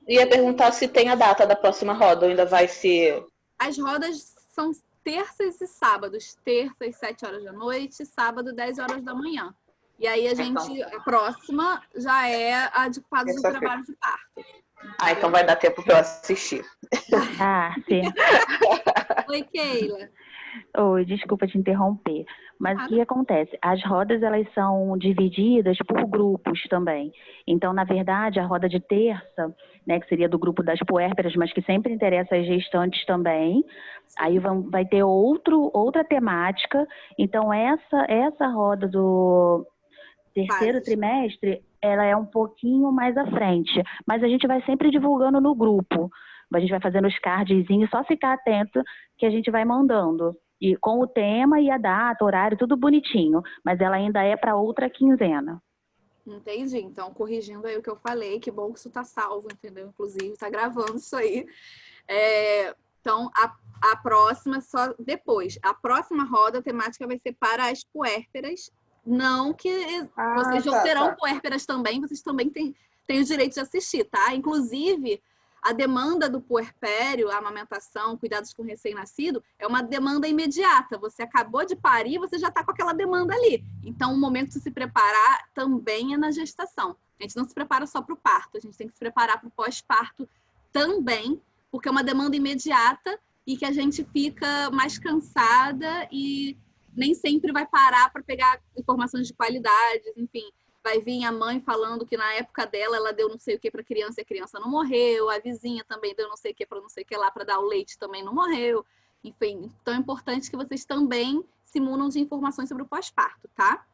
ia perguntar se tem a data da próxima roda, ou ainda vai ser... As rodas são terças e sábados. Terças, 7 horas da noite, sábado, 10 horas da manhã. E aí a próxima já é a de fase do trabalho de parto. Então vai dar tempo para eu assistir. Sim. Oi, Keila. Oi, desculpa te interromper. Mas o que acontece? As rodas, elas são divididas por grupos também. Então, na verdade, a roda de terça, né, que seria do grupo das puérperas, mas que sempre interessa as gestantes também, aí vai ter outra temática. Então, essa roda do terceiro trimestre, ela é um pouquinho mais à frente. Mas a gente vai sempre divulgando no grupo. A gente vai fazendo os cardzinhos, só ficar atento que a gente vai mandando. E com o tema e a data, horário, tudo bonitinho. Mas ela ainda é para outra quinzena. Entendi. Então, corrigindo aí o que eu falei, que bom que isso tá salvo, entendeu? Inclusive, tá gravando isso aí. Então, a próxima, só depois. A próxima roda temática vai ser para as puérperas. Não que vocês não terão puérperas também, vocês também têm o direito de assistir, tá? Inclusive, a demanda do puerpério, a amamentação, cuidados com recém-nascido, é uma demanda imediata. Você acabou de parir, você já está com aquela demanda ali. Então, o momento de se preparar também é na gestação. A gente não se prepara só para o parto, a gente tem que se preparar para o pós-parto também, porque é uma demanda imediata e que a gente fica mais cansada e nem sempre vai parar para pegar informações de qualidade, enfim. Vai vir a mãe falando que na época dela ela deu não sei o que para a criança e a criança não morreu, a vizinha também deu não sei o que para não sei o que lá para dar o leite também não morreu. Enfim, então é importante que vocês também se munam de informações sobre o pós-parto, tá?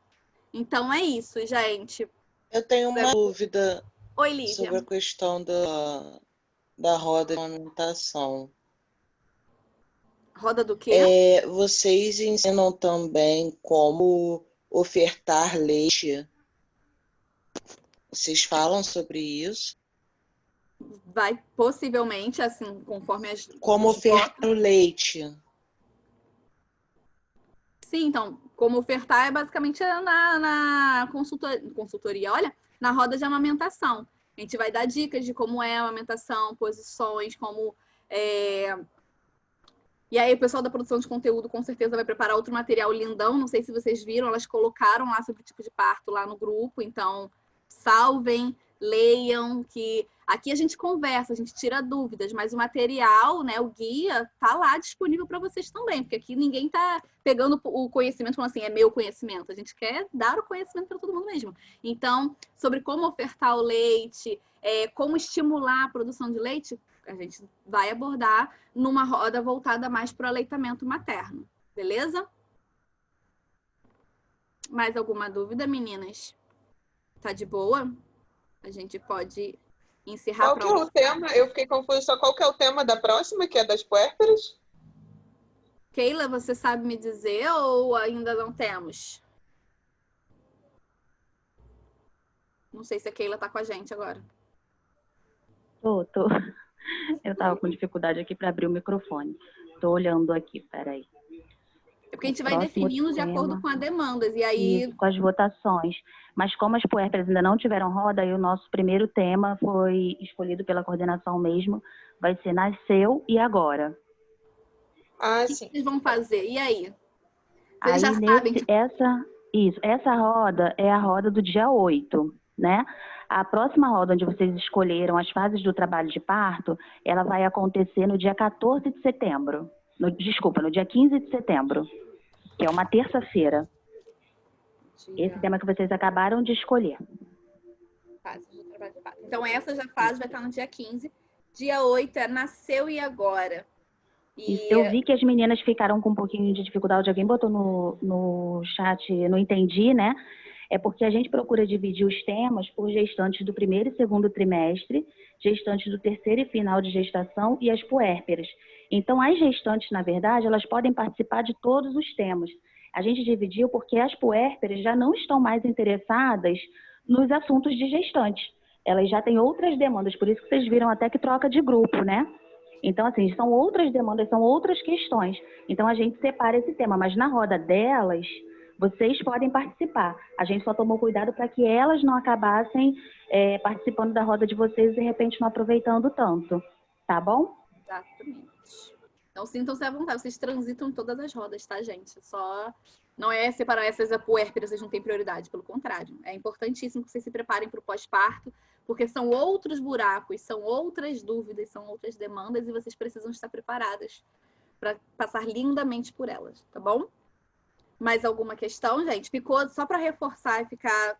Então é isso, gente. Eu tenho uma dúvida a sobre questão da roda de amamentação. Roda do quê? Vocês ensinam também como ofertar leite? Vocês falam sobre isso? Vai possivelmente, assim, conforme as... Como ofertar o leite? Sim, então, como ofertar é basicamente na consultoria, olha, na roda de amamentação. A gente vai dar dicas de como é a amamentação, posições, como... E aí o pessoal da produção de conteúdo com certeza vai preparar outro material lindão. Não sei se vocês viram, elas colocaram lá sobre o tipo de parto lá no grupo. Então, salvem, leiam, que aqui a gente conversa, a gente tira dúvidas, mas o material, né, o guia, tá lá disponível para vocês também, porque aqui ninguém tá pegando o conhecimento falando assim, é meu conhecimento. A gente quer dar o conhecimento para todo mundo mesmo. Então, sobre como ofertar o leite, como estimular a produção de leite, a gente vai abordar numa roda voltada mais para o aleitamento materno, beleza? Mais alguma dúvida, meninas? Tá de boa? A gente pode encerrar. Qual que é o tema? Eu fiquei confusa só. Qual que é o tema da próxima, que é das puérperas? Keila, você sabe me dizer ou ainda não temos? Não sei se a Keila tá com a gente agora. Tô. Eu tava com dificuldade aqui para abrir o microfone. Tô olhando aqui, peraí. É porque a gente vai definindo de acordo com as demandas. E aí... Isso, com as votações. Mas como as puérperas ainda não tiveram roda, aí o nosso primeiro tema foi escolhido pela coordenação mesmo. Vai ser Nasceu e Agora. O que vocês vão fazer? E aí? Vocês Aí, já sabem que... Essa roda é a roda do dia 8, né? A próxima roda onde vocês escolheram as fases do trabalho de parto, ela vai acontecer no dia 14 de setembro. No dia 15 de setembro, que é uma terça-feira. Esse tema que vocês acabaram de escolher. Então, essa fase vai estar no dia 15. Dia 8 é Nasceu e Agora. E eu vi que as meninas ficaram com um pouquinho de dificuldade. Alguém botou no chat, não entendi, né? É porque a gente procura dividir os temas por gestantes do primeiro e segundo trimestre, gestantes do terceiro e final de gestação e as puérperas. Então, as gestantes, na verdade, elas podem participar de todos os temas. A gente dividiu porque as puérperas já não estão mais interessadas nos assuntos de gestantes. Elas já têm outras demandas, por isso que vocês viram até que troca de grupo, né? Então, assim, são outras demandas, são outras questões. Então, a gente separa esse tema, mas na roda delas... Vocês podem participar. A gente só tomou cuidado para que elas não acabassem participando da roda de vocês e, de repente, não aproveitando tanto. Tá bom? Exatamente. Então, sintam-se à vontade. Vocês transitam todas as rodas, tá, gente? Só não é separar essas puérperas, vocês não têm prioridade. Pelo contrário. É importantíssimo que vocês se preparem para o pós-parto, porque são outros buracos, são outras dúvidas, são outras demandas e vocês precisam estar preparadas para passar lindamente por elas, tá bom? Mais alguma questão, gente? Ficou só para reforçar e ficar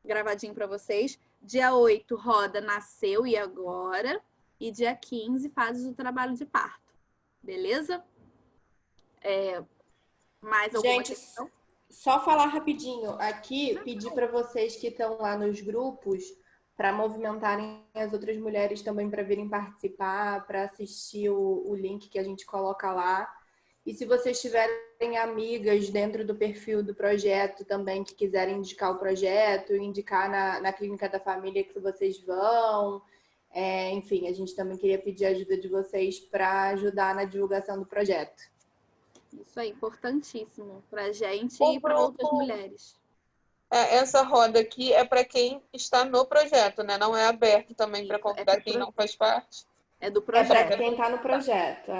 gravadinho para vocês. Dia 8, roda Nasceu e Agora. E dia 15, fases do trabalho de parto. Beleza? Mais alguma questão? Só falar rapidinho. Aqui, pedir para vocês que estão lá nos grupos para movimentarem as outras mulheres também para virem participar, para assistir o link que a gente coloca lá. E se vocês tiverem amigas dentro do perfil do projeto também que quiserem indicar o projeto, indicar na clínica da família que vocês vão, enfim, a gente também queria pedir a ajuda de vocês para ajudar na divulgação do projeto. Isso é importantíssimo para a gente e para outras mulheres. Essa roda aqui é para quem está no projeto, né? Não é aberto também para convidar quem não faz parte. É do projeto. É para quem está no projeto,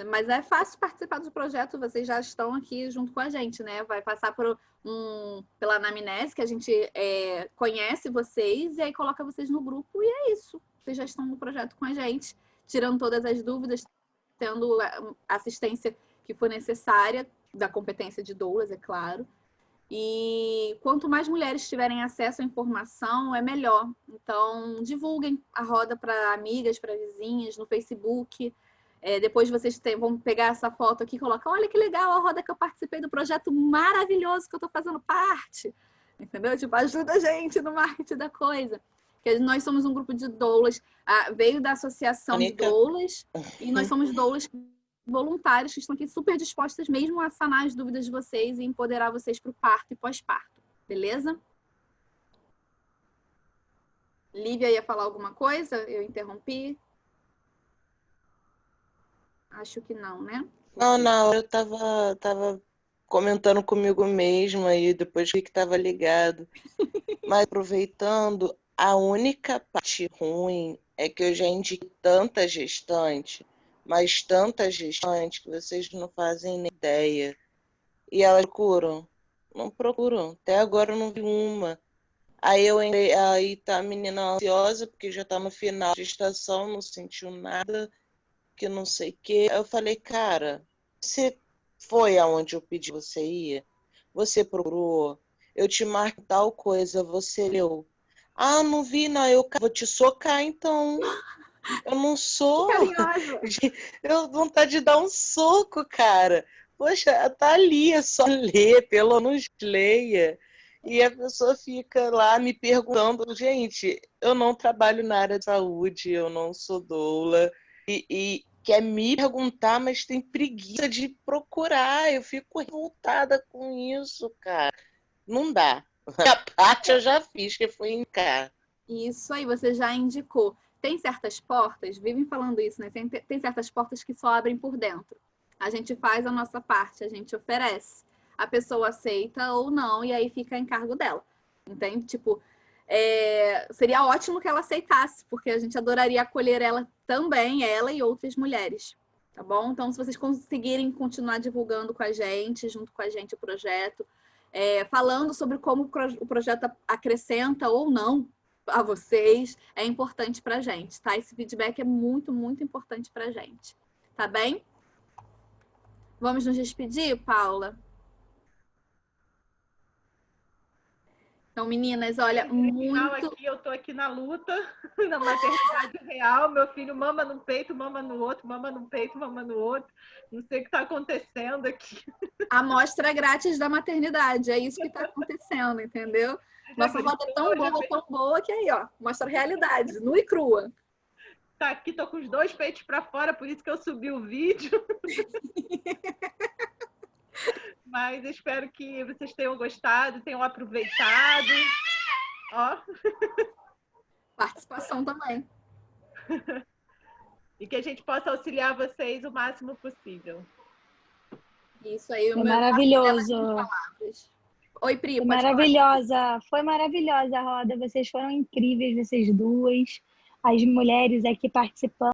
Mas é fácil participar do projeto, vocês já estão aqui junto com a gente, né? Vai passar pela anamnese, que a gente conhece vocês, e aí coloca vocês no grupo, e é isso. Vocês já estão no projeto com a gente, tirando todas as dúvidas, tendo a assistência que for necessária, da competência de doulas, é claro. E quanto mais mulheres tiverem acesso à informação, é melhor. Então, divulguem a roda para amigas, para vizinhas, no Facebook. Depois vocês vão pegar essa foto aqui e colocar: olha que legal a roda que eu participei do projeto maravilhoso que eu estou fazendo parte. Entendeu? Tipo, ajuda a gente no marketing da coisa. Porque nós somos um grupo de doulas, veio da associação de doulas, e nós somos doulas voluntários que estão aqui super dispostas mesmo a sanar as dúvidas de vocês e empoderar vocês para o parto e pós-parto. Beleza? Lívia ia falar alguma coisa? Eu interrompi? Acho que não, né? Não, eu tava comentando comigo mesma e depois vi que estava ligado. Mas aproveitando, a única parte ruim é que eu já indiquei tanta gestante, mas tanta gestante que vocês não fazem nem ideia. E elas procuram? Não procuram. Até agora eu não vi uma. Aí eu entrei, aí tá a menina ansiosa, porque já tá no final de gestação, não sentiu nada, que não sei o quê. Aí eu falei, cara, você foi aonde eu pedi que você ia? Você procurou? Eu te marquei tal coisa, você leu? Ah, não vi, não. Eu vou te socar, então. Eu não sou. Eu tenho vontade de dar um soco, cara. Poxa, tá ali, é só ler, pelo menos leia. E a pessoa fica lá me perguntando, gente, eu não trabalho na área de saúde, eu não sou doula, e quer me perguntar, mas tem preguiça de procurar. Eu fico revoltada com isso, cara. Não dá. A parte eu já fiz, que foi indicar. Isso aí, você já indicou. Tem certas portas, vivem falando isso, né? Tem certas portas que só abrem por dentro. A gente faz a nossa parte, a gente oferece. A pessoa aceita ou não, e aí fica a encargo dela. Entende? Tipo, seria ótimo que ela aceitasse, porque a gente adoraria acolher ela também, ela e outras mulheres. Tá bom? Então, se vocês conseguirem continuar divulgando com a gente, junto com a gente o projeto, falando sobre como o projeto acrescenta ou não a vocês, é importante pra gente, tá? Esse feedback é muito, muito importante pra gente. Tá bem? Vamos nos despedir, Paula? Então, meninas, olha, muito... Aqui, eu tô aqui na luta, na maternidade real. Meu filho mama num peito, mama no outro, mama num peito, mama no outro. Não sei o que está acontecendo aqui. Amostra grátis da maternidade, é isso que está acontecendo, entendeu? Nossa roda é tão boa que aí, ó, mostra a realidade, nua e crua. Tá aqui, tô com os dois peitos para fora, por isso que eu subi o vídeo. Mas espero que vocês tenham gostado, tenham aproveitado. Ó. Participação também. E que a gente possa auxiliar vocês o máximo possível. Isso aí. Foi maravilhoso. Oi, Pri. Foi maravilhosa. Foi maravilhosa a roda. Vocês foram incríveis, vocês duas. As mulheres aqui participando.